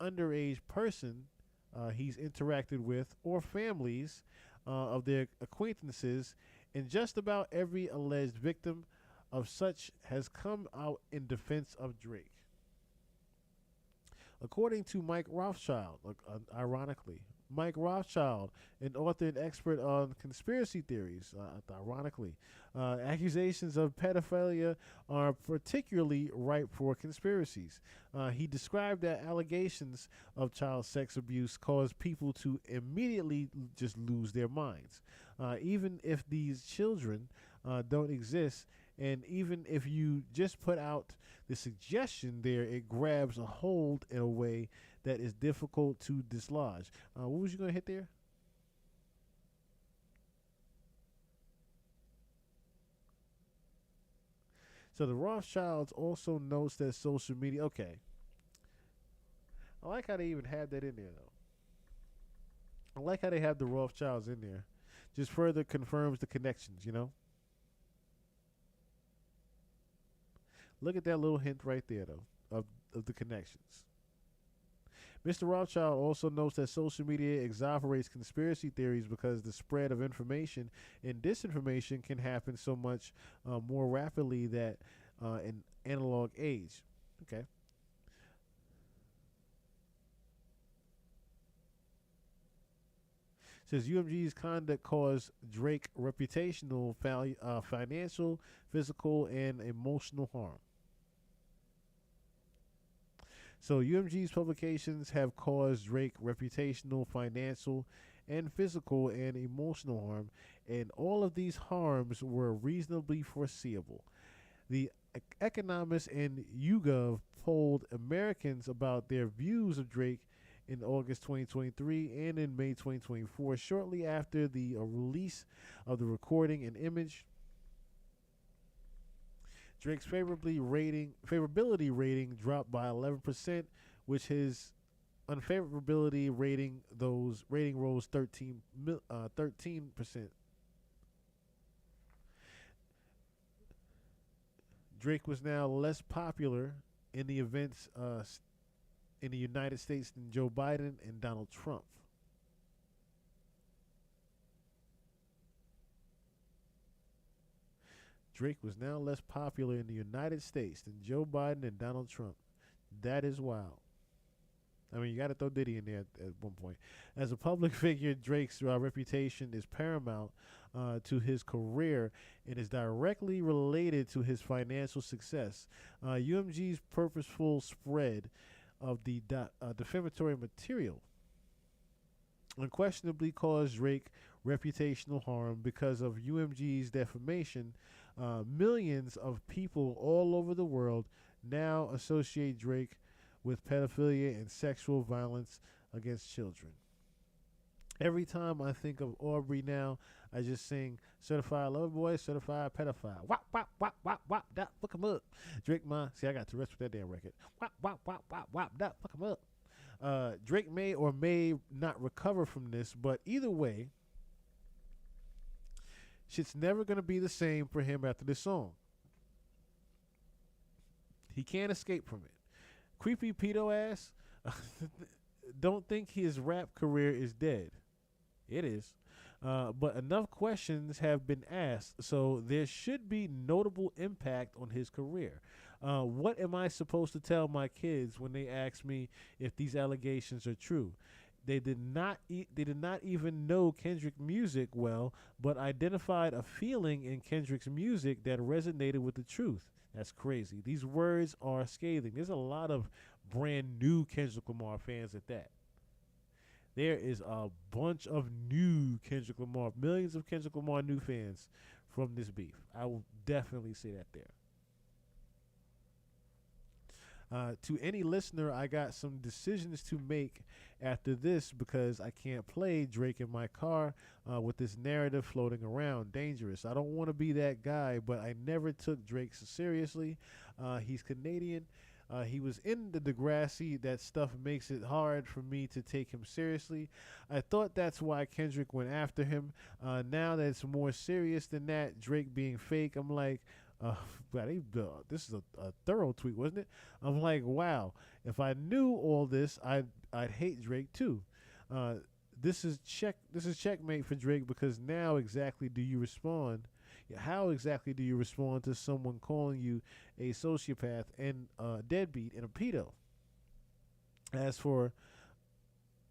S4: underage person he's interacted with, or families of their acquaintances, and just about every alleged victim of such has come out in defense of Drake. According to Mike Rothschild, ironically, Mike Rothschild, an author and expert on conspiracy theories, ironically, accusations of pedophilia are particularly ripe for conspiracies. He described that allegations of child sex abuse cause people to immediately just lose their minds. Even if these children don't exist, and even if you just put out the suggestion there, it grabs a hold in a way that is difficult to dislodge. What was you going to hit there? So the Rothschilds also notes that social media. Okay. I like how they even have that in there, though. I like how they have the Rothschilds in there. Just further confirms the connections, you know? Look at that little hint right there, though, of the connections. Mr. Rothschild also notes that social media exaggerates conspiracy theories because the spread of information and disinformation can happen so much more rapidly than in analog age. Okay. Says UMG's conduct caused Drake reputational, financial, physical, and emotional harm. So UMG's publications have caused Drake reputational, financial, and physical and emotional harm, and all of these harms were reasonably foreseeable. The Economist and YouGov polled Americans about their views of Drake in August 2023 and in May 2024, shortly after the release of the recording and image. Drake's favorability rating dropped by 11%, which his unfavorability rating rose 13%. Drake was now less popular in the events in the United States than Joe Biden and Donald Trump. Drake was now less popular in the United States than Joe Biden and Donald Trump. That is wild. I mean, you got to throw Diddy in there at one point. As a public figure, Drake's reputation is paramount to his career and is directly related to his financial success. UMG's purposeful spread of the defamatory material unquestionably caused Drake reputational harm. Because of UMG's defamation, millions of people all over the world now associate Drake with pedophilia and sexual violence against children. Every time I think of Aubrey now, I just sing Certified Lover Boy, Certified Pedophile. Wop, wop, wop, wop, wop, dot, fuck him up. Drake, see, I got to rest with that damn record. Wop, wop, wop, wop, wop, dot, fuck him up. Drake may or may not recover from this, but either way, shit's never going to be the same for him after this song. He can't escape from it. Creepy pedo ass don't think his rap career is dead. It is. But enough questions have been asked, so there should be notable impact on his career. What am I supposed to tell my kids when they ask me if these allegations are true? They did not even know Kendrick music well, but identified a feeling in Kendrick's music that resonated with the truth. That's crazy. These words are scathing. There's a lot of brand new Kendrick Lamar fans at that. There is a bunch of new Kendrick Lamar, millions of Kendrick Lamar new fans from this beef. I will definitely say that there. To any listener, I got some decisions to make after this because I can't play Drake in my car with this narrative floating around. Dangerous. I don't want to be that guy, but I never took Drake seriously. He's Canadian. He was in the Degrassi. That stuff makes it hard for me to take him seriously. I thought that's why Kendrick went after him. Now that it's more serious than that, Drake being fake, I'm like, this is a thorough tweet, wasn't it? I'm like, wow, if I knew all this, I'd hate Drake too. This is checkmate for Drake, because now exactly do you respond? How exactly do you respond to someone calling you a sociopath and deadbeat and a pedo? As for,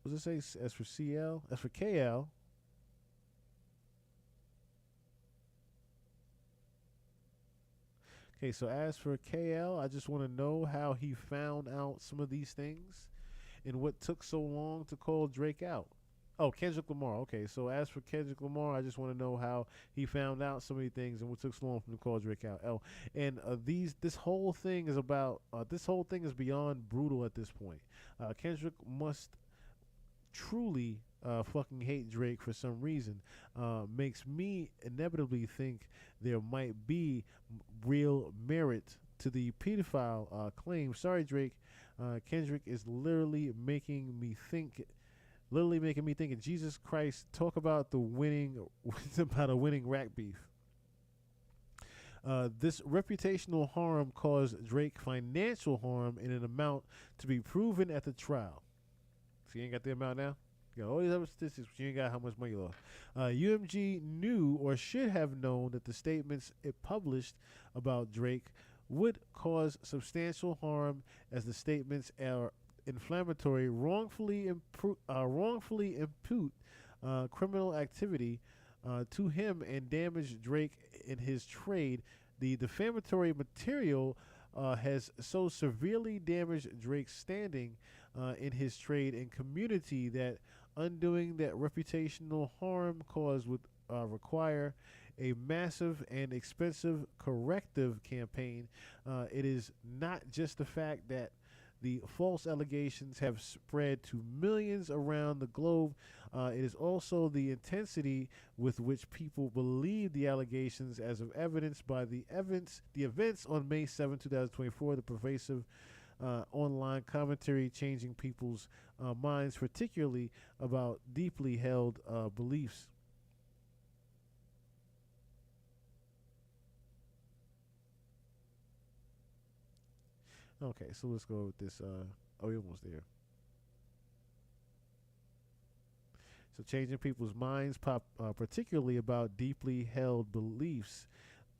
S4: what does it say? As for CL, as for KL. Okay, so as for KL, I just want to know how he found out some of these things and what took so long to call Drake out. Oh, Kendrick Lamar. Okay, so as for Kendrick Lamar, I just want to know how he found out so many things and what took so long for him to call Drake out. Oh, and this whole thing is about this whole thing is beyond brutal at this point. Kendrick must truly fucking hate Drake for some reason. Makes me inevitably think there might be real merit to the pedophile claim. Sorry, Drake. Kendrick is literally making me think of Jesus Christ. Talk about a winning rap beef. This reputational harm caused Drake financial harm in an amount to be proven at the trial. So you ain't got the amount now? You got all these other statistics, but you ain't got how much money you lost. UMG knew or should have known that the statements it published about Drake would cause substantial harm, as the statements are inflammatory, wrongfully impute criminal activity to him and damage Drake in his trade. The defamatory material has so severely damaged Drake's standing in his trade and community that undoing that reputational harm caused would require a massive and expensive corrective campaign. It is not just the fact that the false allegations have spread to millions around the globe. It is also the intensity with which people believe the allegations, as of evidenced by the events on May 7, 2024, the pervasive online commentary changing people's minds, particularly about deeply held beliefs. Okay, so let's go with this. We're almost there. So changing people's minds, particularly about deeply held beliefs.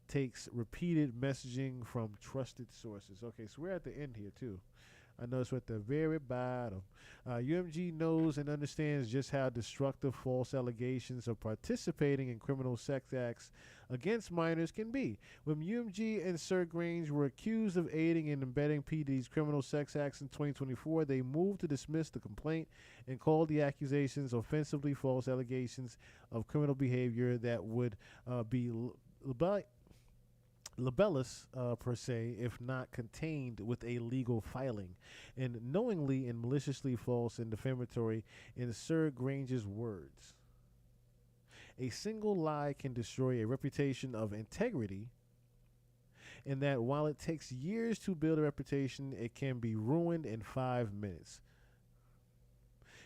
S4: takes repeated messaging from trusted sources. Okay, so we're at the end here too. I know it's at the very bottom. UMG knows and understands just how destructive false allegations of participating in criminal sex acts against minors can be. When UMG and Sir Grange were accused of aiding and abetting P. Diddy's criminal sex acts in 2024, they moved to dismiss the complaint and called the accusations offensively false allegations of criminal behavior that would be libellous per se, if not contained with a legal filing, and knowingly and maliciously false and defamatory in Sir Grange's words. A single lie can destroy a reputation of integrity, and that while it takes years to build a reputation, it can be ruined in 5 minutes.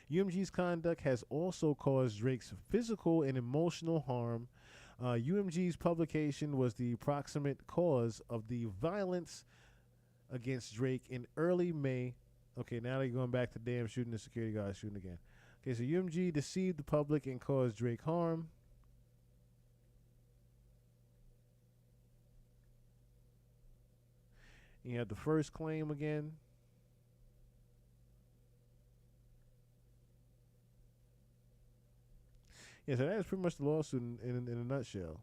S4: UMG's conduct has also caused Drake's physical and emotional harm. UMG's publication was the proximate cause of the violence against Drake in early May. Okay, now they're going back to damn shooting the security guard shooting again. Okay, so UMG deceived the public and caused Drake harm. You have the first claim again. Yeah, so that is pretty much the lawsuit in a nutshell.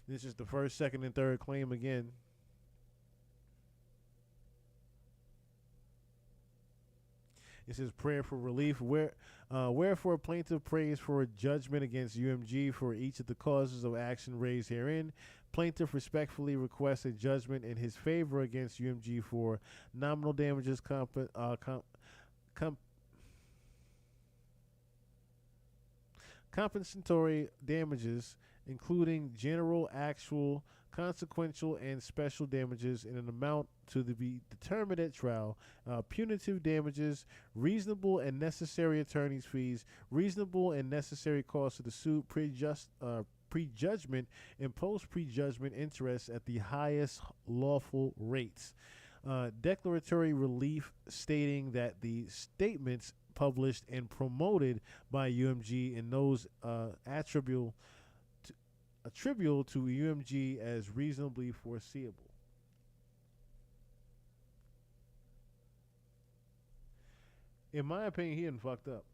S4: This is the first, second, and third claim again. It says prayer for relief. Wherefore plaintiff prays for a judgment against UMG for each of the causes of action raised herein. Plaintiff respectfully requests a judgment in his favor against UMG for nominal damages, compensatory damages, including general, actual, consequential, and special damages in an amount to be determined at trial, punitive damages, reasonable and necessary attorney's fees, reasonable and necessary costs of the suit, prejudgment and post-prejudgment interest at the highest lawful rates. Declaratory relief stating that the statements published and promoted by UMG and those attributable to UMG as reasonably foreseeable. In my opinion, he done fucked up.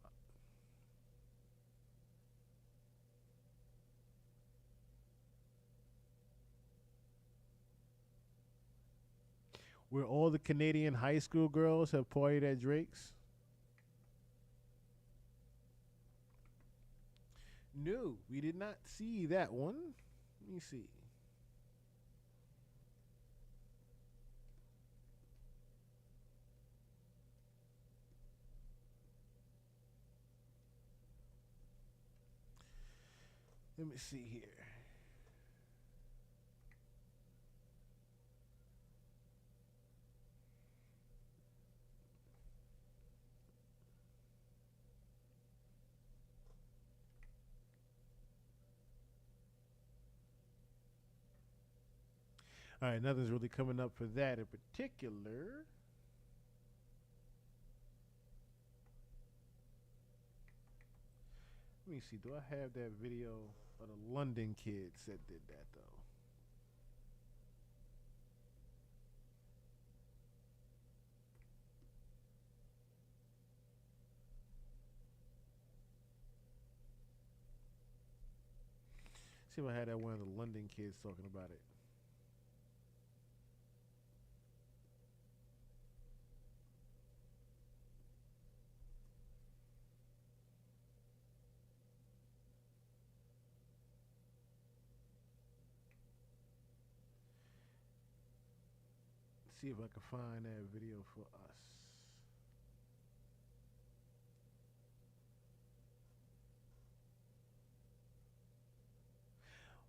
S4: Where all the Canadian high school girls have partied at Drake's? No, we did not see that one. Let me see. Let me see here. All right, nothing's really coming up for that in particular. Let me see. Do I have that video of the London kids that did that, though? See if I had that one of the London kids talking about it. See if I can find that video for us.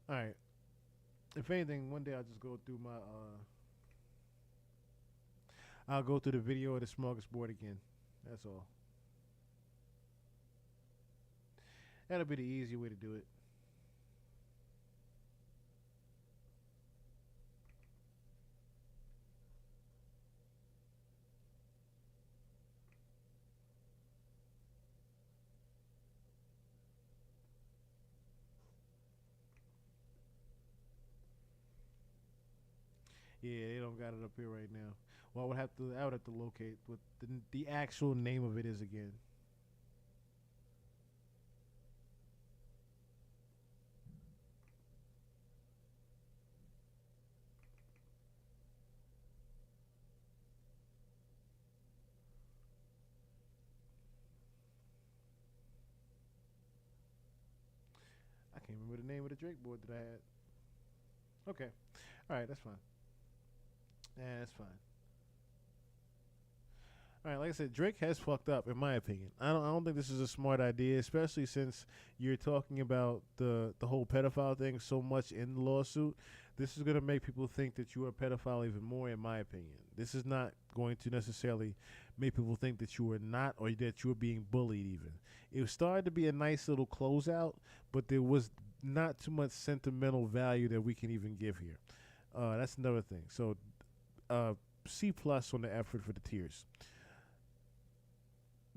S4: All right. If anything, one day I'll just go through my I'll go through the video of the smorgasbord again. That's all. That'll be the easy way to do it. Yeah, they don't got it up here right now. Well, I would have to locate what the actual name of it is again. I can't remember the name of the Drake board that I had. Okay. All right, that's fine. Yeah, that's fine. All right, like I said, Drake has fucked up, in my opinion. I don't think this is a smart idea, especially since you're talking about the whole pedophile thing so much in the lawsuit. This is going to make people think that you are a pedophile even more, in my opinion. This is not going to necessarily make people think that you are not, or that you are being bullied even. It started to be a nice little closeout, but there was not too much sentimental value that we can even give here. That's another thing. So, C+ on the effort for the tears.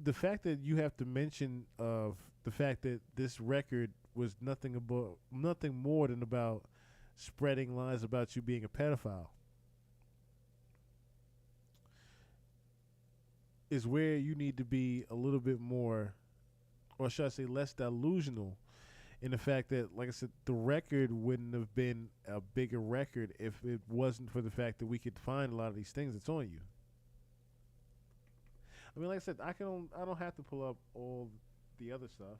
S4: The fact that you have to mention of the fact that this record was nothing more than about spreading lies about you being a pedophile is where you need to be a little bit more, or should I say less delusional, in the fact that, like I said, the record wouldn't have been a bigger record if it wasn't for the fact that we could find a lot of these things that's on you. I mean, like I said, I don't have to pull up all the other stuff.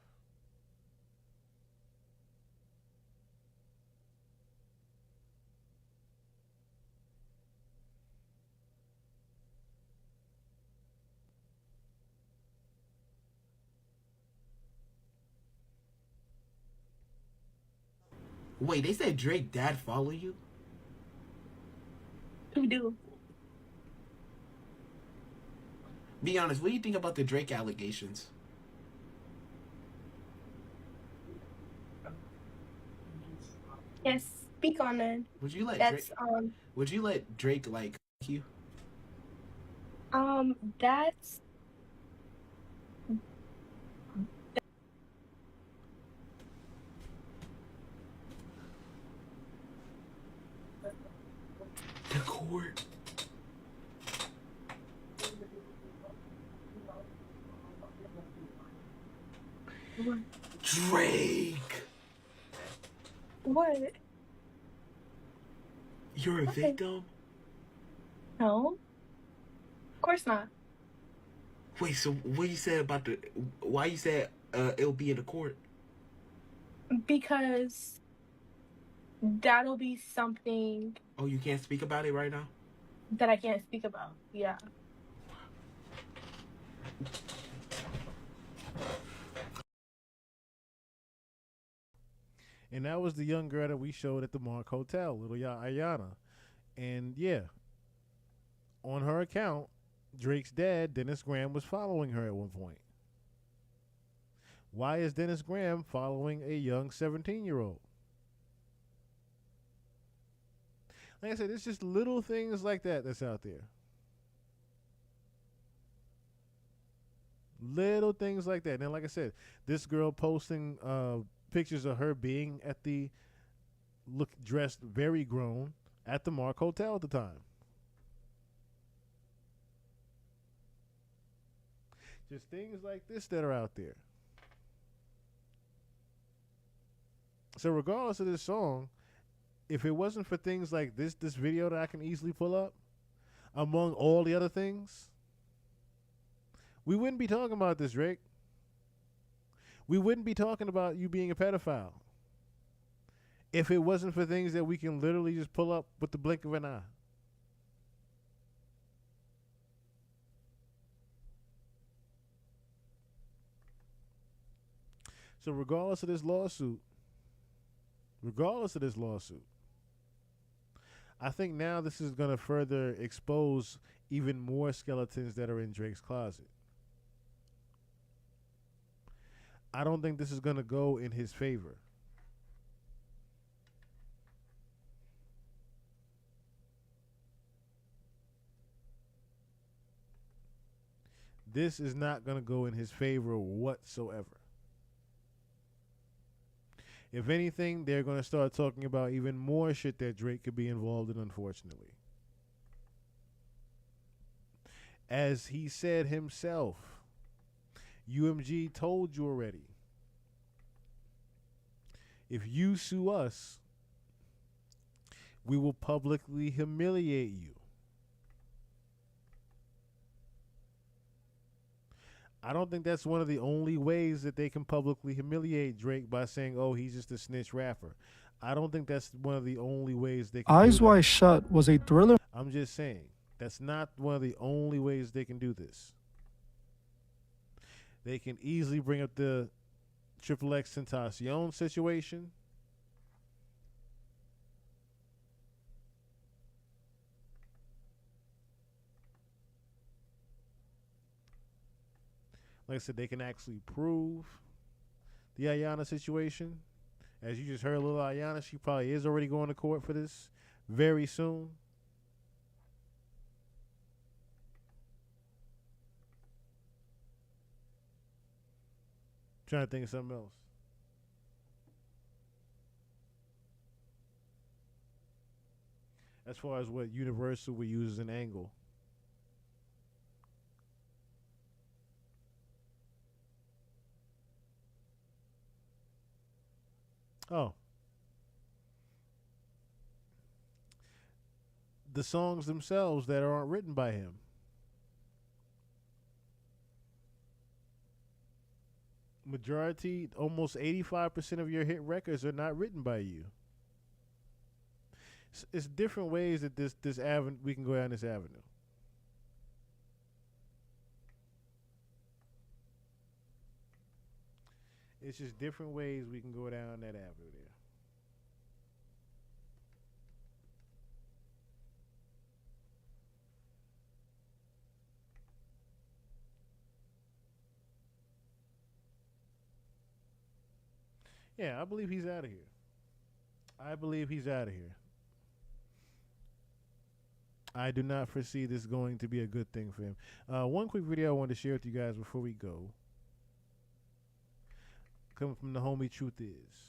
S13: Wait, they said Drake dad follow you?
S14: Who do?
S13: Be honest, what do you think about the Drake allegations?
S14: Yes, speak on it.
S13: Would you let
S14: That's
S13: Drake? Would you let Drake like you?
S14: That's
S13: the court. Drake.
S14: What?
S13: You're a victim?
S14: No. Of course not.
S13: Wait, so what you said about why you said it'll be in the court?
S14: Because that'll be something
S13: Oh, you can't speak about it right now?
S14: that I can't speak about. Yeah.
S4: And that was the young girl that we showed at the Mark Hotel, little Ayana. And yeah, on her account, Drake's dad, Dennis Graham, was following her at one point. Why is Dennis Graham following a young 17-year-old? Like I said, it's just little things like that that's out there. Little things like that. And like I said, this girl posting pictures of her being at the dressed very grown at the Mark Hotel at the time. Just things like this that are out there. So regardless of this song, if it wasn't for things like this video that I can easily pull up, among all the other things, we wouldn't be talking about this, Drake. We wouldn't be talking about you being a pedophile if it wasn't for things that we can literally just pull up with the blink of an eye. So regardless of this lawsuit, I think now this is going to further expose even more skeletons that are in Drake's closet. I don't think this is going to go in his favor. This is not going to go in his favor whatsoever. If anything, they're going to start talking about even more shit that Drake could be involved in, unfortunately. As he said himself, UMG told you already. If you sue us, we will publicly humiliate you. I don't think that's one of the only ways that they can publicly humiliate Drake by saying, oh, he's just a snitch rapper. I don't think that's one of the only ways they can
S15: Eyes
S4: do
S15: Wide
S4: that.
S15: Shut was a thriller.
S4: I'm just saying, that's not one of the only ways they can do this. They can easily bring up the Triple X Tentacion situation. Like I said, they can actually prove the Ayana situation. As you just heard, little Ayana, she probably is already going to court for this very soon. Trying to think of something else. As far as what Universal would use as an angle. Oh. The songs themselves that aren't written by him. Majority, almost 85% of your hit records are not written by you. It's different ways that this avenue we can go down this avenue. It's just different ways we can go down that avenue there. Yeah, I believe he's out of here. I believe he's out of here. I do not foresee this going to be a good thing for him. One quick video I wanted to share with you guys before we go. Coming from the homie Truth Is.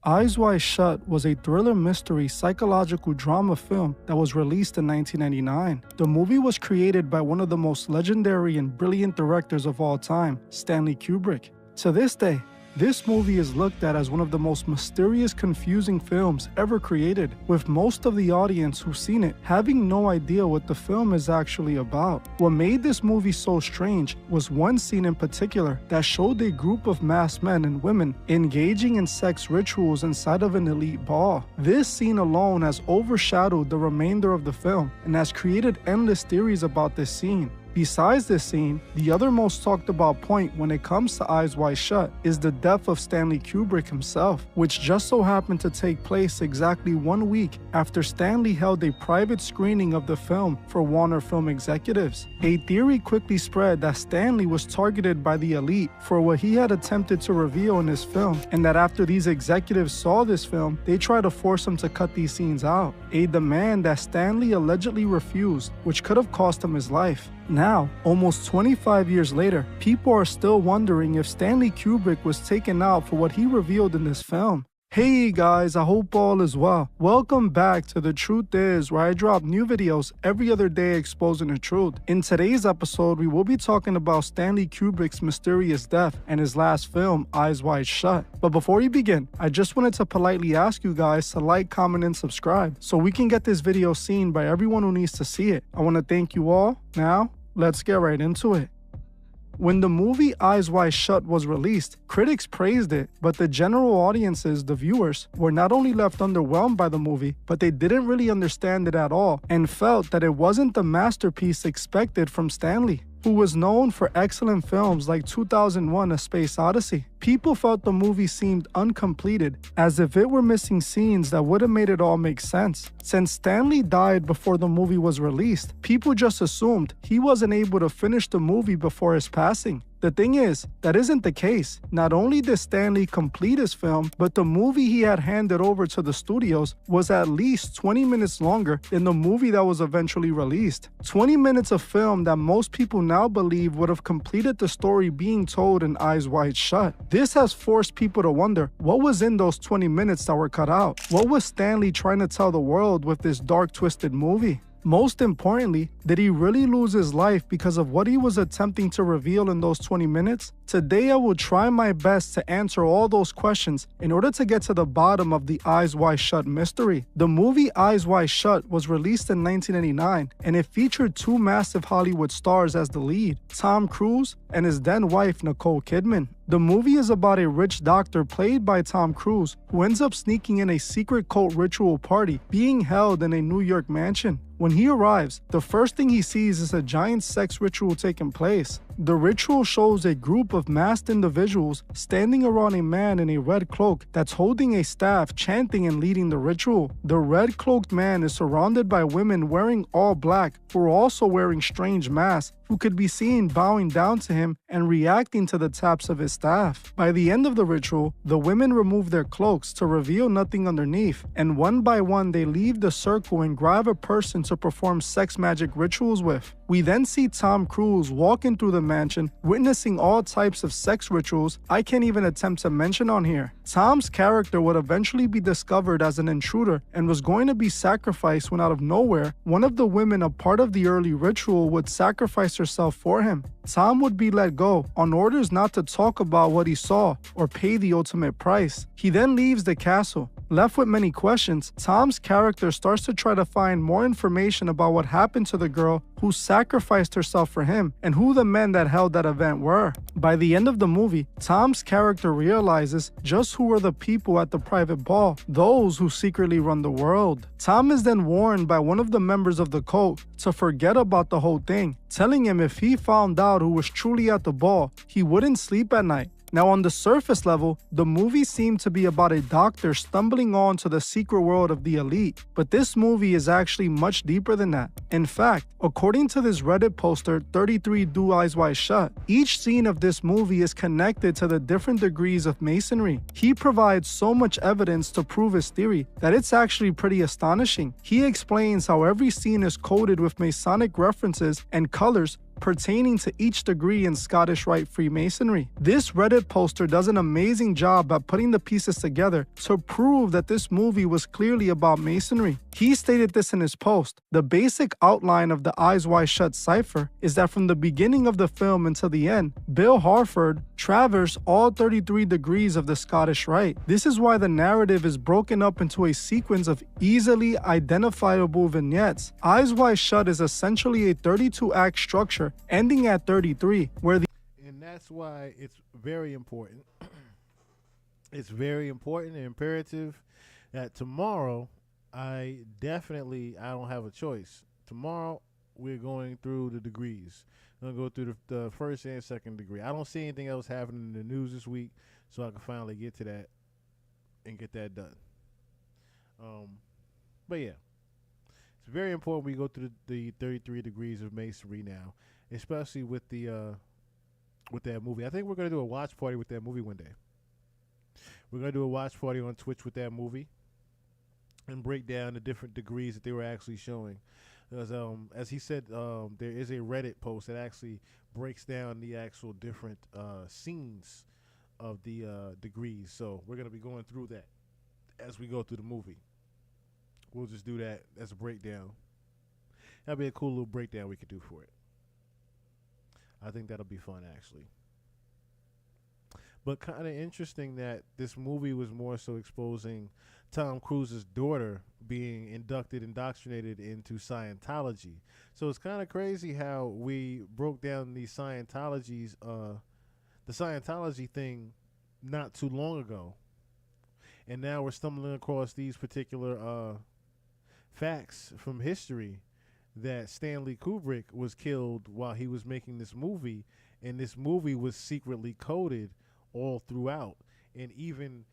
S15: Eyes Wide Shut was a thriller mystery psychological drama film that was released in 1999. The movie was created by one of the most legendary and brilliant directors of all time, Stanley Kubrick. To this day, this movie is looked at as one of the most mysterious, confusing films ever created, with most of the audience who've seen it having no idea what the film is actually about. What made this movie so strange was one scene in particular that showed a group of masked men and women engaging in sex rituals inside of an elite ball. This scene alone has overshadowed the remainder of the film and has created endless theories about this scene. Besides this scene, the other most talked about point when it comes to Eyes Wide Shut is the death of Stanley Kubrick himself, which just so happened to take place exactly 1 week after Stanley held a private screening of the film for Warner Film executives. A theory quickly spread that Stanley was targeted by the elite for what he had attempted to reveal in his film, and that after these executives saw this film, they tried to force him to cut these scenes out, a demand that Stanley allegedly refused, which could have cost him his life. Now, almost 25 years later, people are still wondering if Stanley Kubrick was taken out for what he revealed in this film. Hey guys, I hope all is well. Welcome back to The Truth Is, where I drop new videos every other day exposing the truth. In today's episode, we will be talking about Stanley Kubrick's mysterious death and his last film, Eyes Wide Shut. But before we begin, I just wanted to politely ask you guys to like, comment, and subscribe so we can get this video seen by everyone who needs to see it. I want to thank you all. Now, let's get right into it. When the movie Eyes Wide Shut was released, critics praised it, but the general audiences, the viewers, were not only left underwhelmed by the movie, but they didn't really understand it at all and felt that it wasn't the masterpiece expected from Stanley, who was known for excellent films like 2001: A Space Odyssey. People felt the movie seemed uncompleted, as if it were missing scenes that would have made it all make sense. Since Stanley died before the movie was released, people just assumed he wasn't able to finish the movie before his passing. The thing is, that isn't the case. Not only did Stanley complete his film, but the movie he had handed over to the studios was at least 20 minutes longer than the movie that was eventually released. 20 minutes of film that most people now believe would have completed the story being told in Eyes Wide Shut. This has forced people to wonder what was in those 20 minutes that were cut out. What was Stanley trying to tell the world with this dark, twisted movie? Most importantly, did he really lose his life because of what he was attempting to reveal in those 20 minutes? Today I will try my best to answer all those questions in order to get to the bottom of the Eyes Wide Shut mystery. The movie Eyes Wide Shut was released in 1989, and it featured two massive Hollywood stars as the lead, Tom Cruise and his then wife Nicole Kidman. The movie is about a rich doctor played by Tom Cruise who ends up sneaking in a secret cult ritual party being held in a New York mansion. When he arrives, the first thing he sees is a giant sex ritual taking place. The ritual shows a group of masked individuals standing around a man in a red cloak that's holding a staff, chanting and leading the ritual. The red cloaked man is surrounded by women wearing all black who are also wearing strange masks, who could be seen bowing down to him and reacting to the taps of his staff. By the end of the ritual, the women remove their cloaks to reveal nothing underneath, and one by one they leave the circle and grab a person to perform sex magic rituals with. We then see Tom Cruise walking through the mansion, witnessing all types of sex rituals I can't even attempt to mention on here. Tom's character would eventually be discovered as an intruder and was going to be sacrificed when out of nowhere, one of the women a part of the early ritual would sacrifice herself for him. Tom would be let go on orders not to talk about what he saw or pay the ultimate price. He then leaves the castle. Left with many questions, Tom's character starts to try to find more information about what happened to the girl who sacrificed herself for him and who the men that held that event were. By the end of the movie, Tom's character realizes just who were the people at the private ball, those who secretly run the world. Tom is then warned by one of the members of the cult to forget about the whole thing, telling him if he found out who was truly at the ball, he wouldn't sleep at night. Now, on the surface level, the movie seemed to be about a doctor stumbling on to the secret world of the elite, but this movie is actually much deeper than that. In fact, according to this Reddit poster, 33 Do Eyes Wide Shut, each scene of this movie is connected to the different degrees of Masonry. He provides so much evidence to prove his theory that it's actually pretty astonishing. He explains how every scene is coded with Masonic references and colors pertaining to each degree in Scottish Rite Freemasonry. This Reddit poster does an amazing job at putting the pieces together to prove that this movie was clearly about Masonry. He stated this in his post: the basic outline of the Eyes Wide Shut cipher is that from the beginning of the film until the end, Bill Harford traversed all 33 degrees of the Scottish Rite. This is why the narrative is broken up into a sequence of easily identifiable vignettes. Eyes Wide Shut is essentially a 32-act structure ending at 33, where the
S4: and that's why it's very important. It's very important and imperative that tomorrow I don't have a choice. Tomorrow we're going through the degrees. I'm gonna go through the first and second degree. I don't see anything else happening in the news this week, so I can finally get to that and get that done. But yeah, it's very important we go through the 33 degrees of Masonry now, especially with the with that movie. I think we're gonna do a watch party with that movie one day. We're gonna do a watch party on Twitch with that movie and break down the different degrees that they were actually showing. Because as he said, there is a Reddit post that actually breaks down the actual different scenes of the degrees. So we're gonna be going through that as we go through the movie. We'll just do that as a breakdown. That'll be a cool little breakdown we could do for it. I think that'll be fun, actually. But kind of interesting that this movie was more so exposing Tom Cruise's daughter being indoctrinated into Scientology. So it's kind of crazy how we broke down the Scientology thing not too long ago. And now we're stumbling across these particular facts from history that Stanley Kubrick was killed while he was making this movie, and this movie was secretly coded all throughout, and even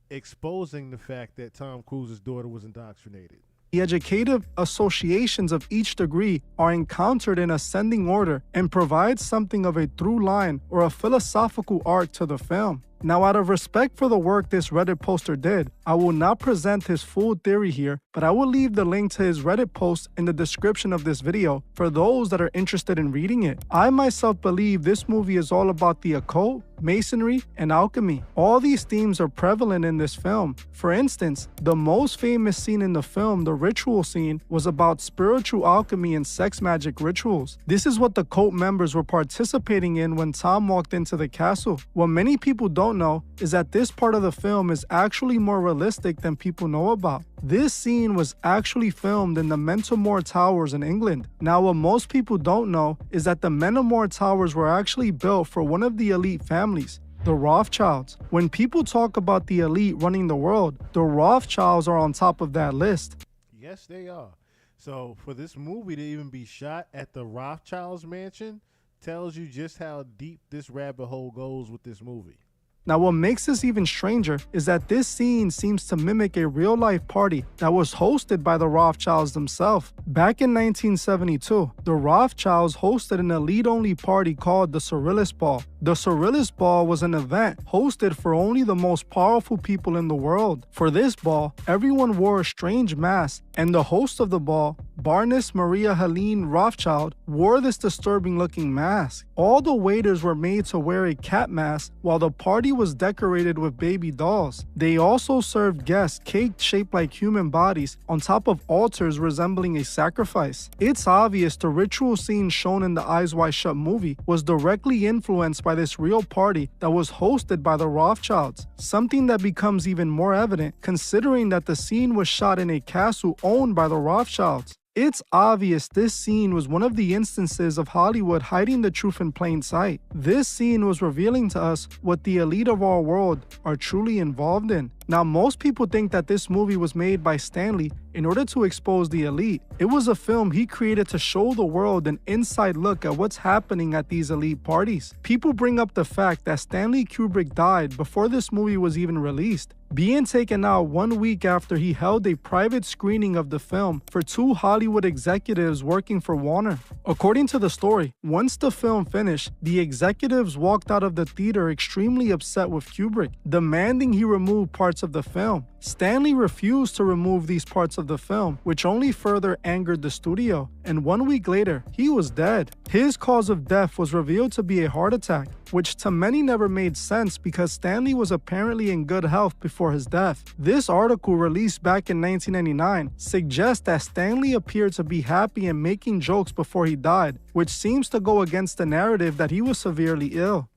S4: exposing the fact that Tom Cruise's daughter was indoctrinated.
S15: The educative associations of each degree are encountered in ascending order and provide something of a through line or a philosophical arc to the film. Now, out of respect for the work this Reddit poster did, I will not present his full theory here, but I will leave the link to his Reddit post in the description of this video for those that are interested in reading it. I myself believe this movie is all about the occult, masonry, and alchemy. All these themes are prevalent in this film. For instance, the most famous scene in the film, the ritual scene, was about spiritual alchemy and sex magic rituals. This is what the cult members were participating in when Tom walked into the castle. What many people don't know is that this part of the film is actually more realistic than people know about. This scene was actually filmed in the Mentormore Towers in England. Now, what most people don't know is that the Mentormore Towers were actually built for one of the elite families, the Rothschilds. When people talk about the elite running the world, the Rothschilds are on top of that list.
S4: Yes, they are. So for this movie to even be shot at the Rothschilds mansion tells you just how deep this rabbit hole goes with this movie.
S15: Now, what makes this even stranger is that this scene seems to mimic a real-life party that was hosted by the Rothschilds themselves. Back in 1972, the Rothschilds hosted an elite-only party called the Cyrillus Ball. The Cyrillus Ball was an event hosted for only the most powerful people in the world. For this ball, everyone wore a strange mask, and the host of the ball, Baroness Maria Helene Rothschild, wore this disturbing-looking mask. All the waiters were made to wear a cat mask, while the party was decorated with baby dolls. They also served guests cake shaped like human bodies on top of altars resembling a sacrifice. It's obvious the ritual scene shown in the Eyes Wide Shut movie was directly influenced by this real party that was hosted by the Rothschilds, something that becomes even more evident considering that the scene was shot in a castle owned by the Rothschilds. It's obvious this scene was one of the instances of Hollywood hiding the truth in plain sight. This scene was revealing to us what the elite of our world are truly involved in. Now, most people think that this movie was made by Stanley in order to expose the elite. It was a film he created to show the world an inside look at what's happening at these elite parties. People bring up the fact that Stanley Kubrick died before this movie was even released, being taken out 1 week after he held a private screening of the film for 2 Hollywood executives working for Warner. According to the story, once the film finished, the executives walked out of the theater extremely upset with Kubrick, demanding he remove parts of the film. Stanley refused to remove these parts of the film, which only further angered the studio, and 1 week later, he was dead. His cause of death was revealed to be a heart attack, which to many never made sense because Stanley was apparently in good health before his death. This article, released back in 1999, suggests that Stanley appeared to be happy and making jokes before he died, which seems to go against the narrative that he was severely ill.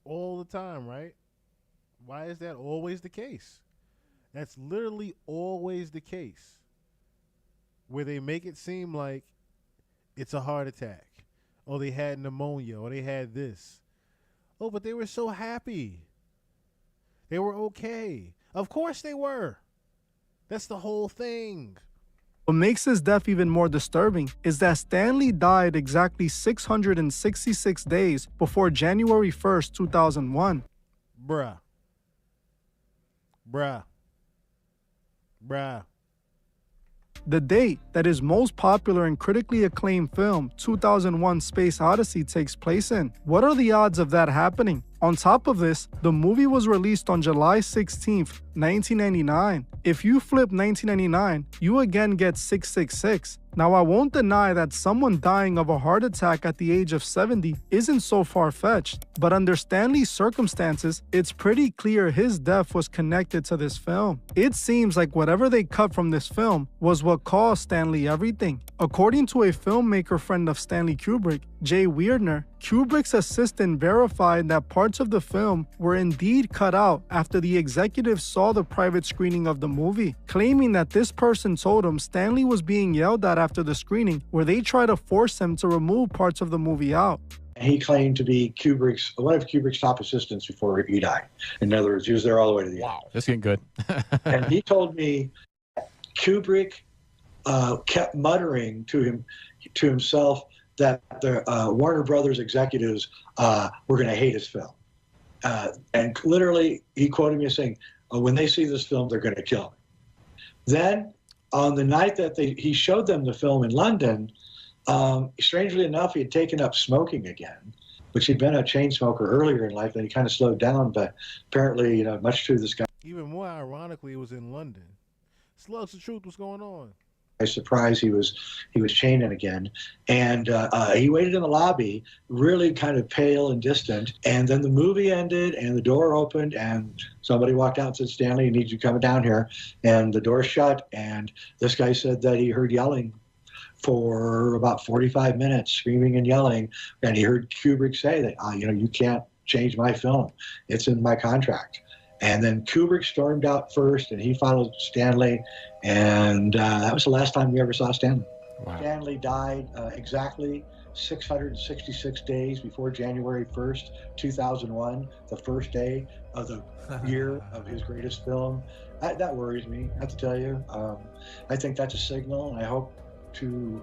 S4: All the time, right? Why is that always the case? That's literally always the case, where they make it seem like it's a heart attack, or they had pneumonia, or they had this. Oh, but they were so happy. They were okay. Of course they were. That's the whole thing.
S15: What makes his death even more disturbing is that Stanley died exactly 666 days before January 1st, 2001.
S4: Bruh.
S15: The date that his most popular and critically acclaimed film, 2001: Space Odyssey, takes place in. What are the odds of that happening? On top of this, the movie was released on July 16th, 1999. If you flip 1999, you again get 666. Now, I won't deny that someone dying of a heart attack at the age of 70 isn't so far-fetched, but under Stanley's circumstances, it's pretty clear his death was connected to this film. It seems like whatever they cut from this film was what caused Stanley everything. According to a filmmaker friend of Stanley Kubrick, Jay Weirdner, Kubrick's assistant verified that parts of the film were indeed cut out after the executives saw the private screening of the movie, claiming that this person told him Stanley was being yelled at after the screening, where they tried to force him to remove parts of the movie out.
S16: He claimed to be one of Kubrick's top assistants before he died. In other words, he was there all the way to the end.
S17: That's getting good.
S16: And he told me Kubrick kept muttering to himself that the Warner Brothers executives were going to hate his film. And literally, he quoted me as saying, when they see this film, they're going to kill me. Then on the night that he showed them the film in London, strangely enough, he had taken up smoking again, which he'd been a chain smoker earlier in life, and he kind of slowed down, but apparently, much to this guy.
S4: Even more ironically, it was in London. Slugs the truth, what's going on?
S16: By surprise, he was chaining again, and he waited in the lobby, really kind of pale and distant. And then the movie ended, and the door opened, and somebody walked out and said, "Stanley, I need you coming down here." And the door shut, and this guy said that he heard yelling for about 45 minutes, screaming and yelling, and he heard Kubrick say that, you can't change my film; it's in my contract. And then Kubrick stormed out first, and he followed Stanley, and that was the last time we ever saw Stanley. Wow. Stanley died exactly 666 days before January 1st, 2001, the first day of the year of his greatest film. That worries me, I have to tell you. I think that's a signal, and I hope to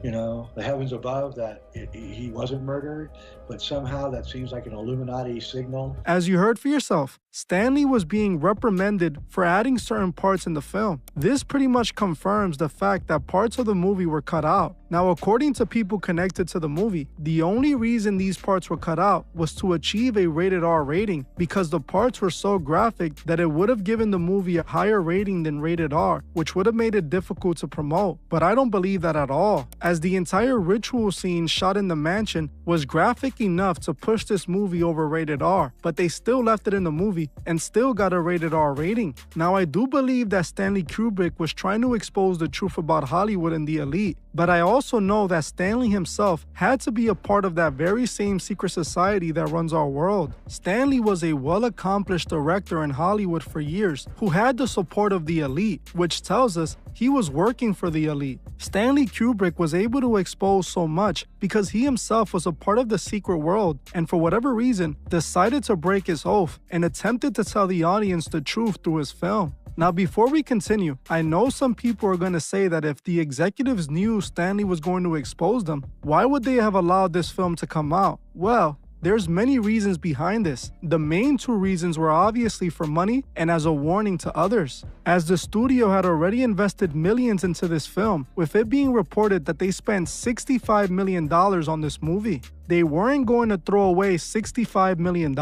S16: the heavens above that he wasn't murdered, but somehow that seems like an Illuminati signal.
S15: As you heard for yourself, Stanley was being reprimanded for adding certain parts in the film. This pretty much confirms the fact that parts of the movie were cut out. Now, according to people connected to the movie, the only reason these parts were cut out was to achieve a rated R rating, because the parts were so graphic that it would have given the movie a higher rating than rated R, which would have made it difficult to promote. But I don't believe that at all, as the entire ritual scene shot in the mansion was graphic enough to push this movie over rated R, but they still left it in the movie and still got a rated R rating. Now, I do believe that Stanley Kubrick was trying to expose the truth about Hollywood and the elite, but I also know that Stanley himself had to be a part of that very same secret society that runs our world. Stanley was a well-accomplished director in Hollywood for years who had the support of the elite, which tells us he was working for the elite. Stanley Kubrick was able to expose so much because he himself was a part of the secret world, and for whatever reason decided to break his oath and attempted to tell the audience the truth through his film. Now, before we continue, I know some people are going to say that if the executives knew Stanley was going to expose them, why would they have allowed this film to come out? Well, there's many reasons behind this. The main two reasons were obviously for money and as a warning to others, as the studio had already invested millions into this film, with it being reported that they spent $65 million on this movie. They weren't going to throw away $65 million.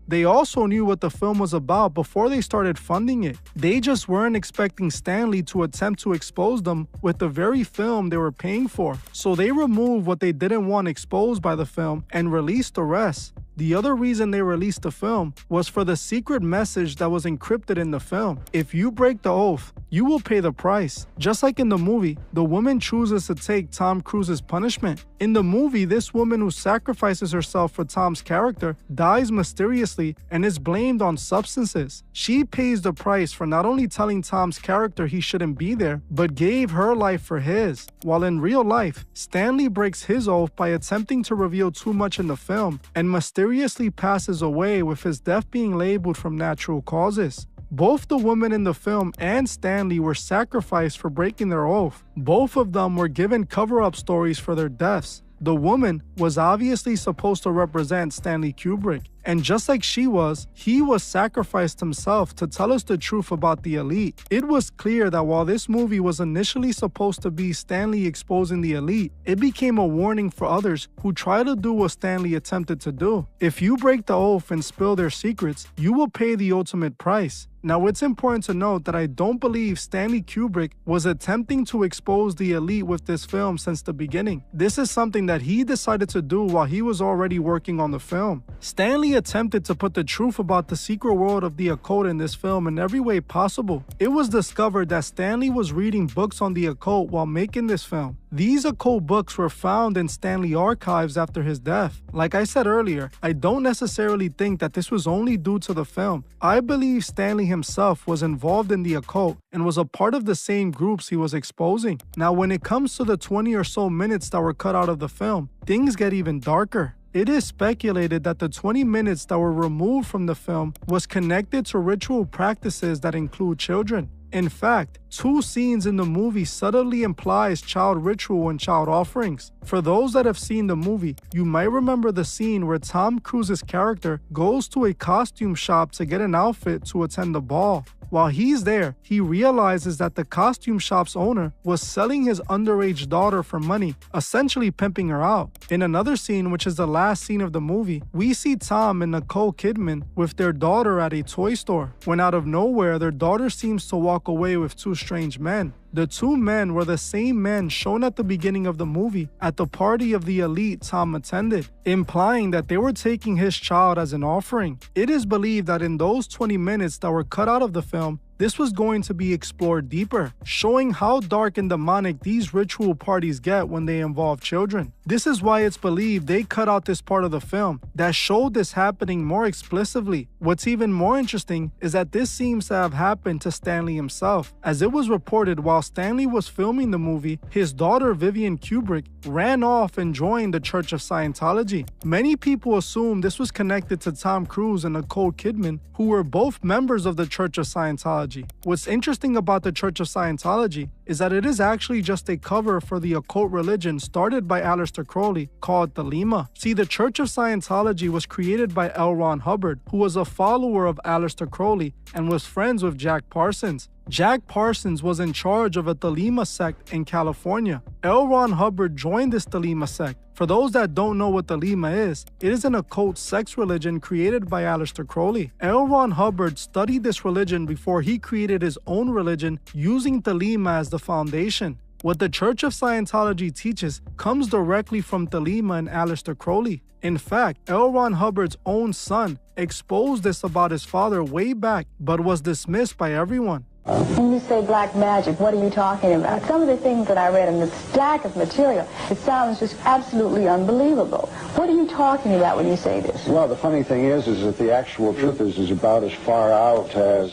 S15: They also knew what the film was about before they started funding it. They just weren't expecting Stanley to attempt to expose them with the very film they were paying for. So they removed what they didn't want exposed by the film and released the rest. The other reason they released the film was for the secret message that was encrypted in the film. If you break the oath, you will pay the price. Just like in the movie, the woman chooses to take Tom Cruise's punishment. In the movie, this woman who sacrifices herself for Tom's character dies mysteriously and is blamed on substances. She pays the price for not only telling Tom's character he shouldn't be there, but gave her life for his. While in real life, Stanley breaks his oath by attempting to reveal too much in the film and mysteriously passes away, with his death being labeled from natural causes. Both the woman in the film and Stanley were sacrificed for breaking their oath. Both of them were given cover-up stories for their deaths. The woman was obviously supposed to represent Stanley Kubrick, and just like she was, he was sacrificed himself to tell us the truth about the elite. It was clear that while this movie was initially supposed to be Stanley exposing the elite, it became a warning for others who try to do what Stanley attempted to do. If you break the oath and spill their secrets, you will pay the ultimate price. Now, it's important to note that I don't believe Stanley Kubrick was attempting to expose the elite with this film since the beginning. This is something that he decided to do while he was already working on the film. Stanley attempted to put the truth about the secret world of the occult in this film in every way possible. It was discovered that Stanley was reading books on the occult while making this film. These occult books were found in Stanley archives after his death. Like I said earlier, I don't necessarily think that this was only due to the film. I believe Stanley himself was involved in the occult and was a part of the same groups he was exposing. Now, when it comes to the 20 or so minutes that were cut out of the film, things get even darker. It is speculated that the 20 minutes that were removed from the film was connected to ritual practices that include children. In fact, 2 scenes in the movie subtly implies child ritual and child offerings. For those that have seen the movie, you might remember the scene where Tom Cruise's character goes to a costume shop to get an outfit to attend the ball. While he's there, he realizes that the costume shop's owner was selling his underage daughter for money, essentially pimping her out. In another scene, which is the last scene of the movie, we see Tom and Nicole Kidman with their daughter at a toy store, when out of nowhere their daughter seems to walk away with two strange men. The two men were the same men shown at the beginning of the movie at the party of the elite Tom attended, implying that they were taking his child as an offering. It is believed that in those 20 minutes that were cut out of the film, this was going to be explored deeper, showing how dark and demonic these ritual parties get when they involve children. This is why it's believed they cut out this part of the film that showed this happening more explicitly. What's even more interesting is that this seems to have happened to Stanley himself, as it was reported while Stanley was filming the movie, his daughter Vivian Kubrick ran off and joined the Church of Scientology. Many people assume this was connected to Tom Cruise and Nicole Kidman, who were both members of the Church of Scientology. What's interesting about the Church of Scientology is that it is actually just a cover for the occult religion started by Aleister Crowley called Thelema. See, the Church of Scientology was created by L. Ron Hubbard, who was a follower of Aleister Crowley and was friends with Jack Parsons. Jack Parsons was in charge of a Thelema sect in California. L. Ron Hubbard joined this Thelema sect. For those that don't know what Thelema is, it is an occult sex religion created by Aleister Crowley. L. Ron Hubbard studied this religion before he created his own religion using Thelema as the foundation. What the Church of Scientology teaches comes directly from Thelema and Aleister Crowley. In fact, L. Ron Hubbard's own son exposed this about his father way back, but was dismissed by everyone.
S17: When you say black magic, what are you talking about? Some of the things that I read in the stack of material, it sounds just absolutely unbelievable. What are you talking about when you say this?
S18: Well, the funny thing is that the actual truth is about as far out as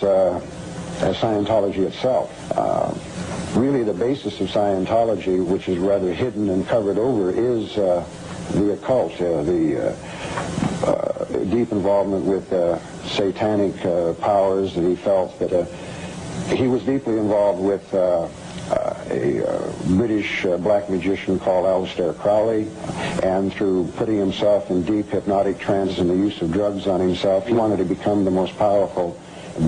S18: Scientology itself. Really, the basis of Scientology, which is rather hidden and covered over, is the occult, the deep involvement with satanic powers that he felt that he was deeply involved with a British black magician called Aleister Crowley, and through putting himself in deep hypnotic trance and the use of drugs on himself, he wanted to become the most powerful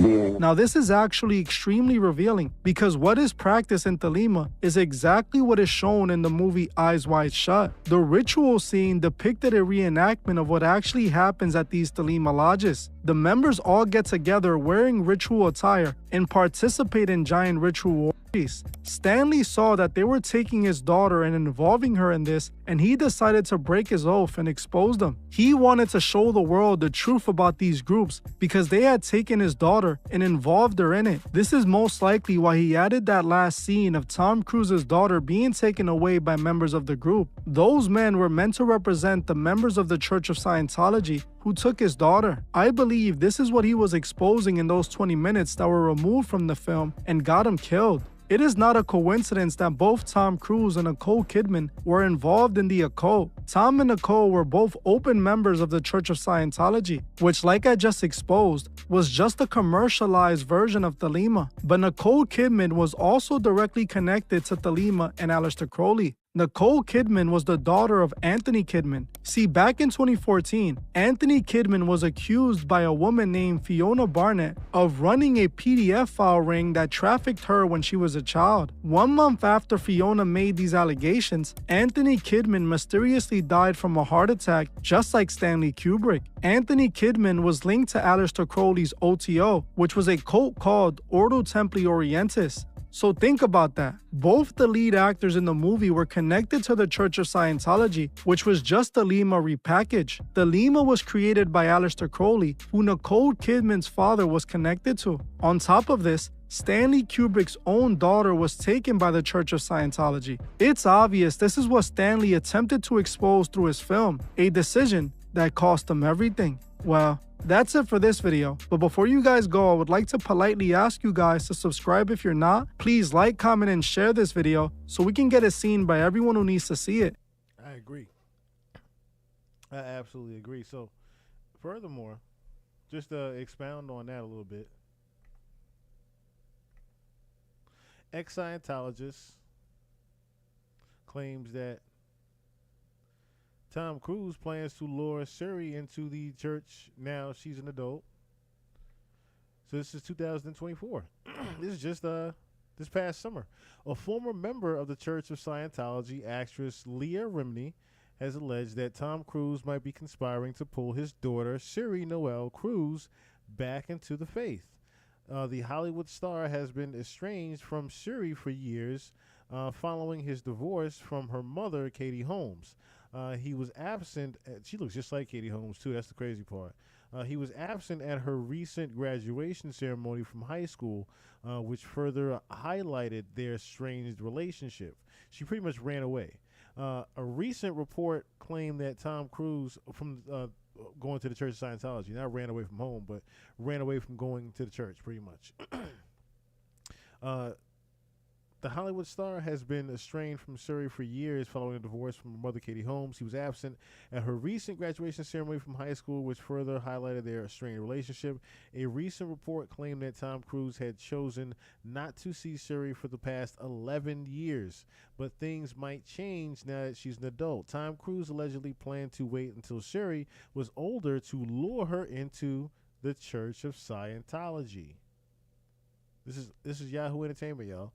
S18: being.
S15: Now this is actually extremely revealing, because what is practiced in Thelema is exactly what is shown in the movie Eyes Wide Shut. The ritual scene depicted a reenactment of what actually happens at these Thelema lodges. The members all get together wearing ritual attire and participate in giant ritual orgies. Stanley saw that they were taking his daughter and involving her in this, and he decided to break his oath and expose them. He wanted to show the world the truth about these groups because they had taken his daughter and involved her in it. This is most likely why he added that last scene of Tom Cruise's daughter being taken away by members of the group. Those men were meant to represent the members of the Church of Scientology who took his daughter. I believe this is what he was exposing in those 20 minutes that were removed from the film and got him killed. It is not a coincidence that both Tom Cruise and Nicole Kidman were involved in the occult. Tom and Nicole were both open members of the Church of Scientology, which, like I just exposed, was just a commercialized version of Thelema. But Nicole Kidman was also directly connected to Thelema and Aleister Crowley. Nicole Kidman was the daughter of Anthony Kidman. See, back in 2014, Anthony Kidman was accused by a woman named Fiona Barnett of running a PDF file ring that trafficked her when she was a child. 1 month after Fiona made these allegations, Anthony Kidman mysteriously died from a heart attack, just like Stanley Kubrick. Anthony Kidman was linked to Aleister Crowley's OTO, which was a cult called Ordo Templi Orientis. So think about that. Both the lead actors in the movie were connected to the Church of Scientology, which was just Thelema repackaged. Thelema was created by Aleister Crowley, who Nicole Kidman's father was connected to. On top of this, Stanley Kubrick's own daughter was taken by the Church of Scientology. It's obvious this is what Stanley attempted to expose through his film, a decision that cost him everything. Well, that's it for this video, but before you guys go, I would like to politely ask you guys to subscribe if you're not. Please like, comment, and share this video so we can get it seen by everyone who needs to see it.
S4: I agree. I absolutely agree. So, furthermore, just to expound on that a little bit, ex-Scientologist claims that Tom Cruise plans to lure Shuri into the church now she's an adult, So this is 2024. This is just this past summer. A former member of the Church of Scientology, actress Leah Remini, has alleged that Tom Cruise might be conspiring to pull his daughter, Siri Noel Cruz, back into the faith. The Hollywood star has been estranged from Siri for years following his divorce from her mother, Katie Holmes. He was absent. She looks just like Katie Holmes, too. That's the crazy part. He was absent at her recent graduation ceremony from high school, which further highlighted their strained relationship. She pretty much ran away. A recent report claimed that Tom Cruise, from going to the Church of Scientology, not ran away from home, but ran away from going to the church, pretty much. The Hollywood star has been estranged from Suri for years following a divorce from her mother, Katie Holmes. He was absent at her recent graduation ceremony from high school, which further highlighted their strained relationship. A recent report claimed that Tom Cruise had chosen not to see Suri for the past 11 years, but things might change now that she's an adult. Tom Cruise allegedly planned to wait until Suri was older to lure her into the Church of Scientology. This is Yahoo Entertainment, y'all.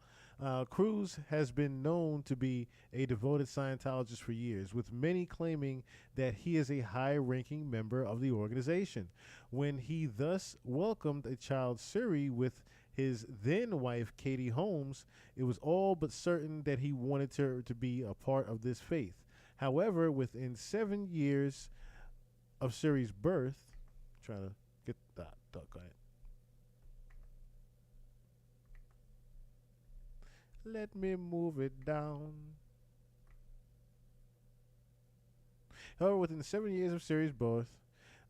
S4: Cruise has been known to be a devoted Scientologist for years, with many claiming that he is a high-ranking member of the organization. When he thus welcomed a child, Siri, with his then-wife, Katie Holmes, it was all but certain that he wanted her to be a part of this faith. However, within 7 years of Siri's birth, trying to get that duck on it. Let me move it down. However, within 7 years of Siri's birth,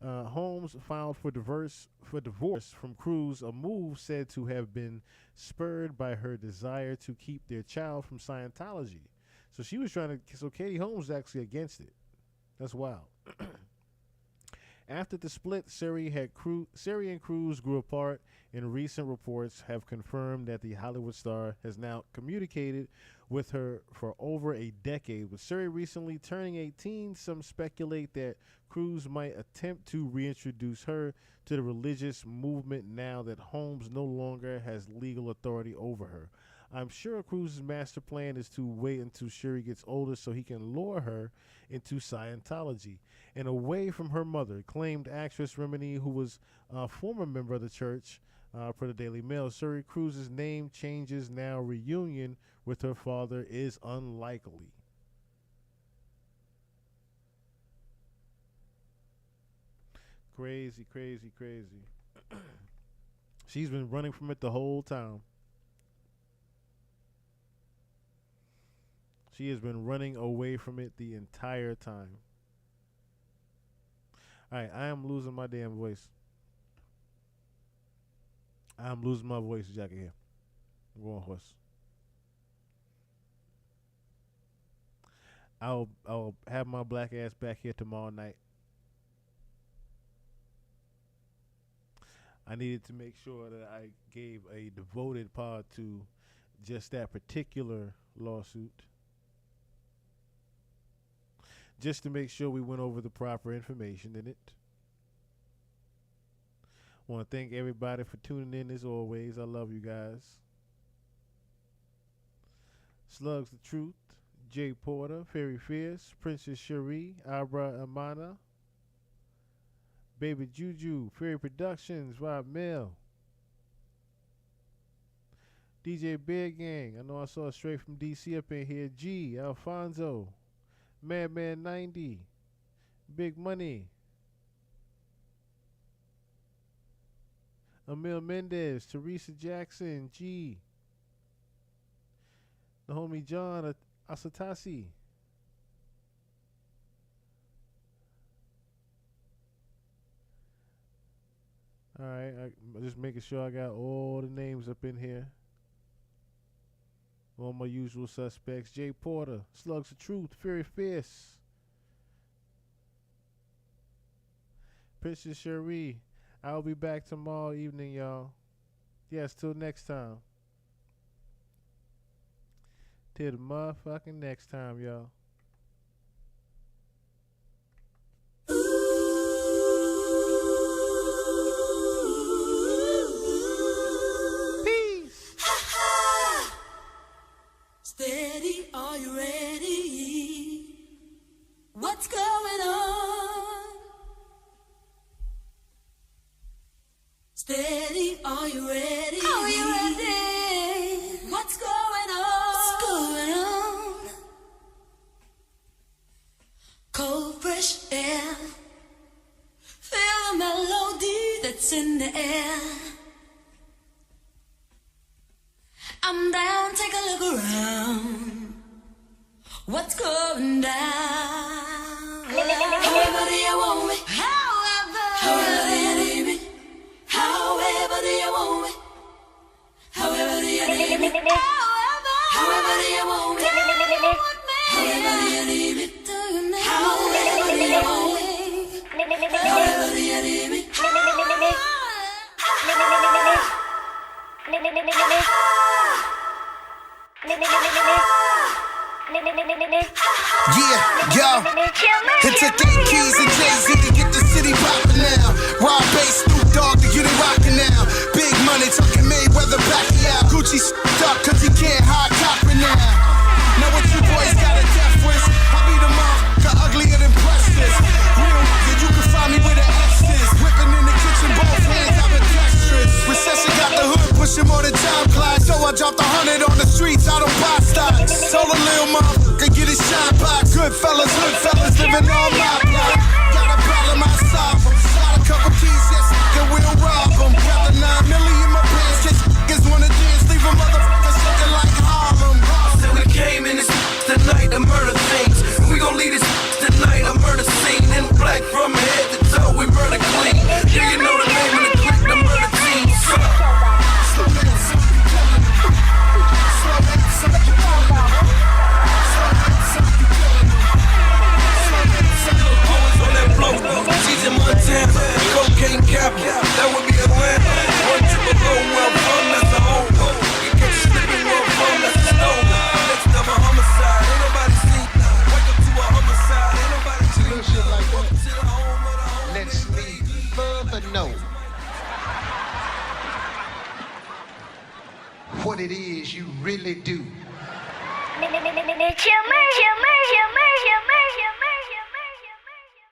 S4: Holmes filed for divorce from Cruise, a move said to have been spurred by her desire to keep their child from Scientology. So she was trying to. So Katie Holmes was actually against it. That's wild. After the split, Siri and Cruise grew apart, and recent reports have confirmed that the Hollywood star has now communicated with her for over a decade. With Siri recently turning 18, some speculate that Cruise might attempt to reintroduce her to the religious movement now that Holmes no longer has legal authority over her. I'm sure Cruise's master plan is to wait until Siri gets older so he can lure her into Scientology and away from her mother, claimed actress Remini, who was a former member of the church, per the Daily Mail. Suri Cruise's name changes now. Reunion with her father is unlikely. Crazy, crazy, crazy. She's been running from it the whole time. She has been running away from it the entire time. All right, I am losing my damn voice. I'm losing my voice, as y'all can hear. I'm going hoarse. I'll have my black ass back here tomorrow night. I needed to make sure that I gave a devoted pod to just that particular lawsuit, just to make sure we went over the proper information in it. Want to thank everybody for tuning in as always. I love you guys. Slugs the Truth, Jay Porter, Fairy Fierce, Princess Cherie, Abra Amana, Baby Juju, Fairy Productions, Rob Mill, DJ Bear Gang, I know I saw straight from DC up in here, G, Alfonso, Madman 90, Big Money, Emil Mendez, Teresa Jackson, G, the homie John Asatasi, all right, I'm just making sure I got all the names up in here. All my usual suspects. Jay Porter, Slugs of Truth, Fury Fierce, Princess Cherie. I'll be back tomorrow evening, y'all. Yes, till next time. Till the motherfucking next time, y'all.
S1: I'm down, take a look around. What's going down? However do you want me? However do you need me? However do you want me? However do you need me? However do you want me? However do you need me? However do you want me? However do you need me?
S2: Yeah, yo. It took 8 keys and Jay-Z to get the city poppin' now. Raw bass, Snoop Dogg to get it rockin' now. Big money talking Mayweather, Pacquiao. Gucci stuck cause he can't hide coppin' now. Now what you boys got a death wish? I be the motherfucker uglier than breakfast. Real nigga, you can find me with the X's. Whipping in the kitchen, both hands, I'm a dexterous. Recession got the hood pushing more than time clock. So I dropped 100 on the streets, I don't buy stocks. Told a little motherfucker, get his shine box. Good fellas, living on my block. Got a problem, I solve them. Got a couple keys, yes, nigga, we'll rob them. Got the 9 million in my pants, case niggas wanna dance, leave a motherfucker looking like Harlem.
S3: So we came in this tonight to murder things. We gon' leave this tonight a murder scene. In black from head to toe, we murder clean. Yeah, you know the name of the clique, the murder team. Slow down, so you killing me. Slow down, so you killing me. Slow down, so you killing me. Slow down, so you killing me. On that blow, she's in Montana. Cocaine capital, that would be Atlanta. 1 triple O, well, that's the home. You catch you slipping, well, that's the stove. Next time a homicide, ain't nobody seen. Wake up to a homicide, ain't nobody seen.
S19: Little shit like that lets me further know what it is you really do.